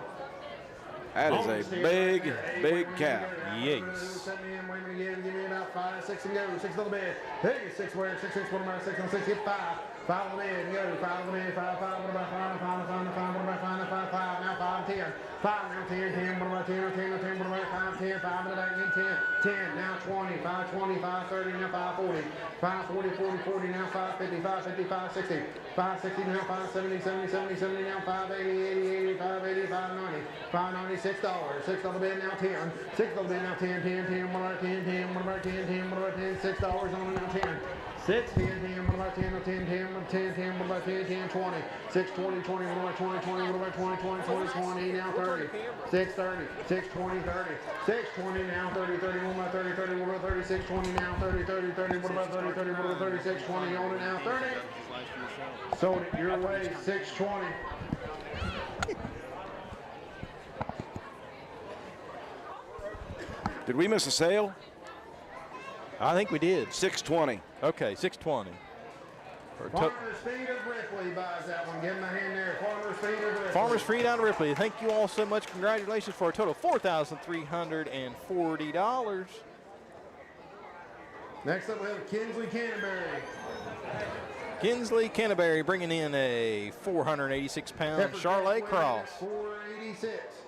That is a big, big calf. Yes. Set me in, wait me again, give me about 5, 6 and go. 6 on the bed. Hey, 6 where, 6, 6, 1 about 6 on 6, hit 5. 5 on the bed, go. 5 on the bed, 5, 5, what about 5, 5, 5, 5, what about 5, 5, 5, now 5, 10. 5, now 10, 10, what about 10, 10, 10, what about 5, 10, 5 in the back, then 10, 10, now 20, 5, 20, 5, 30, now 5, 40, 5, 40, 40, 40, now 5, 50, 5, 50, 5, 60, 5, 60, now 5, 70, 70, 70, 70, now 5, 80, 80, 80, 5, 80, 5, 90, 5, 90, $6, 6 on the bed, now 10, 6 on the bed, now 10, 10, 10, what about 10, 10, what about 10, 10, what about 10, $6 on it, now 10. 6, 10, 10, what about 10, 10, 10, 10, 10, what about 10, 10, 20, 6, 20, 20, what about 20, 20, what about 20, 20, 20, 20, now 30, 6, 30, 6, 20, 30, 6, 20, now 30, 30, what about 30, 30, what about 30, 6, 20, now 30, 30, 30, what about 30, 30, what about 30, 6, 20, on it now 30. Sold it your way, 620. Did we miss a sale? I think we did. 620. Okay, 620. Farmers Feed of Ripley buys that one. Give him a hand there. Farmers Feed of Ripley. Farmers Feed out of Ripley. Thank you all so much. Congratulations for a total of $4,340. Next up we have Kinsley Canterbury. Kinsley Canterbury bringing in a 486-pound Charlotte Cross. 486.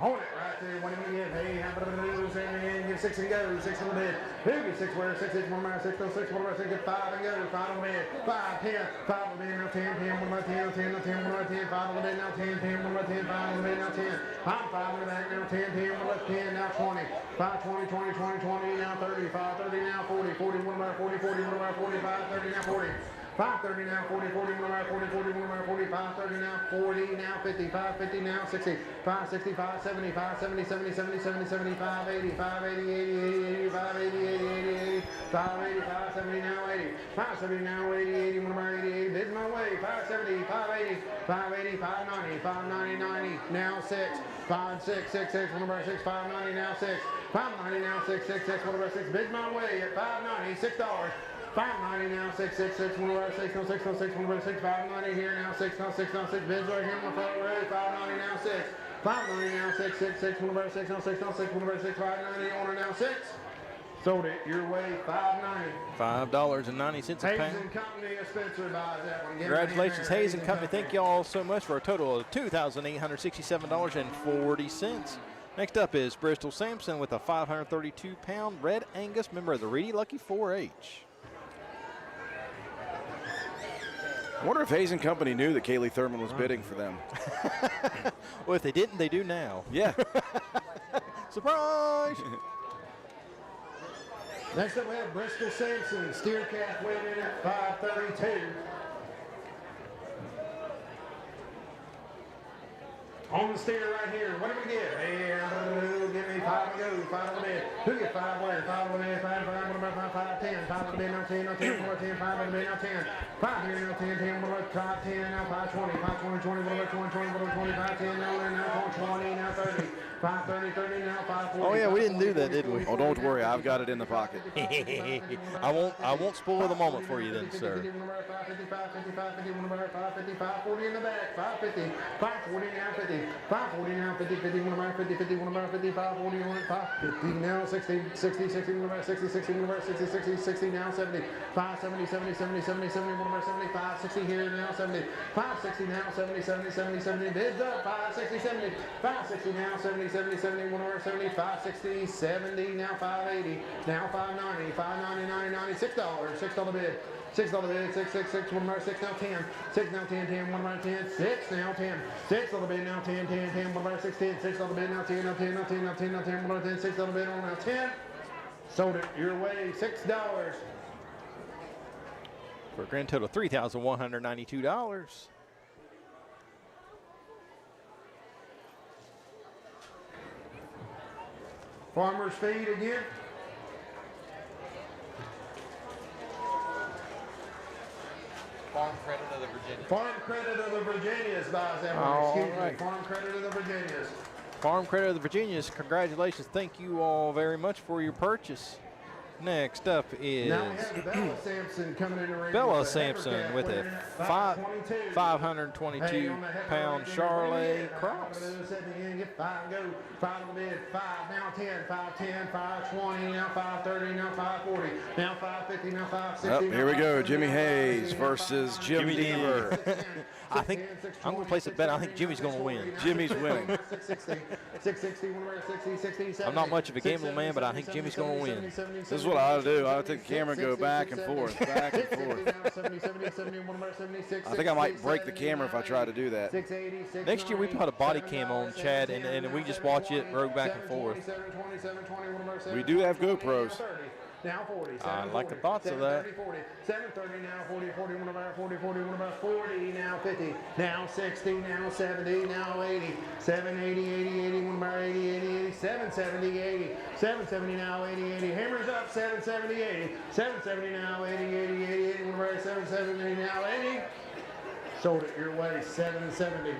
Hold it right there. What do you get? Hey, how about a little and give 6 and go. 6 on the bed. Who get 6 where? 6, 6, 1 about 6, 6, 1 about 6, get 5 and go. 5 on the bed. 5, 10, 5 on the bed, now 10, 10, 1 about 10, 10, 10, 1 about 10, 5 on the bed, now 10, 10, 1 about 10, 5 on the bed, now 10. 5 on the back, now 10, 10, 1 about 10, now 20. 5, 20, 20, 20, 20, now 30, 5, 30, now 40, 40, 1 about 40, 40, 1 about 45, 30, now 40. 530 now, 40, 40, 1 about 40, 40, 1 about 40, 530 now, 40 now, 50, 550 now, 60, 560, 570, 570, 70, 70, 70, 70, 580, 580, 80, 80, 80, 580, 80, 80, 80, 580, 570 now, 80, 570 now, 80, 80, 1 about 80, 80, bids my way, 570, 580, 580, 590, 590, 90, now 6, 5, 6, 6, 6, 1 about 6, 590 now, 6, 590 now, 6, 6, 6, 1 about 6, bids my way at 590, $6. 590 now, 6, 6, 6, 1 about 6, no 6, no 6, 1 about 6, 590 here now, 6, no 6, no 6, bids right here on the front row, 590 now, 6, 590 now, 6, 6, 6, 1 about 6, no 6, no 6, 1 about 6, 590 on it now, 6. Sold it your way, $5.90. $5.90 a pound. Hayes and Company of Spencer buys that one. Congratulations, Hayes and Company. Thank you all so much for a total of $2,867.40. Next up is Bristol Sampson with a 532-pound Red Angus, member of the Reedy Lucky 4-H. I wonder if Hayes and Company knew that Kaylee Thurman was bidding for them. Well, if they didn't, they do now. Yeah. Surprise! Next up we have Bristol Sampson, steer calf weighing in at 532. On the steer right here, what do we get? Give me 5 to go, 5 on the bed. Who get 5 where? 5 on the bed, 5, 5, 5, 10. 5 on the bed, now 10, now 10, 4, 10, 5 on the bed, now 10. 5 here, now 10, 10, 5, 10, now 5, 20, 5, 20, 20, 25, 10, now 20, now 30. 5, 30, 30, now 5, 40. Oh yeah, we didn't do that, did we? Oh, don't worry, I've got it in the pocket. I won't spoil the moment for you then, sir. 5, 55, 55, 50, 5, 55, 40 in the back, 550, 540 now 50, 540 now 50, 50, 50, 50, 55, 40, 5, 50 now 60, 60, 60, 60, 60, 60, 60, 60 now 70, 5, 70, 70, 70, 70, 70, 75, 60 here now 70, 5, 60 now 70, 70, 70, 70, bids up, 5, 60, 70, 5, 60 now 70, 70, 70, 170, 5, 60, 70, now 580, now 590, 590, 90, 90, $6 bid. $6 bid, 6, 6, 6, 1 6 now 10, 6 now 10, 10, 1 10, 6 now 10, $6 bid now 10, 10, 10, 1 6, 10, $6 bid now 10, now 10, now 10, now 10, now 10, 1 10, $6 bid on now 10. Sold it your way, $6. For a grand total of $3,192. Farmer's feed again. Farm credit of the Virginia. Farm credit of the Virginias buys that one. All Excuse right. me. Farm credit of the Virginias. Farm Credit of the Virginias, congratulations. Thank you all very much for your purchase. Next up is Now we have Bella Sampson coming in the ring. Bella Sampson with a 522 Hey, pound Charolais cross. 5 go, 5 on the bid, 5, now 10, 5, 10, 5, 20, now 5, 30, now 5, 40, now 5, 50, now 5, 60. Here we go, Jimmy Hayes versus Jim Deaver. I think I'm going to place a bet. I think Jimmy's going to win. Jimmy's winning. 660, 60, 60, 70. I'm not much of a gambling man, but I think Jimmy's going to win. This is what I ought to do. I ought to take the camera and go back and forth, back and forth. I think I might break the camera if I try to do that. Next year we put a body cam on, Chad, and we just watch it roll back and forth. We do have GoPros. Now 40. I like the thoughts of that. 730 now 40, 40, 1 about 40, 40, 1 about 40, now 50, now 60, now 70, now 80, 780, 80, 80, 1 about 80, 80, 80, 770, 80, 770 now 80, 80, hammers up 770, 80, 770 now 80, 80, 80, 80, 1 about 770 now 80. Sold it your way, 770.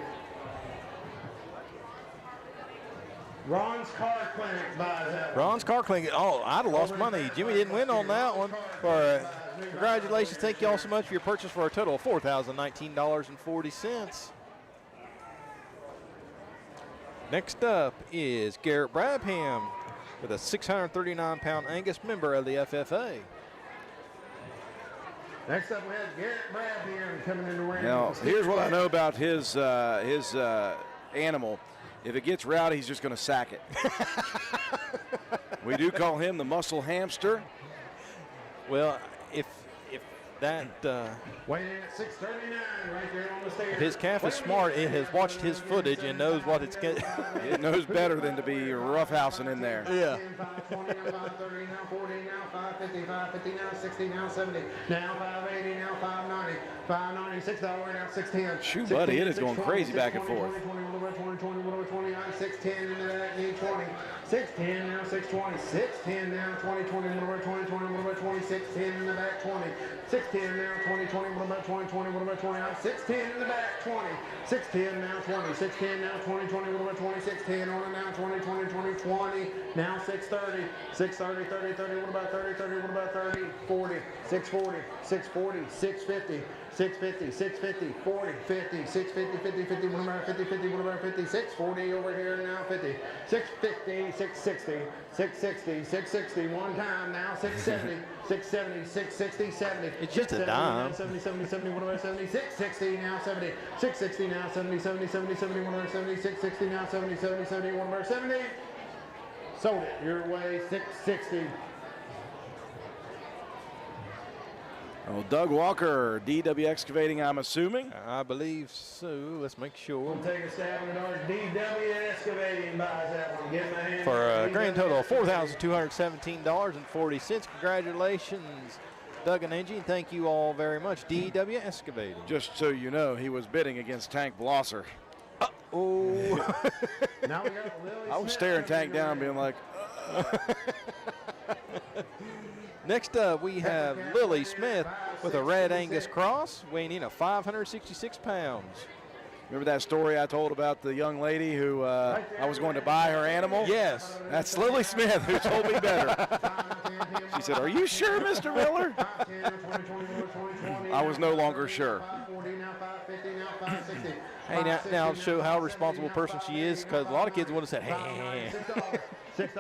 Ron's Car Clinic buys that. Ron's Car Clinic. Oh, I'd have lost money. Jimmy didn't win on that one. Congratulations. Thank you all so much for your purchase for a total of $4,019.40. Next up is Garrett Brabham with a 639-pound Angus member of the FFA. Next up we have Garrett Brabham coming in the ring. Now, here's what I know about his animal. If it gets rowdy, he's just going to sack it. We do call him the muscle hamster. Well, if that weighing in at 639 right there on the stairs. if his calf is smart, it has watched his footage and knows what it's getting. It knows better than to be roughhousing in there. Yeah. 520, now 530, now 40, now 550, 550, now 60, now 70, now 580, now 590, 590, $6, now 610. Shoot, buddy, it is going crazy back and forth. 20, 610 into that knee 20, 610 now 620, 610 now 20, 20, 20, 610 in the back 20, 610 now 20, 20, 610 in the back 20, 610 now 20, 610 now 20, 20, 610 on it now 20, 20, now 630, 630, 30, 30, what about 30, 30, what about 30, 40, 640, 640, 650, 650, 650, 40, 50, 650, 50, 50, what about 50, 50, what about 50, 640 over here now 50, 650, 660, 660, 660, one time now 670, 670, 660, 70. It's just a dime. 70, 70, 70, what about 70, 660 now 70, 660 now 70, 70, 70, 70, what about 70, 660 now 70, 70, 70, what about 70. Sold it your way, 660. Well, Doug Walker, DW Excavating, I'm assuming. I believe so. Let's make sure. We'll take a stab in the dark. DW Excavating buys that one. Give him a hand. For a grand total of $4,217.40. Congratulations, Doug and Angie. Thank you all very much. DW Excavating. Just so you know, he was bidding against Tank Blosser. Oh. Now we got Lily I was Smith. staring Tank down, being like, Next up, we have Lily Smith with a red Angus cross, weighing in at 566 pounds. remember that story I told about the young lady who I was going to buy her animal? Yes. That's Lily Smith who told me better. She said, "Are you sure, Mr. Miller?" I was no longer sure. Hey, now show how responsible a person she is, because a lot of kids would have said, hey. $6, $6,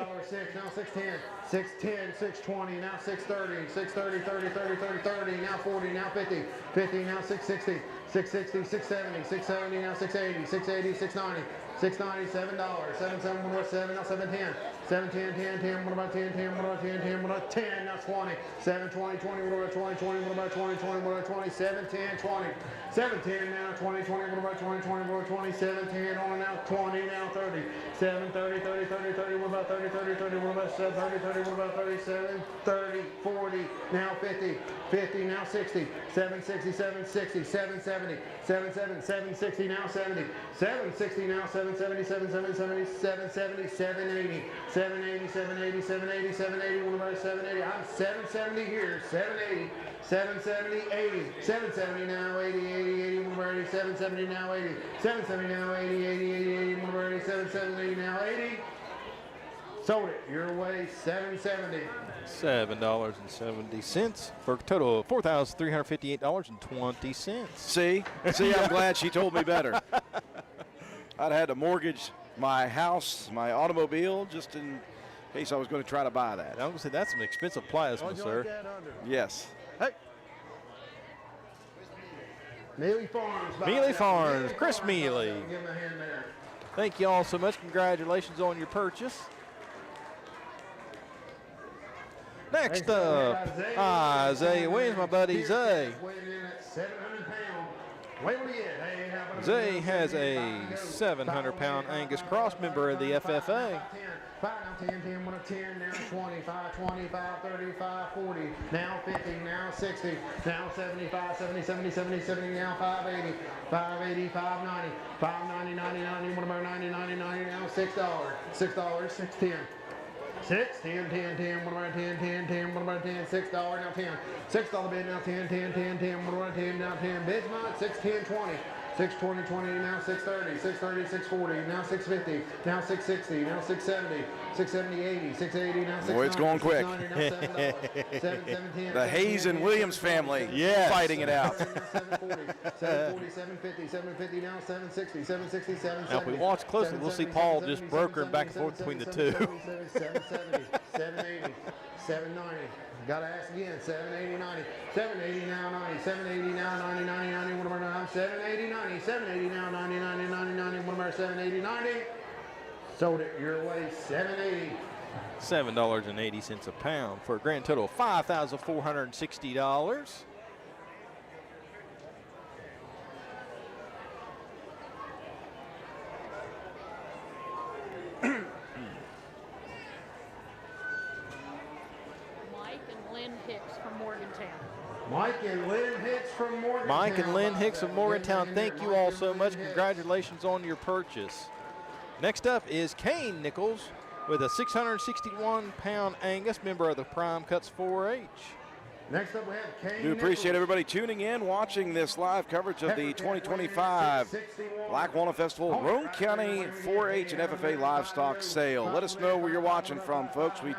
now $6.10, $6.10, $6.20, now $6.30, $6.30, $30, $30, $30, $30, now $40, now $50, $50, now $6.60, $6.60, $6.70, $6.70, now $6.80, $6.80, $6.90, $6.90, $7, $7, what about $7, now $7.10, $7.10, $10, what about $10, $10, what about $10, $10, what about $10, now $20, $7.20, $20, what about $20, $20, what about $20, $20, what about $20, $7.10, $20, $7.10, now $20, $20, what about $20, $20, what about $20, $7.10, on now $20, now $30, $7.30, $30, $30, $30, what about $30, $30, $30, what about $30, $30, what about $37, $30, $40, now $50, $50, now $60, $7.60, $7.60, $7.70, $7.70, $7.60, now $70, $7.60, now $7.70, $7.70, $7.70, $7.80, $7.80, $7.80, $7.80, $7.80, what about $7.80? I'm $7.70 here, $7.80. 770, 80, 770 now, 80, 80, 80, what about 80, 770 now, 80, 770 now, 80, 80, 80, 80, what about 80, 770 now, 80. Sold it your way, 770. $7.70 for a total of $4,358.20. See, I'm glad she told me better. I'd had to mortgage my house, my automobile, just in case I was going to try to buy that. I was going to say, that's some expensive plasma, sir. Yes. Hey. Mealy Farms. Mealy Farms, Chris Mealy. Give him a hand there. Thank you all so much. Congratulations on your purchase. Next up, Isaiah Williams, my buddy Zay. Zay has a 700-pound Angus cross, member of the FFA. 5, now 10, 10, 1 of 10, now 25, 25, 35, 40, now 50, now 60, now 75, 70, 70, 70, 70, now 580, 580, 590, 590, 90, 90, what about 90, 90, 90, now $6, $6, 610. 6, 10, 10, 10, what about 10, 10, 10, what about 10, $6, now 10, $6 bid, now 10, 10, 10, 10, what about 10, now 10, bids not, 6, 10, 20. 620, 20, now 630, 630, 640, now 650, now 660, now 670, 670, 80, 680, now 690. Boy, it's going quick. 690, now $7, 7, 710. The Hayes and Williams family fighting it out. 740, 740, 750, 750, now 760, 760, 770. Now, if we watch closely, we'll see Paul just brokering back and forth between the two. 770, 780, 790. Gotta ask again, 780, 90, 780 now, 90, 780 now, 90, 90, 90, what about 90, 780, 90, 780 now, 90, 90, 90, 90, what about 780, 90? Sold it your way, 780. $7.80 a pound for a grand total of $5,460. Mike and Lynn Hicks from Morgantown. Mike and Lynn Hicks of Morgantown, thank you all so much. Congratulations on your purchase. Next up is Kane Nichols with a 661-pound Angus, member of the Prime Cuts 4-H. Next up we have Kane We appreciate everybody tuning in, watching this live coverage of the 2025 Black Walnut Festival, Roane County 4-H and FFA Livestock Sale. Let us know where you're watching from, folks. We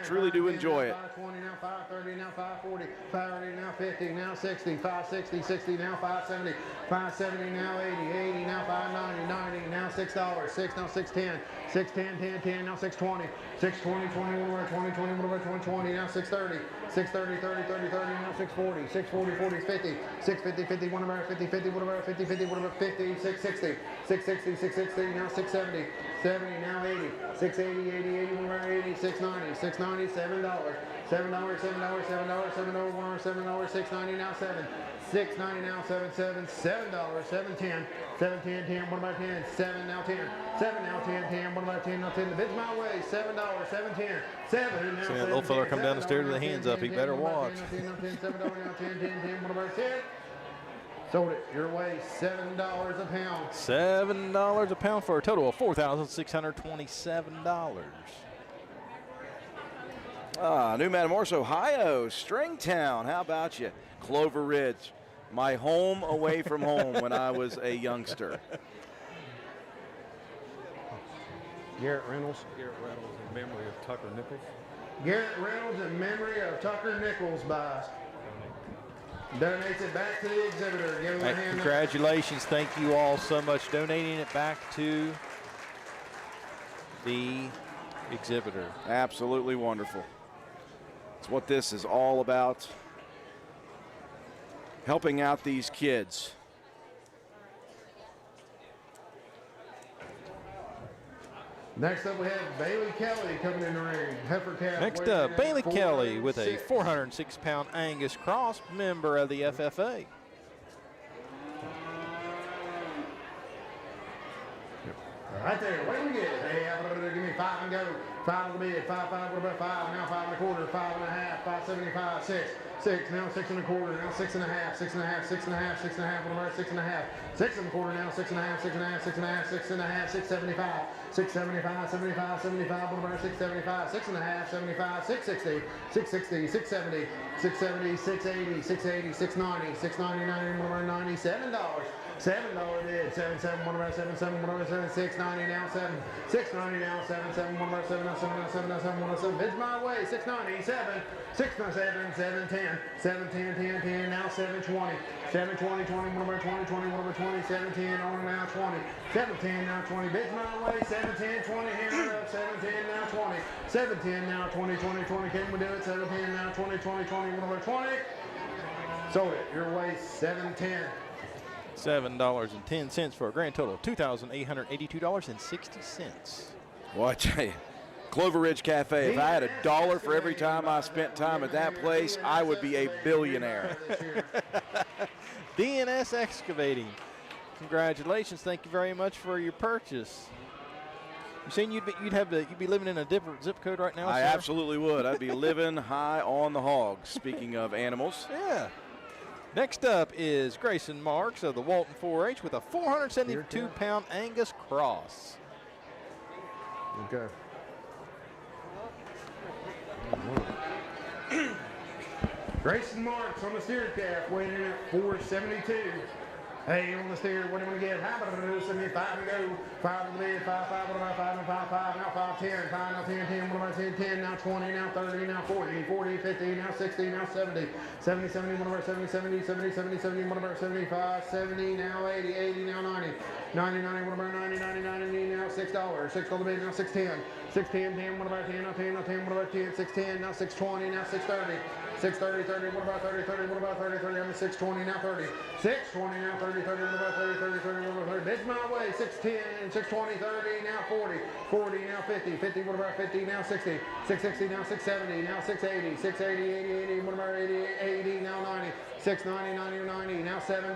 truly do enjoy it. 520, now 530, now 540, 530, now 50, now 60, 560, 60, now 570, 570, now 80, 80, now 590, 90, now $6, 6, now 610, 610, 10, 10, now 620, 620, 20, what about 20, 20, what about 20, 20, now 630, 630, 30, 30, 30, now 640, 640, 40, 50, 650, 50, one about 50, 50, one about 50, 50, one about 50, 660, 660, 660, now 670, 70, now 80, 680, 80, 80, one about 80, 690, 690, $7, $7, $7, $7, $7, $7, $690, now 7, 690 now, 7, $7, $7, 710, 10, what about 10, 7 now 10, 7 now 10, 10, what about 10 now 10, the bid's my way, $7, 7, 10, 7 now. See that little fella come down the stairs with the hands up, he better watch. $7 now 10, 10, 10, what about 10? Sold it your way, $7 a pound. $7 a pound for a total of $4,627. New Matamoros, Ohio, Stringtown. How about you? Clover Ridge, my home away from home when I was a youngster. Garrett Reynolds. Garrett Reynolds in memory of Tucker Nichols. Garrett Reynolds in memory of Tucker Nichols buys. Donates it back to the exhibitor. Give him a hand. Congratulations. Thank you all so much donating it back to the exhibitor. Absolutely wonderful. It's what this is all about. Helping out these kids. Next up, we have Bailey Kelly coming in the ring. Heifer calf. Next up, Bailey Kelly with a 406-pound Angus Cross, member of the FFA. Right there. What do we get? Hey, give me 5 and go. 5 will be at 5, 5, what about 5? Now 5 and a quarter, 5 and a half, 575, 6. 6, now 6 and a quarter, now 6 and a half, 6 and a half, 6 and a half, 6 and a half, what about 6 and a half? 6 and a quarter, now 6 and a half, 6 and a half, 6 and a half, 6 and a half, 675, 675, 75, 75, what about 675, 6 and a half, 75, 660, 660, 670, 670, 680, 680, 690, 690, 90, what about 90, $7. $7 bid, 7, 7, what about 7, 7, what about 7, 690 now 7, 690 now 7, 7, what about 7, now 7, now 7, now 7, what about 7, bids my way, 690, 7, 697, 7, 10, 7, 10, 10, 10, now 7, 20, 7, 20, 20, what about 20, 20, what about 20, 7, 10, on now 20, 7, 10, now 20, bids my way, 7, 10, 20, hammer up, 7, 10, now 20, 7, 10, now 20, 20, 20, can we do it, 7, 10, now 20, 20, 20, what about 20? Sold it, your way, 7, 10. $7.10 for a grand total of $2,882.60. Well, I tell you, Clover Ridge Cafe, if I had $1 for every time I spent time at that place, I would be a billionaire. DNS Excavating. Congratulations. Thank you very much for your purchase. You saying you'd be living in a different zip code right now, I sir? absolutely would. I'd be living high on the hog, speaking of animals. Yeah. Next up is Grayson Marks of the Walton 4-H with a 472-pound Angus Cross. Okay. Grayson Marks on the steer calf, weighing in at 472. Hey, on the steer, what do you want to get? How about it? Send me 5 and go. 5 and mid, 5, 5, what about 5 and 5, 5, now 5, 10, 5, now 10, 10, what about 10, 10, now 20, now 30, now 40, 40, 50, now 60, now 70, 70, 70, what about 70, 70, 70, 70, 70, what about 75, 70, now 80, 80, now 90, 90, 90, what about 90, 90, 90, now $6, $6 bid, now 610, 610, 10, what about 10, now 10, now 10, what about 10, 610, now 620, now 630. 630, 30, what about 30, 30, what about 30, 30, I'm at 620, now 30, 620, now 30, 30, what about 30, 30, 30, what about 30, bids my way, 610, 620, 30, now 40, 40, now 50, 50, what about 50, now 60, 660, now 670, now 680, 680, 80, 80, what about 80, 80, now 90, 690, 90, 90, now $7,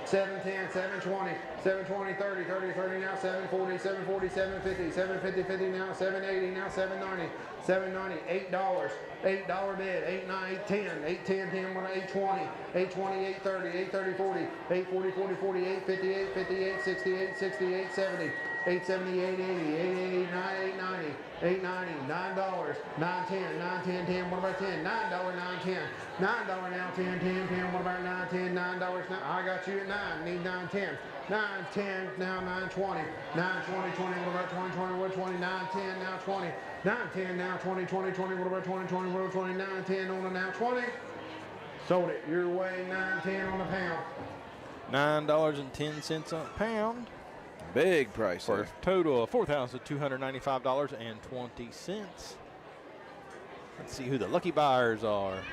710, 720, 720, 30, 30, 30, now 740, 740, 750, 750, 50, now 780, now 790, 790, $8, $8 bid, 8, 9, 10, 8, 10, 10, 820, 820, 830, 830, 40, 840, 40, 40, 850, 850, 860, 860, 870, 870, 880, 880, 9, 890, 890, $9, 910, 910, 10, what about 10? $9, 910, $9 now, 10, 10, 10, what about 9, 10, $9 now? I got you at 9, need 9, 10. 9, 10, now 9, 20, 9, 20, 20, what about 20, 20, what 20, 9, 10, now 20, 9, 10, now 20, 20, 20, what about 20, 20, what about 20, 9, 10 on the now 20. Sold it your way, 9, 10 on the pound. $9.10 a pound. Big price For there. a total of $4,295.20. Let's see who the lucky buyers are.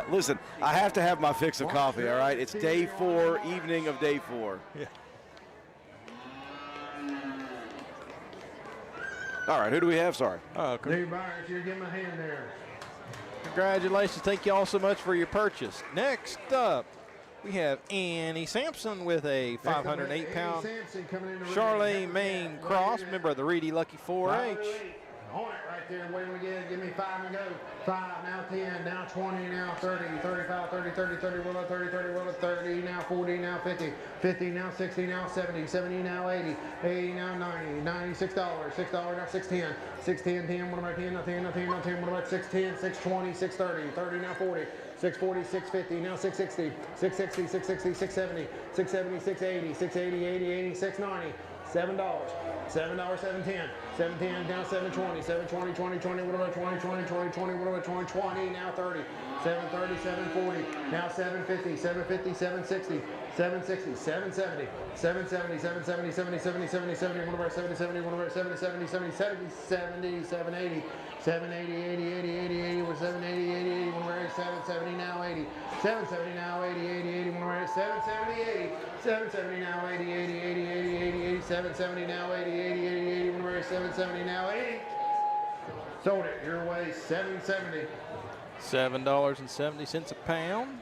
Listen, I have to have my fix of coffee, all right? It's day 4, evening of day 4. Yeah. All right, who do we have? Sorry. New buyers, you're giving a hand there. Congratulations. Thank you all so much for your purchase. Next up, we have Annie Sampson with a 508-pound Charlotte, Maine cross, member of the Reedy Lucky 4-H. On it right there. Wait till we get it. Give me 5 and go. 5, now 10, now 20, now 30, 35, 30, 30, 30, roll up 30, 30, roll up 30, now 40, now 50, 50, now 60, now 70, 70, now 80, 80, now 90, $96, $6 now 610, 610, 10, what about 10, now 10, now 10, now 10, what about 610, 620, 630, 30, now 40, 640, 650, now 660, 660, 660, 670, 670, 680, 680, 80, 80, 690, $7, $7, 710, now 720, 720, 20, 20, what about 20, 20, 20, 20, what about 20, 20, now 30, 730, 740, now 750, 750, 760, 760, 770, 770, 770, 70, 70, 70, 70, what about 70, 70, what about 70, 70, 70, 70, 70, 780, 780, 80, 80, 80, 80, what 780, 80, 80, what about 770, now 80, 770, now 80, 80, 80, what about 770, 80, 770, now 80, 80, 80, 80, 80, 80, 770, now 80, 80, 80, 80, what about 770, now 80. Sold it your way, 770. $7.70 a pound.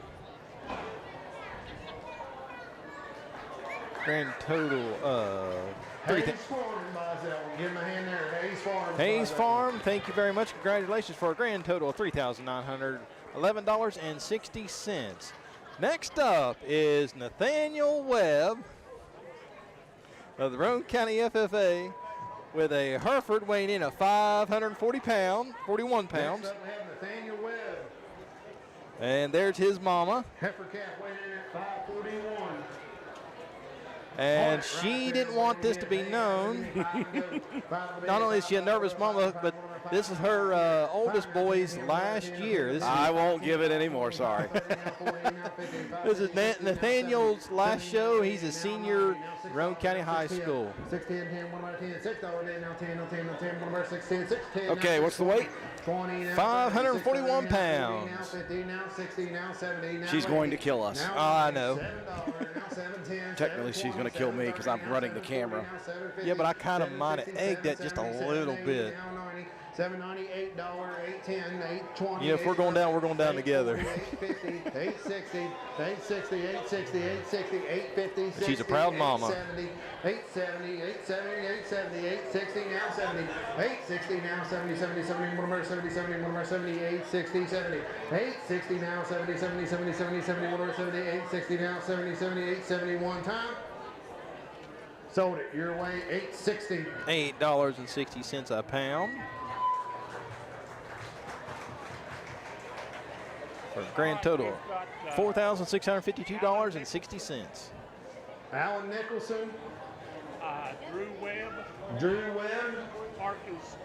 Grand total of Hayes Farm buys that one. Give him a hand there. Hayes Farm. Hayes Farm, thank you very much. Congratulations for a grand total of $3,911.60. Next up is Nathaniel Webb of the Roane County FFA with a Hereford weighing in at 41 pounds. Next up we have Nathaniel Webb. And there's his mama. Heifer calf weighing in at 541. And she didn't want this to be known. Not only is she a nervous mama, but this is her oldest boy's last year. I won't give it anymore, sorry. This is Nathaniel's last show. He's a senior at Roane County High School. Okay, what's the weight? 541 pounds. She's going to kill us. Oh, I know. Technically, she's going to kill me because I'm running the camera. Yeah, but I kind of might have egged that just a little bit. $798, $810, $820. You know, if we're going down, we're going down together. $850, $860, $860, $860, $860, $850. She's a proud mama. $870, $870, $870, $860, now $70, $860, now $70, $70, $70, one more $70, $70, one more $70, $860, $70, $860, now $70, $70, $70, $70, $70, one more $70, $860, now $70, $70, $870, one time. Sold it your way, $860. $8.60 a pound. For a grand total of $4,652.60. Alan Nicholson. Drew Webb. Drew Webb. Perkins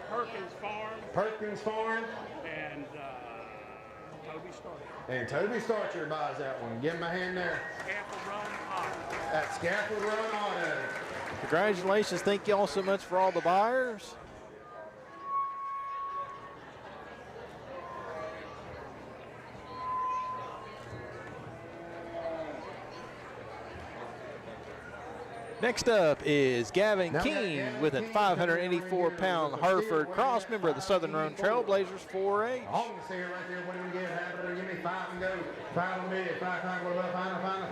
Farm. Perkins Farm. And Toby Starcher. And Toby Starcher buys that one. Give him a hand there. Scaffold Run Auto. That's Scaffold Run Auto. Congratulations. Thank you all so much for all the buyers. Next up is Gavin King with a 584-pound Hereford cross, member of the Southern Roane Trailblazers 4-H.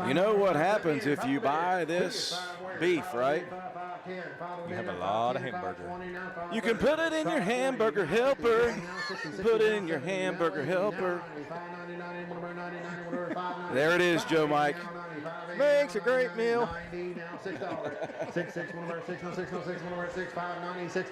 You know what happens if you buy this beef, right? You have a lot of hamburger. You can put it in your hamburger helper. Put it in your hamburger helper. There it is, Joe Mike. Makes a great meal. $6. 6 1 over 6 no 6 no 6 1 over 6 $5.96.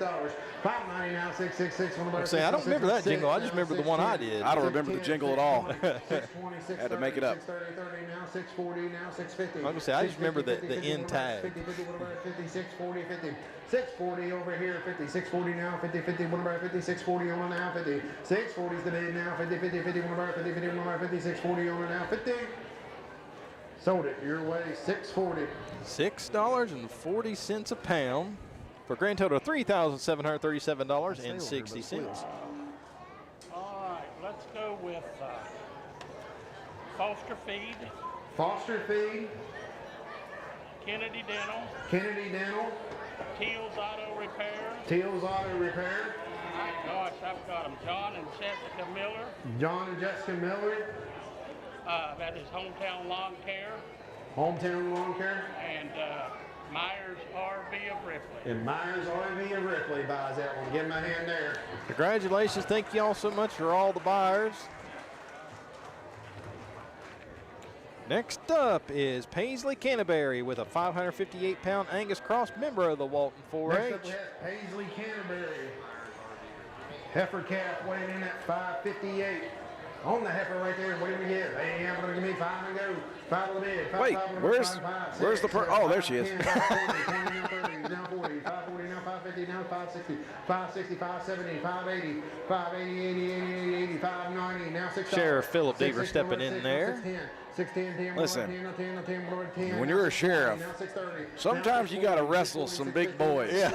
$5.90 now 6 6 6 1 over 6. I don't remember that jingle. I just remember the one I did. I don't remember the jingle at all. Had to make it up. 630 now 640 now 650. I'm gonna say I just remember the end tag. 50 640 50 640 over here 50 640 now 50 50 1 over 50 640 on now 50 640 is the bid now 50 50 50 1 over 50 50 1 over 50 640 on now 50. Sold it your way, $6.40. $6.40 a pound for a grand total of $3,737.60. All right, let's go with Foster Feed, Foster Feed, Kennedy Dental, Kennedy Dental, Teal's Auto Repair. Teal's Auto Repair, Gosh, I've got them. John and Jessica Miller. John and Jessica Miller, That is Hometown Lawn Care. Hometown Lawn Care, And Myers RV of Ripley. and Myers RV of Ripley buys that one. Give him a hand there. Congratulations. Thank you all so much for all the buyers. Next up is Paisley Canterbury with a 558-pound Angus Cross, member of the Walton 4-H. Next up we have Paisley Canterbury. Heifer calf weighing in at 558. On the heifer right there, what do we get? Hey, I'm going to give me 5 and go. 5 on the bid. Wait, where's the oh, there she is. 10, 540, 20, now 30, now 40, 540, now 550, now 560, 560, 570, 580, 580, 80, 80, 80, 80, 590, now 6. Sheriff Philip Deaver stepping in there. 610, Listen, 10, when you're a sheriff, sometimes you got to wrestle some big boys. Yeah.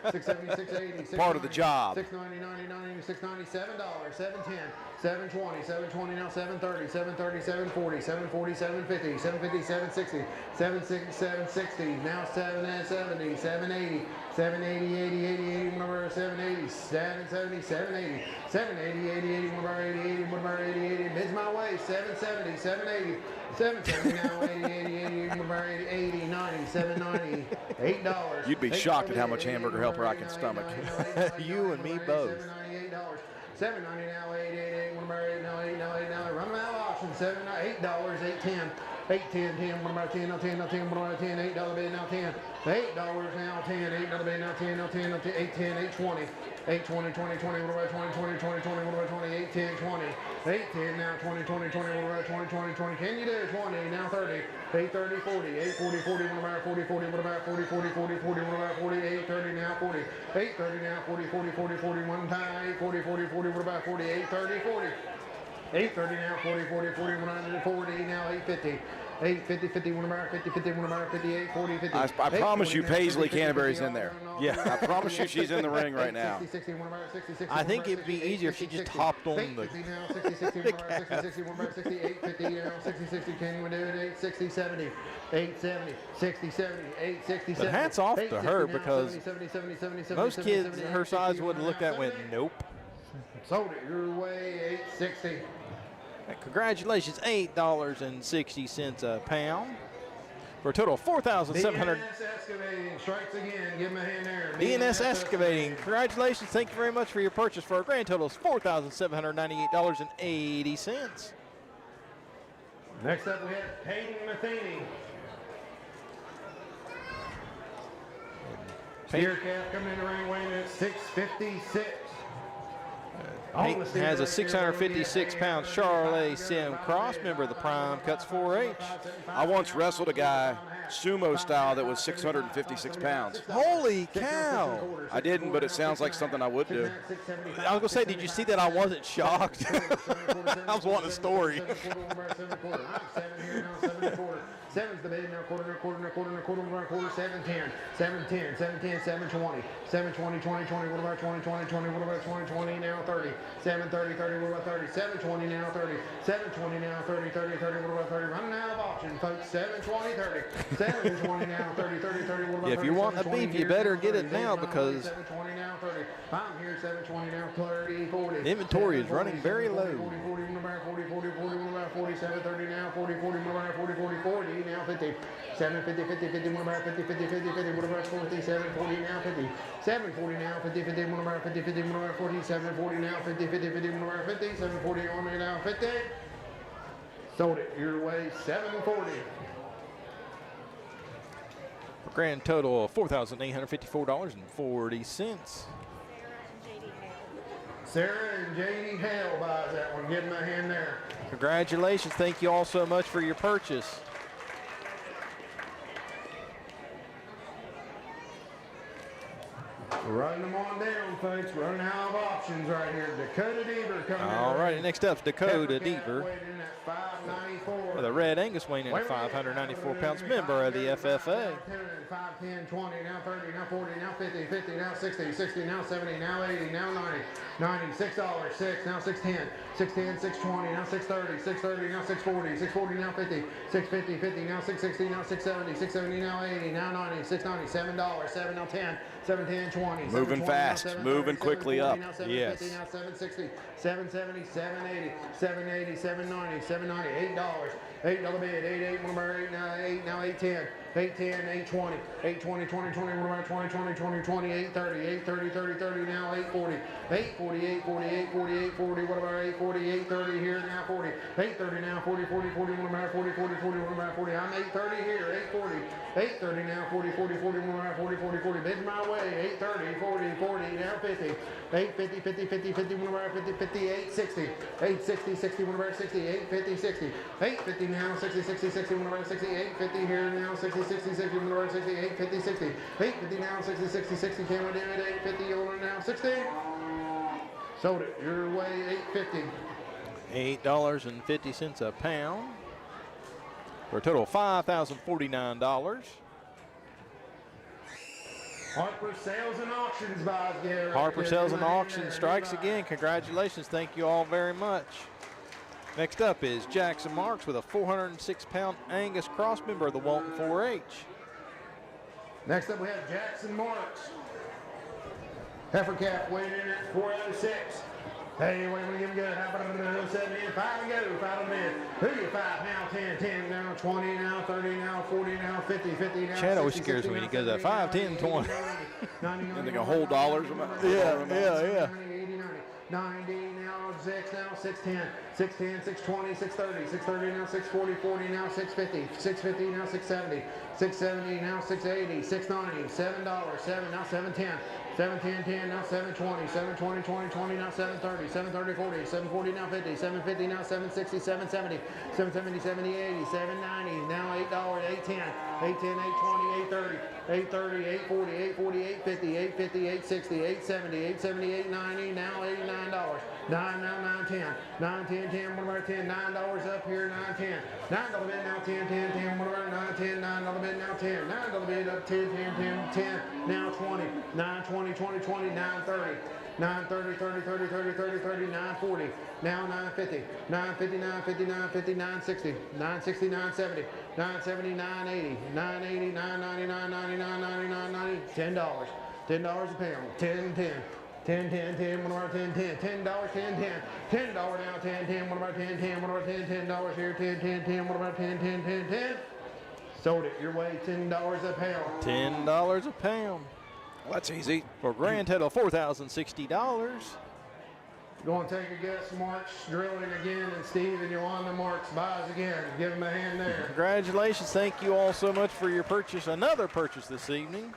670, 680, Part of the job. 690, 90, 690, $7, 710, 720, 720, now 730, 730, 740, 740, 750, 750, 760, 760, 760, now 770, 780, 780, 80, 80, 80, number 780, 770, 780, 780, 80, 80, number 80, 80, number 80, 80, bids my way, 770, 780, 770, now 80, 80, 80, number 80, 80, 90, 790, $8. You'd be shocked at how much hamburger helper I can stomach. You and me both. $7.90 now, 888, number 8, now 8, now 8, now run them out of auction, $8, $8.10, 810, 10, what about 10, now 10, now 10, what about 10, $8 bid now 10, $8 now 10, $8 bid now 10, now 10, now 10, 810, 820, 820, 20, 20, what about 20, 20, 20, 20, what about 20, 810, 20, 810 now 20, 20, 20, what about 20, 20, 20, can you do 20, now 30, 830, 40, 840, 40, what about 40, 40, what about 40, 40, 40, 40, what about 40, 830 now 40, 830 now 40, 40, 40, 40, one time, 840, 40, 40, what about 40, 830, 40, 830 now 40, 40, 40, 140, now 850. 850, 50, 1 about 50, 50, 1 about 58, 40, 50. I promise you Paisley Canterbury's in there. Yeah. I promise you she's in the ring right now. 60, 60, 1 about 60, 60, I think it'd be easier if she just hopped on the 60 now, 60, 60, 1 about 60, 60, 1 about 60, 850, now 60, 60, can you do it? 860, 70, 870, 60, 70, 860, 70. But hats off to her because 70, 70, 70, 70, most 70, kids 70, her size 60, wouldn't look at and went, nope. Sold it your way, 860. Congratulations, $8.60 a pound for a total of $4,700. DNS Excavating strikes again. Give him a hand there. DNS Excavating, congratulations. Thank you very much for your purchase for a grand total of $4,798.80. Next up, we have Peyton Matheny. Steer calf coming in the ring weighing at 656. Peyton has a 656-pound Charolais Sim Cross, member of the Prime Cuts 4-H. I once wrestled a guy sumo style that was 656 pounds. Holy cow! I didn't, but it sounds like something I would do. I was going to say, did you see that? I wasn't shocked. I was wanting a story. Seven's the bid now, quarter, 710, 710, 710, 720, 720, 20, 20, what about 20, 20, 20, what about 20, 20, now 30, 730, 30, what about 30, 720 now 30, 720 now 30, 30, 30, what about 30, running out of auction, folks, 720, 30, 720 now 30, 30, 30, what about 30, Yeah, if you want a beef, you better get it now because 720 now 30, I'm here, 720 now 30, 40. the inventory is running very low. 40, 40, 40, 40, 40, 40, what about 40, 730 now 40, 40, what about 40, 40, 40, now 50, 750, 50, 50, what about 50, 50, 50, 50, what about 40, 740 now 50, 740 now 50, 50, what about 50, 50, what about 40, 740 now 50, 50, 50, what about 50, 740 on it now 50. Sold it your way, 740. A grand total of $4,854.40. Sarah and JD Hale buys that one. Give them a hand there. Congratulations. Thank you all so much for your purchase. Running them on down, folks. Running out of options right here. Dakota Deaver coming in. All right, next up is Dakota Deaver. with a red Angus weighing in at 594 pounds, member of the FFA. 5, 10, 20, now 30, now 40, now 50, 50, now 60, 60, now 70, now 80, now 90, 90, $6, 6, now 610, 610, 620, now 630, 630, now 640, 640, now 50, 650, 50, now 660, now 670, 670, now 80, now 90, 690, $7, 7, now 10, 710, 20. Moving fast, moving quickly up. Yes. 750, now 760, 770, 780, 780, 790, 790, $8. $8 bid, 88, one bar 8, now 8, now 810, 810, 820, 820, 20, 20, one bar 20, 20, 20, 20, 830, 830, 30, 30, now 840, 840, 840, 840, 840, one bar 840, 830 here, now 40, 830 now 40, 40, 40, one bar 40, 40, 40, one bar 40, I'm 830 here, 840, 830 now 40, 40, 40, one bar 40, 40, 40, bid my way, 830, 40, 40, now 50, 850, 50, 50, 50, one bar 50, 50, 860, 860, 60, one bar 60, 850, 60, 850 now 60, 60, 60, one bar 60, 850 here now 60, 60, 60, one bar 60, 850, 60, 850 now 60, 60, 60, came down at 850, on now 60. Sold it your way, $8.50. $8.50 a pound for a total of $5,049. Harper Sales and Auctions buys again. Harper Sales and Auctions strikes again. Congratulations. Thank you all very much. Next up is Jackson Marks with a 406-pound Angus cross, member of the Walton 4-H. Next up we have Jackson Marks. Heifer calf weighing in at 406. Hey, what do you give him good? How about a 7 in? 5 and go. 5 on in. Who you 5 now? 10, 10 now, 20 now, 30 now, 40 now, 50, 50 now. Chad always scares me when he goes at 5, 10, 20. And they go whole dollars. Yeah. 90 now, 6 now, 610, 610, 620, 630, 630 now, 640, 40 now, 650, 650 now, 670, 670 now, 680, 690, $7, 7 now, 710, 710, 10 now, 720, 720, 20, 20 now, 730, 730, 40, 740 now, 50, 750 now, 760, 770, 770, 70, 80, 790, now $8, 810, 810, 820, 830, 830, 840, 840, 850, 850, 860, 870, 870, 890, now $89. 9 now, 910, 910, 10, one about 10, $9 up here, 910, $9 bid now, 10, 10, 10, one about 910, $9 bid now, 10, $9 bid up 10, 10, 10, 10, now 20, 9, 20, 20, 20, 930. 930, 30, 30, 30, 30, 30, 940, now 950, 950, 950, 950, 960, 960, 970, 970, 980, 980, 990, 999, 99, 90, $10, $10 a pound, 10, 10. 10, 10, 10, one of our 10, 10, $10, 10, 10, $10 now, 10, 10, one of our 10, 10, one of our 10, $10 here, 10, 10, 10, one of our 10, 10, 10, 10. Sold it your way, $10 a pound. $10 a pound. Well, that's easy. For a grand total of $4,060. Go and take a guess, Marks drilling again, and Steve and Yolanda Marks buys again. Give them a hand there. Congratulations. Thank you all so much for your purchase. Another purchase this evening.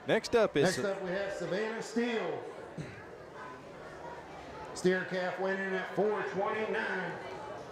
Next up we have Savannah Steele. Steer calf weighing in at 429.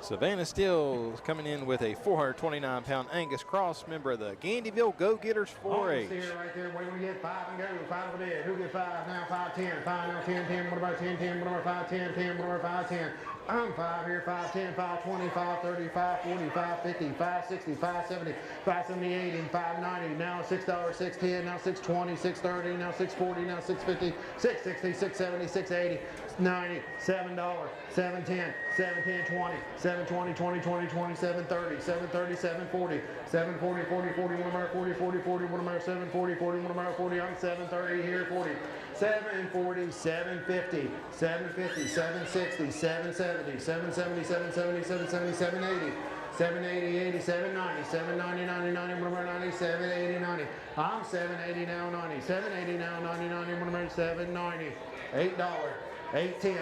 Savannah Steele coming in with a 429-pound Angus cross, member of the Gandyville Go-Getters 4-H. Steer right there, where we get 5 and go, 5 for dead. Who get 5 now? 5, 10, 5 now, 10, 10, what about 10, 10, what about 5, 10, 10, what about 5, 10. I'm 5 here, 5, 10, 5, 20, 5, 30, 5, 40, 5, 50, 5, 60, 5, 70, 5, 78, and 5, 90. Now $6, 6, 10, now 6, 20, 6, 30, now 6, 40, now 6, 50, 6, 60, 6, 70, 6, 80, 90, $7, 7, 10, 7, 10, 20, 7, 20, 20, 20, 20, 7, 30, 7, 30, 7, 40, 7, 40, 40, 40, 1 of 40, 40, 40, 1 of 7, 40, 40, 1 of 40, I'm 7, 30 here, 40, 7, 40, 7, 50, 7, 50, 7, 60, 7, 70, 7, 70, 7, 70, 7, 70, 7, 80, 7, 80, 80, 7, 90, 7, 90, 90, 90, 1 of 90, 7, 80, 90, I'm 7, 80 now, 90, 7, 80 now, 90, 90, 1 of 7, 90, $8. 8, 10, 8,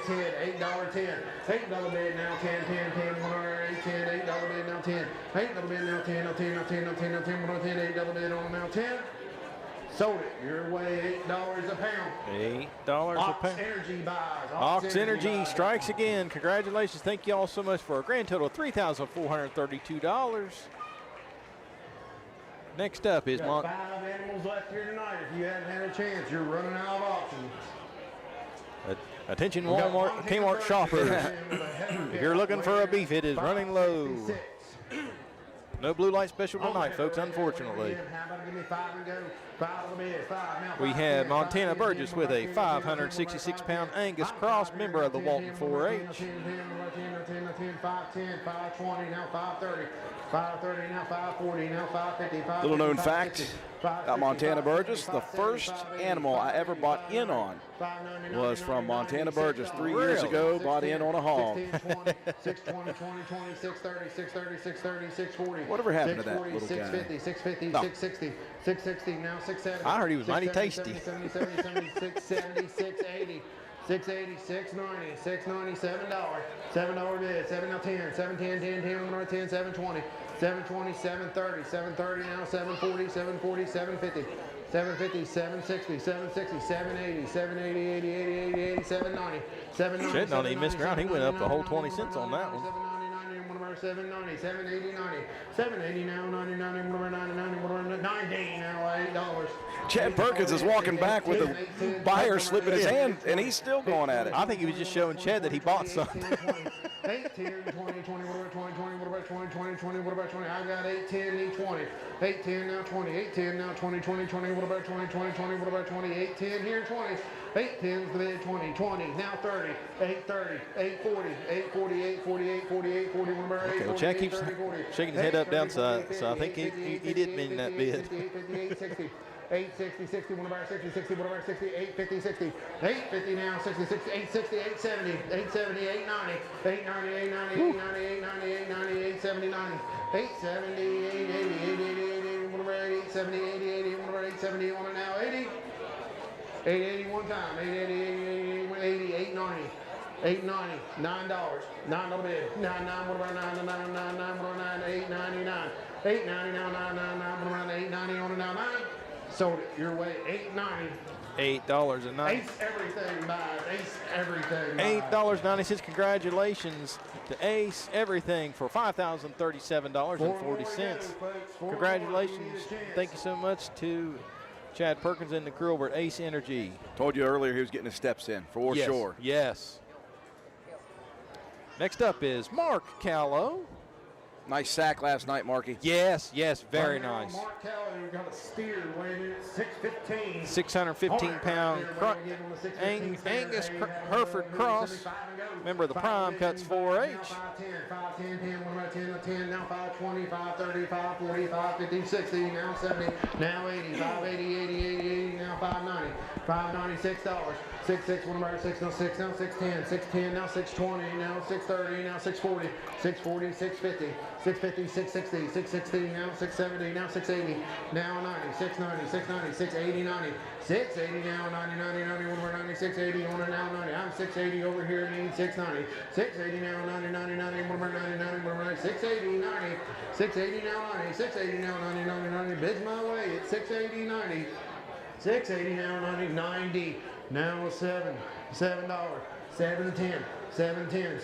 10, $8, 10, $8 bid now, 10, 10, 10, 1 8, 10, $8 bid now, 10, $8 bid now, 10, no 10, no 10, no 10, no 10, 1 10, $8 bid on now, 10. Sold it your way, $8 a pound. $8 a Ox pound. Energy buys. Ox Energy strikes again. Congratulations. Thank you all so much for a grand total of $3,432. Next up is 5 animals left here tonight. If you haven't had a chance, you're running out of options. Attention Walmart, Kmart shoppers. If you're looking for a beef, it is running low. No blue light special tonight, folks, unfortunately. We have Montana Burgess with a 566-pound Angus cross, member of the Walton 4-H. 520, now 530, 530, now 540, now 550, Little known fact about Montana Burgess, the first animal I ever bought in on was from Montana Burgess 3 years ago, bought in on a hog. 620, 20, 20, 630, 630, 630, 640. Whatever happened to that little guy? 650, 650, No. 660, 660, now 670. I heard he was mighty 670, tasty. 70, 70, 670, 680. 680, 690, 690, $7 bid, 7 now 10, 710, 10, 10, 1 10, 720, 720, 730, 730 now 740, 740, 750, 750, 760, 760, 780, 780, 80, 80, 80, 80, 790, 790. Shit, no, he missed around. He went up the whole 20 cents on that one. 790, 780, 90, 780 now, 90, 90, 90, 90 now, $8. Chad Perkins is walking back with a buyer slipping his hand, and he's still going at it. I think he was just showing Chad that he bought something. 8, 10, 20, 20, what about 20, 20, what about 20, 20, 20, what about 20? I got 8, 10, need 20. 8, 10, now 20, 8, 10, now 20, 20, 20, what about 20, 20, 20, what about 20? 8, 10, here 20. 8, 10's the bid, 20, 20, now 30, 8, 30, 8, 40, 8, 40, 8, 48, 48, 40, what about 8, Okay, well, Chad keeps shaking his head up down, so I think he did mean that bid. 58, 60. 860, 60, 1 about 60, 60, 1 about 60, 850, 60, 850 now, 66, 860, 870, 870, 890, 890, 890, 890, 890, 890, 870, 90, 870, 880, 880, 880, 1 about 870, 80, 80, 1 about 870, on it now, 80, 880 one time, 880, 880, 890. 890, $9 bid. 99, what about 999, what about 899, 890 now, 999, what about 890 on it now, 9. Sold it your way, $8.90. $8.90. Ace everything buys. Ace everything buys. $8.90. Congratulations to Ace Everything for $5,037.40. Congratulations. Thank you so much to Chad Perkins and the crew over at Ace Energy. Told you earlier he was getting his steps in, for sure. Yes. Next up is Mark Callow. Nice sack last night, Marky. Yes, very nice. Mark Kelly got a steer weighing in at 615. 615-pound Angus Hereford cross, member of the Prime Cuts 4-H. 510, 10, 1 about 10, 10, now 520, 530, 540, 550, 60, now 70, now 80, 580, 80, 80, 80, now 590, 590, $6. 6, 1 about 6, now 6, now 610, 610, now 620, now 630, now 640, 640, 650, 650, 660, 660, now 670, now 680, now 90, 690, 690, 680, 90, 680 now, 90, 90, 90, 1 over 90, 680, on it now 90. I'm 680 over here, need 690, 680 now, 90, 90, 90, 1 over 90, 90, 1 over 90, 680, 90, 680 now, 90, 680 now, 90, 90, 90, bids my way, it's 680, 90, 680 now, 90, 90. Now $7, $7.10, 710, 710,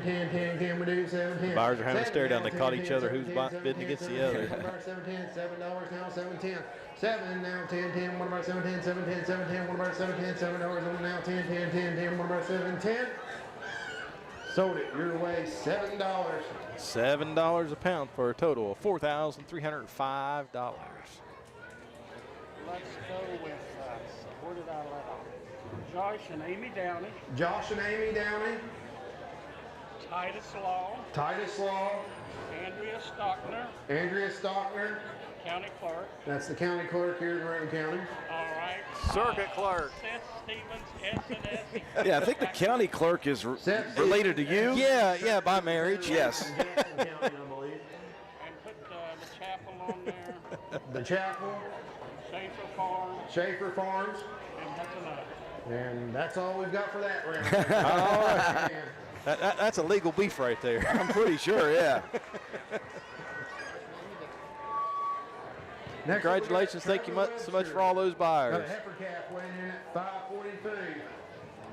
10, 10, can we do 710? Buyers are having a stare down. They caught each other who's bidding against the other. 710, $7 now, 710. 7 now, 10, 10, what about 710, 710, 710, what about 710, $7 on now, 10, 10, 10, 10, what about 710? Sold it your way, $7. $7 a pound for a total of $4,305. Let's go with, where did I let off? Josh and Amy Downey. Josh and Amy Downey. Titus Law. Titus Law. Andrea Stockner. Andrea Stockner. County Clerk. That's the county clerk here in Roane County. All right. Circuit Clerk. Seth Stevens, S&S. Yeah, I think the county clerk is related to you. Yeah, by marriage. Yes. Jackson County, I believe. And put the chapel on there. The chapel. Schaefer Farms. Schaefer Farms. And that's enough. And that's all we've got for that round. All right. That's a legal beef right there. I'm pretty sure, yeah. Congratulations. Thank you so much for all those Got a buyers. heifer calf weighing in at 543.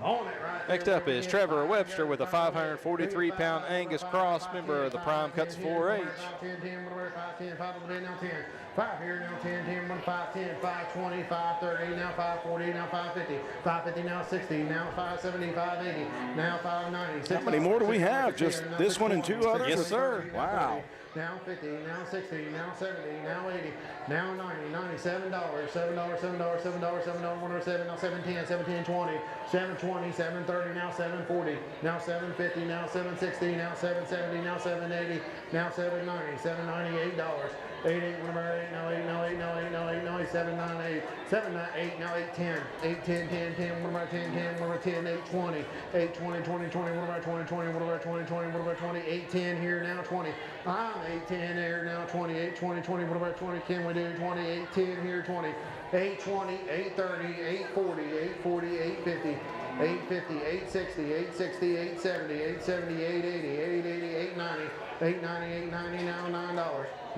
On it right Next there, up is Trevor Webster with a 543-pound Angus Cross, member of the Prime Cuts 4-H. 10, 10, 5, 10, 5 on the bed, now 10. 5 here, now 10, 10, 1, 5, 10, 5, 20, 5, 30, now 5, 40, now 5, 50, 5, 50, now 60, now 5, 70, 5, 80, now 5, 90. How many more do we have? Just this one and 2 others? Yes, sir. Wow. Now 50, now 60, now 70, now 80, now 90, $97, $7, $7, $7, $7, $7, 107, now 710, 710, 20, 720, 730, now 740, now 750, now 760, now 770, now 780, now 790, $798, $8, 8, number 8, now 8, now 8, now 8, now 8, now 8, 798, 798, now 810, 810, 10, 10, what about 10, 10, what about 10, 820, 820, 20, 20, what about 20, 20, what about 20, 20, what about 20, 810 here, now 20. I'm 810 there, now 28, 20, 20, what about 20, can we do 20, 810 here, 20, 820, 830, 840, 840, 850, 850, 860, 860, 870, 870, 880, 880, 890, 890, 890, now $9,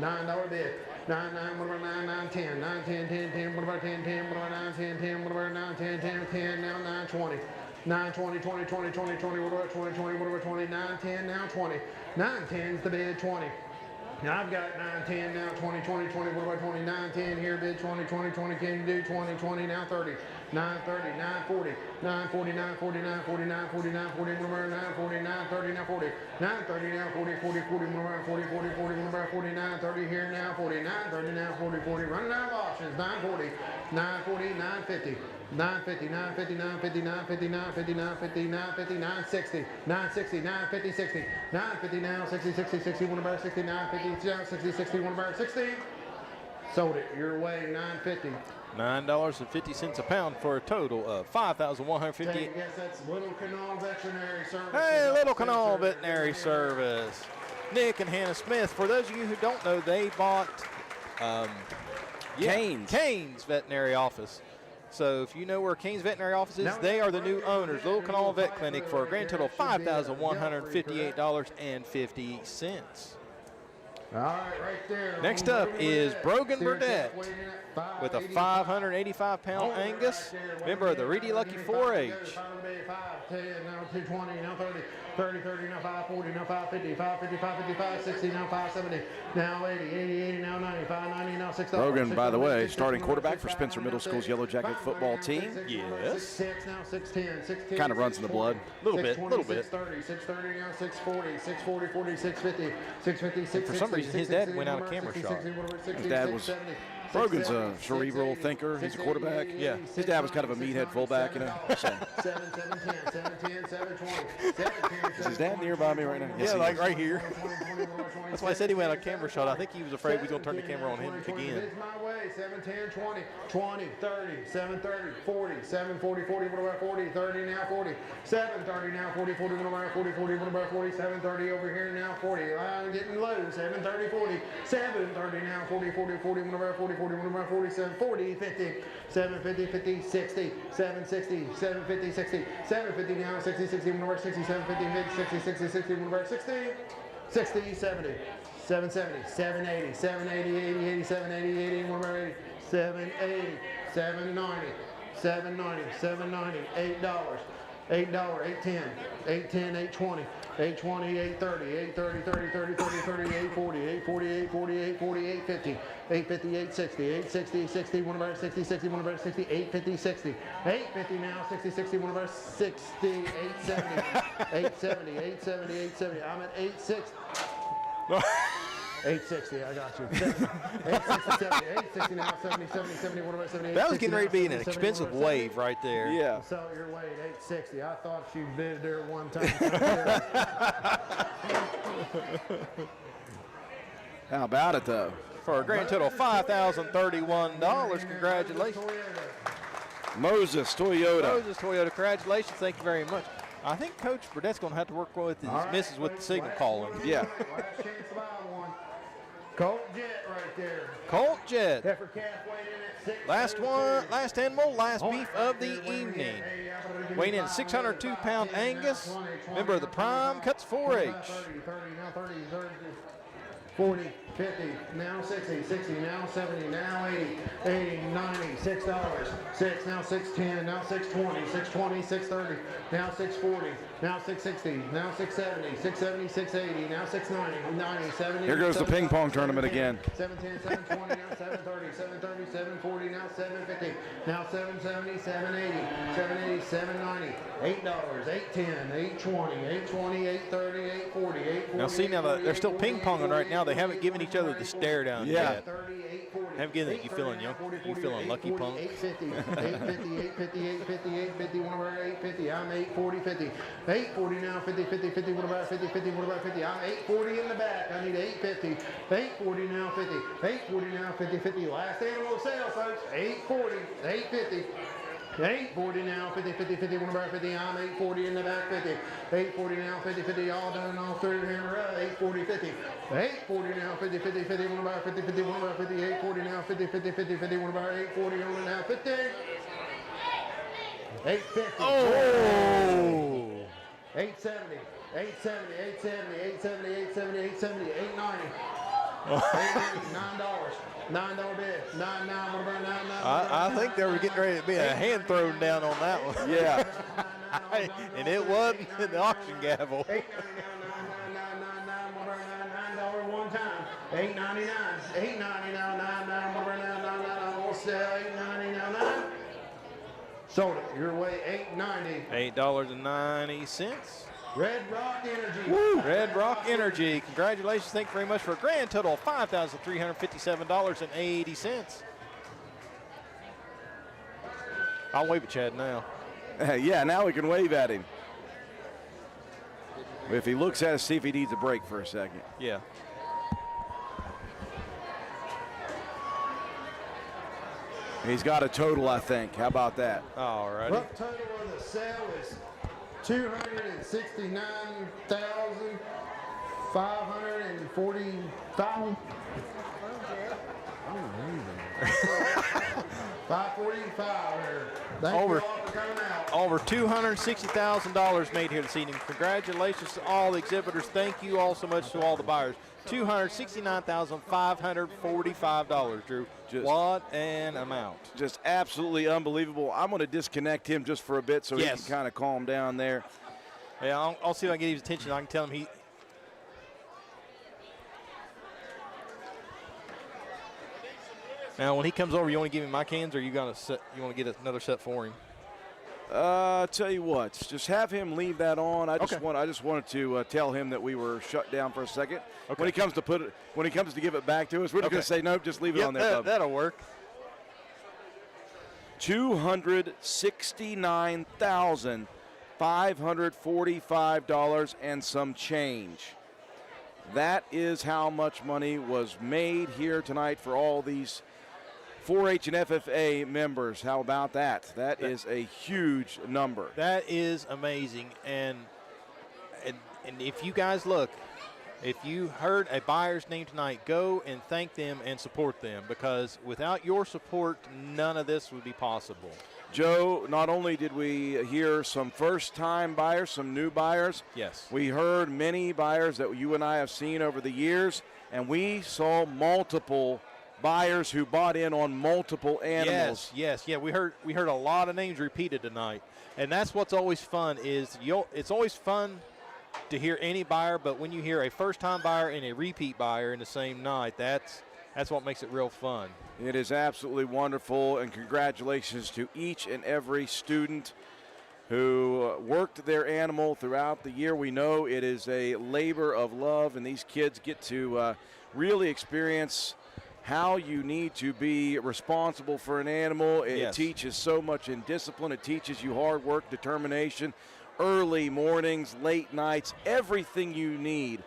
$9 bid. 9, 9, what about 9, 9, 10, 9, 10, 10, 10, what about 10, 10, what about 9, 10, 10, what about 9, 10, 10, 10, now 9, 20. 9, 20, 20, 20, 20, 20, what about 20, 20, what about 20, 9, 10, now 20. 9, 10's the bid, 20. Now I've got 9, 10, now 20, 20, 20, what about 20, 9, 10 here, bid 20, 20, 20, can you do 20, 20, now 30, 9, 30, 9, 40, 9, 40, 9, 40, 9, 40, 9, 40, 9, 40, what about 9, 40, 9, 30, now 40, 9, 30, now 40, 40, 40, what about 40, 40, 40, what about 40, 9, 30 here, now 40, 9, 30, now 40, 40, running out of options, 9, 40, 9, 40, 9, 50. 950, 950, 950, 950, 950, 950, 950, 960, 960, 950, 60, 950 now, 60, 60, 60, one about 60, 950, now 60, 60, one about 60. Sold it your way, 950. $9.50 a pound for a total of $5,158. Yes, that's Little Canal Veterinary Service. Hey, Little Canal Veterinary Service. Nick and Hannah Smith. For those of you who don't know, they bought Kane's Veterinary Office. So if you know where Kane's Veterinary Office is, they are the new owners. Little Canal Vet Clinic for a grand total of $5,158.50. All right, right there. Next up is Brogan Burdett with a 585-pound Angus, member of the Reedy Lucky 4-H. 5, 10, now 220, now 30, 30, 30, now 540, now 550, 550, 555, 60, now 570, now 80, 80, 80, now 90, 590, now 6. Brogan, by the way, starting quarterback for Spencer Middle School's Yellow Jacket football team. Yes. 6, now 610, 610. Kind of runs in the blood. A little bit. 630, 630, now 640, 640, 40, 650, 650, 660. For some reason, his dad went out of camera shot. His dad was. Brogan's a cerebral thinker. He's a quarterback. Yeah. His dad was kind of a meathead fullback, you know. So. 7, 7, 10, 7, 10, 7, 20. Is his dad nearby me right now? Yes, Yeah, he like is. right here. That's why I said he went on camera shot. I think he was afraid we was going to turn the camera on him again. It's my way. 7, 10, 20, 20, 30, 7, 30, 40, 7, 40, 40, what about 40, 30, now 40, 7, 30, now 40, 40, what about 40, 40, what about 40, 7, 30 over here, now 40, I'm getting low, 7, 30, 40, 7, 30, now 40, 40, 40, what about 40, 40, what about 47, 40, 50, 7, 50, 50, 60, 7, 60, 7, 50, 60, 7, 50, now 60, 60, what about 60, 7, 50, 60, 60, 60, what about 60, 60, 70. 770, 780, 780, 80, 80, 780, 80, 180, 780, 790, 790, 790, $8, $8, 810, 810, 820, 820, 830, 830, 30, 30, 30, 30, 840, 840, 840, 840, 850, 850, 860, 860, 60, one about 60, 60, one about 60, 850, 60, 850 now, 60, 60, one about 60, 870, 870, 870, 870, I'm at 860. 860, I got you. 860, 70, 860 now, 70, 70, 70, what about 70? That was getting ready to be an expensive wave right there. Yeah. So your weight, 860. I thought you bid there one time. How about it, though? For a grand total of $5,031. Congratulations. Moses Toyota. Moses Toyota, congratulations. Thank you very much. I think Coach Burdett's going to have to work with his misses with the signal calling. Yeah. Last chance to buy one. Colt Jet right there. Colt Jet. Heifer calf weighed in at 6. Last one, last animal, last beef of the evening. Weighing in 602-pound Angus, member of the Prime Cuts 4-H. 40, 50, now 60, 60, now 70, now 80, 80, 90, $6, 6, now 610, now 620, 620, 630, now 640, now 660, now 670, 670, 680, now 690, 90, 70. Here goes the ping pong tournament again. 710, 720, now 730, 730, 740, now 750, now 770, 780, 780, 790, $8, 810, 820, 820, 830, 840, 840. Now see, now they're still ping ponging right now. They haven't given each other the stare down yet. Haven't given it. You feeling young? You feeling lucky, punk? 850, 850, 850, 850, 850, one over 850. I'm 840, 50. 840 now, 50, 50, 50, what about 50, 50, what about 50? I'm 840 in the back. I need 850. 840 now, 50. 840 now, 50, 50. Last animal sale, folks. 840, 850. 840 now, 50, 50, 50, one about 50. I'm 840 in the back, 50. 840 now, 50, 50, all done, all through here in a row. 840, 50. 840 now, 50, 50, 50, one about 50, 50, one about 50. 840 now, 50, 50, 50, 50, one about 840, on now, 50. 850. Oh! 870, 870, 870, 870, 870, 870, 890. $9 bid. $9, what about 9? I think they were getting ready to be a hand thrown down on that one. Yeah. And it wasn't the auction gavel. $8.99, $9 one time. $8.99, $8.99, $9, what about 9? We'll sell $8.99. Sold it. Your way, $8.90. $8.90. Red Rock Energy. Woo. Red Rock Energy. Congratulations. Thank you very much for a grand total of $5,357.80. I'll wave at Chad now. Yeah, now we can wave at him. If he looks at us, see if he needs a break for a second. Yeah. He's got a total, I think. How about that? All right. Rough total of the sale is $269,545. 545. Over $260,000 made here this evening. Congratulations to all the exhibitors. Thank you all so much to all the buyers. $269,545, Drew. What an amount. Just absolutely unbelievable. I'm going to disconnect him just for a bit so he can kind of calm down there. Yeah, I'll see if I can get his attention. I can tell him he. Now, when he comes over, you want to give him my cans, or you want to get another set for him? Tell you what, just have him leave that on. I just wanted to tell him that we were shut down for a second. Okay. When he comes to give it back to us, we're just going to say nope, just leave it on there. That'll work. $269,545 and some change. That is how much money was made here tonight for all these 4-H and FFA members. How about that? That is a huge number. That is amazing. And if you guys look, if you heard a buyer's name tonight, go and thank them and support them, because without your support, none of this would be possible. Joe, not only did we hear some first-time buyers, some new buyers. Yes. We heard many buyers that you and I have seen over the years, and we saw multiple buyers who bought in on multiple animals. Yes. We heard a lot of names repeated tonight, and that's what's always fun. It's always fun to hear any buyer, but when you hear a first-time buyer and a repeat buyer in the same night, that's what makes it real fun. It is absolutely wonderful, and congratulations to each and every student who worked their animal throughout the year. We know it is a labor of love, and these kids get to really experience how you need to be responsible for an animal. It teaches so much in discipline. It teaches you hard work, determination, early mornings, late nights, everything you need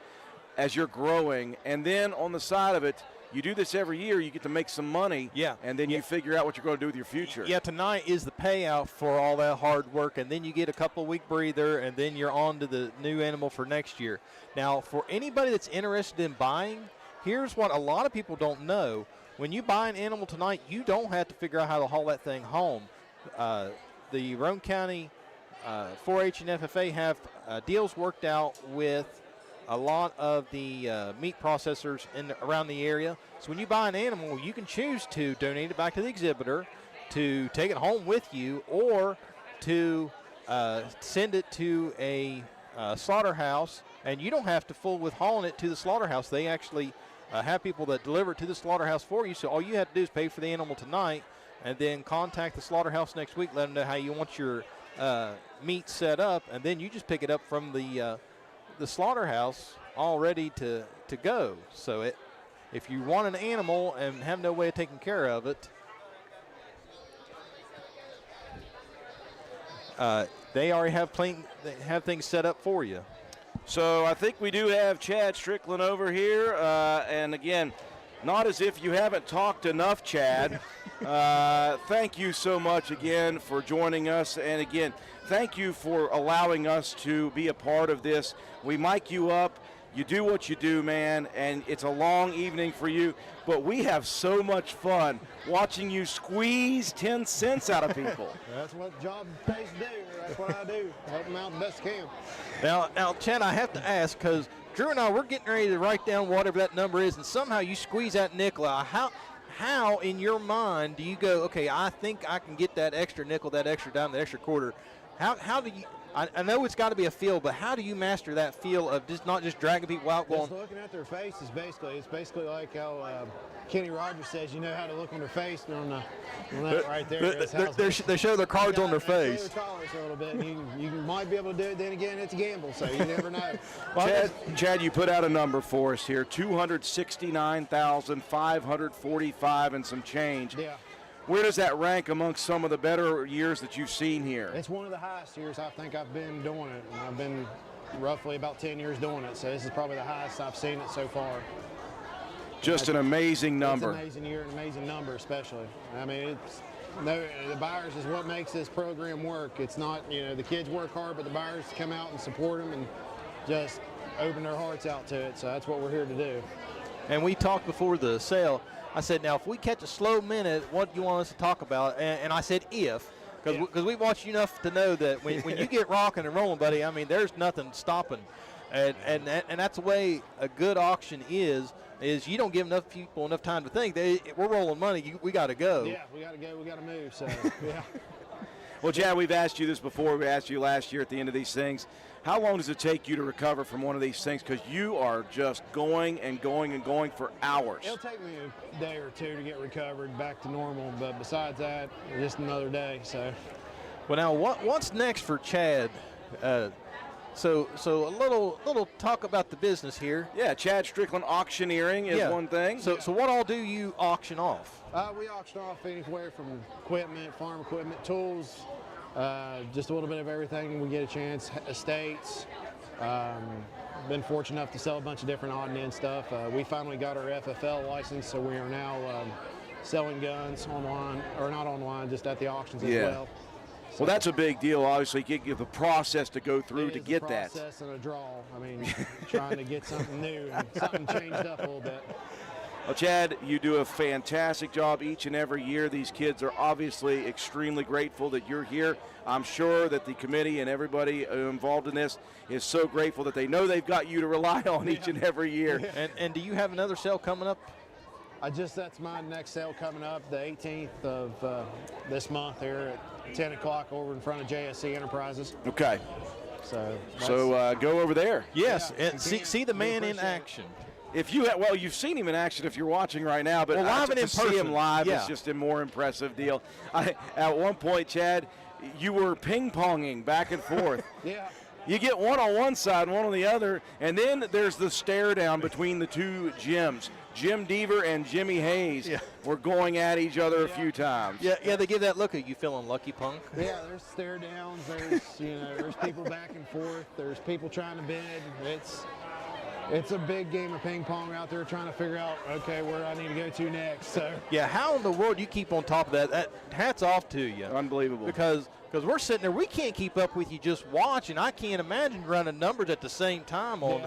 as you're growing. And then on the side of it, you do this every year, you get to make some money, and then you figure out what you're going to do with your future. Yeah, tonight is the payout for all that hard work, and then you get a couple-week breather, and then you're on to the new animal for next year. Now, for anybody that's interested in buying, here's what a lot of people don't know. When you buy an animal tonight, you don't have to figure out how to haul that thing home. The Roane County 4-H and FFA have deals worked out with a lot of the meat processors around the area. So when you buy an animal, you can choose to donate it back to the exhibitor, to take it home with you, or to send it to a slaughterhouse, and you don't have to fool with hauling it to the slaughterhouse. They actually have people that deliver it to the slaughterhouse for you, so all you have to do is pay for the animal tonight and then contact the slaughterhouse next week, let them know how you want your meat set up, and then you just pick it up from the slaughterhouse all ready to go. So if you want an animal and have no way of taking care of it, they already have things set up for you. So I think we do have Chad Strickland over here. And again, not as if you haven't talked enough, Chad. Thank you so much again for joining us. And again, thank you for allowing us to be a part of this. We mic you up. You do what you do, man, and it's a long evening for you. But we have so much fun watching you squeeze 10 cents out of people. That's what job pays to do. That's what I do. Help them out the best I can. Now, Chad, I have to ask, because Drew and I, we're getting ready to write down whatever that number is, and somehow you squeeze that nickel out. How in your mind do you go, okay, I think I can get that extra nickel, that extra dime, that extra quarter? How do you – I know it's got to be a feel, but how do you master that feel of just not just dragging people out going – Just looking at their faces, basically. It's basically like how Kenny Rogers says you know how to look on their face on that right there. They show their cards on their face. Show their colors a little bit. And you might be able to do it. Then again, it's a gamble, so you never know. Chad, you put out a number for us here, 269,545 and some change. Yeah. Where does that rank amongst some of the better years that you've seen here? It's one of the highest years I think I've been doing it. And I've been roughly about 10 years doing it, so this is probably the highest I've seen it so far. Just an amazing number. It's an amazing year, an amazing number especially. I mean, the buyers is what makes this program work. It's not, the kids work hard, but the buyers come out and support them and just open their hearts out to it, so that's what we're here to do. And we talked before the sale. I said, now, if we catch a slow minute, what do you want us to talk about? And I said, because we watch you enough to know that when you get rocking and rolling, buddy, I mean, there's nothing stopping. And that's the way a good auction is you don't give enough people enough time to think. We're rolling money. We got to go. Yeah, we got to go. We got to move. So, yeah. Well, Chad, we've asked you this before. We asked you last year at the end of these things. How long does it take you to recover from one of these things? Because you are just going and going and going for hours. It'll take me a day or two to get recovered back to normal, but besides that, just another day. So. Well, now, what's next for Chad? So a little talk about the business here. Yeah, Chad Strickland auctioneering is one thing. So what all do you auction off? We auction off anywhere from equipment, farm equipment, tools, just a little bit of everything. We get a chance. Estates. Been fortunate enough to sell a bunch of different odd and end stuff. We finally got our FFL license, so we are now selling guns online, or not online, just at the auctions as well. Well, that's a big deal. Obviously, you give the process to go through to get that. It's a process and a draw. I mean, trying to get something new and something changed up a little bit. Well, Chad, you do a fantastic job each and every year. These kids are obviously extremely grateful that you're here. I'm sure that the committee and everybody involved in this is so grateful that they know they've got you to rely on each and every year. And do you have another sale coming up? That's my next sale coming up, the 18th of this month here at 10 o'clock over in front of JSC Enterprises. Okay. So go over there. Yes, and see the man in action. If you you've seen him in action if you're watching right now, but live and in to see him live is just a more impressive deal. At one point, Chad, you were ping-ponging back and forth. Yeah. You get one on one side, one on the other, and then there's the stare down between the two Jims. Jim Deaver and Jimmy Hayes were going at each other a few times. Yeah, they give that look at you feeling lucky, punk. Yeah, there's stare downs. There's there's people back and forth. There's people trying to bid. It's a big game of ping pong out there trying to figure out, okay, where I need to go to next. So yeah, how in the world you keep on top of that? Hats off to you. Unbelievable. Because we're sitting there, we can't keep up with you just watching. I can't imagine running numbers at the same time on.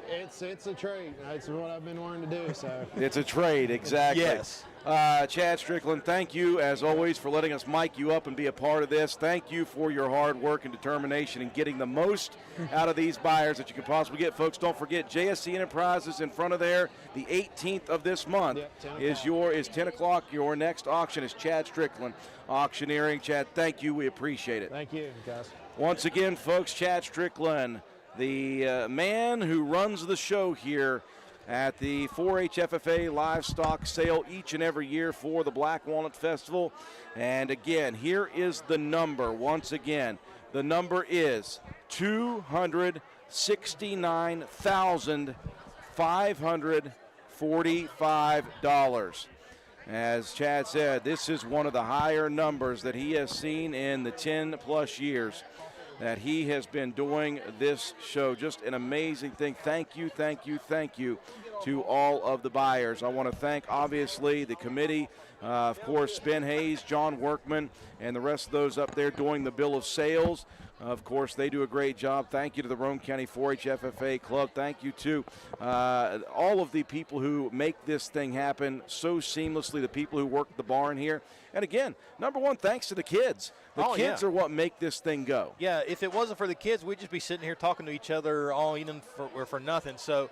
It's a trade. It's what I've been wanting to do. So It's a trade, exactly. Yes. Chad Strickland, thank you, as always, for letting us mic you up and be a part of this. Thank you for your hard work and determination in getting the most out of these buyers that you can possibly get. Folks, don't forget, JSC Enterprises in front of there, the 18th of this month, is 10 o'clock. Your next auction is Chad Strickland Auctioneering. Chad, thank you. We appreciate it. thank you, guys. Once again, folks, Chad Strickland, the man who runs the show here at the 4-H FFA Livestock Sale each and every year for the Black Walnut Festival. And again, here is the number. Once again, the number is $269,545. As Chad said, this is one of the higher numbers that he has seen in the 10-plus years that he has been doing this show. Just an amazing thing. Thank you, thank you, thank you to all of the buyers. I want to thank, obviously, the committee, of course, Ben Hayes, John Workman, and the rest of those up there doing the bill of sales. Of course, they do a great job. Thank you to the Roane County 4-H FFA Club. Thank you to all of the people who make this thing happen so seamlessly, the people who work the barn here. And again, number one, thanks to the kids. The kids are what make this thing go. Yeah, if it wasn't for the kids, we'd just be sitting here talking to each other all evening for nothing. So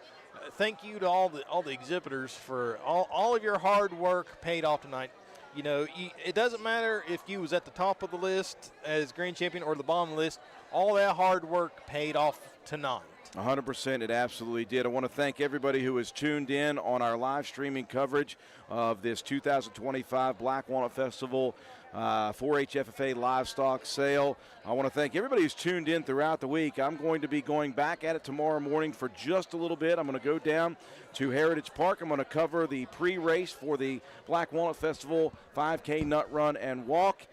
thank you to all the exhibitors for all of your hard work paid off tonight. You know, it doesn't matter if you was at the top of the list as grand champion or the bottom of the list. All that hard work paid off tonight. 100%, it absolutely did. I want to thank everybody who has tuned in on our live streaming coverage of this 2025 Black Walnut Festival 4-H FFA Livestock Sale. I want to thank everybody who's tuned in throughout the week. I'm going to be going back at it tomorrow morning for just a little bit. I'm going to go down to Heritage Park. I'm going to cover the pre-race for the Black Walnut Festival 5K Nut Run and Walk.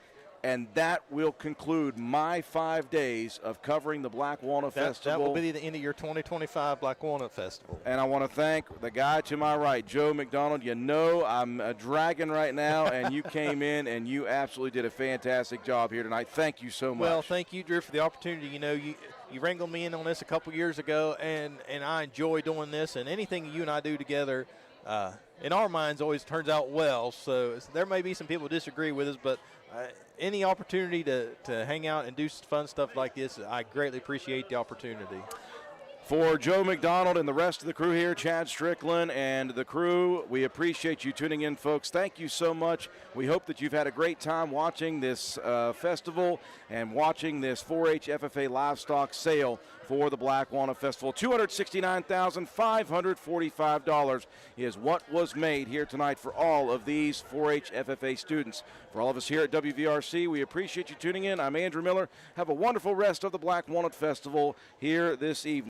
And that will conclude my 5 days of covering the Black Walnut Festival. That will be the end of your 2025 Black Walnut Festival. And I want to thank the guy to my right, Joe McDonald. You know I'm a dragon right now, and you came in and you absolutely did a fantastic job here tonight. Thank you so much. Well, thank you, Drew, for the opportunity. You know, you wrangled me in on this a couple years ago, and I enjoy doing this. And anything you and I do together, in our minds, always turns out well. So there may be some people who disagree with us, but any opportunity to hang out and do fun stuff like this, I greatly appreciate the opportunity. For Joe McDonald and the rest of the crew here, Chad Strickland and the crew, we appreciate you tuning in, folks. Thank you so much. We hope that you've had a great time watching this festival and watching this 4-H FFA Livestock Sale for the Black Walnut Festival. $269,545 is what was made here tonight for all of these 4-H FFA students. For all of us here at WVRC, we appreciate you tuning in. I'm Andrew Miller. Have a wonderful rest of the Black Walnut Festival here this evening.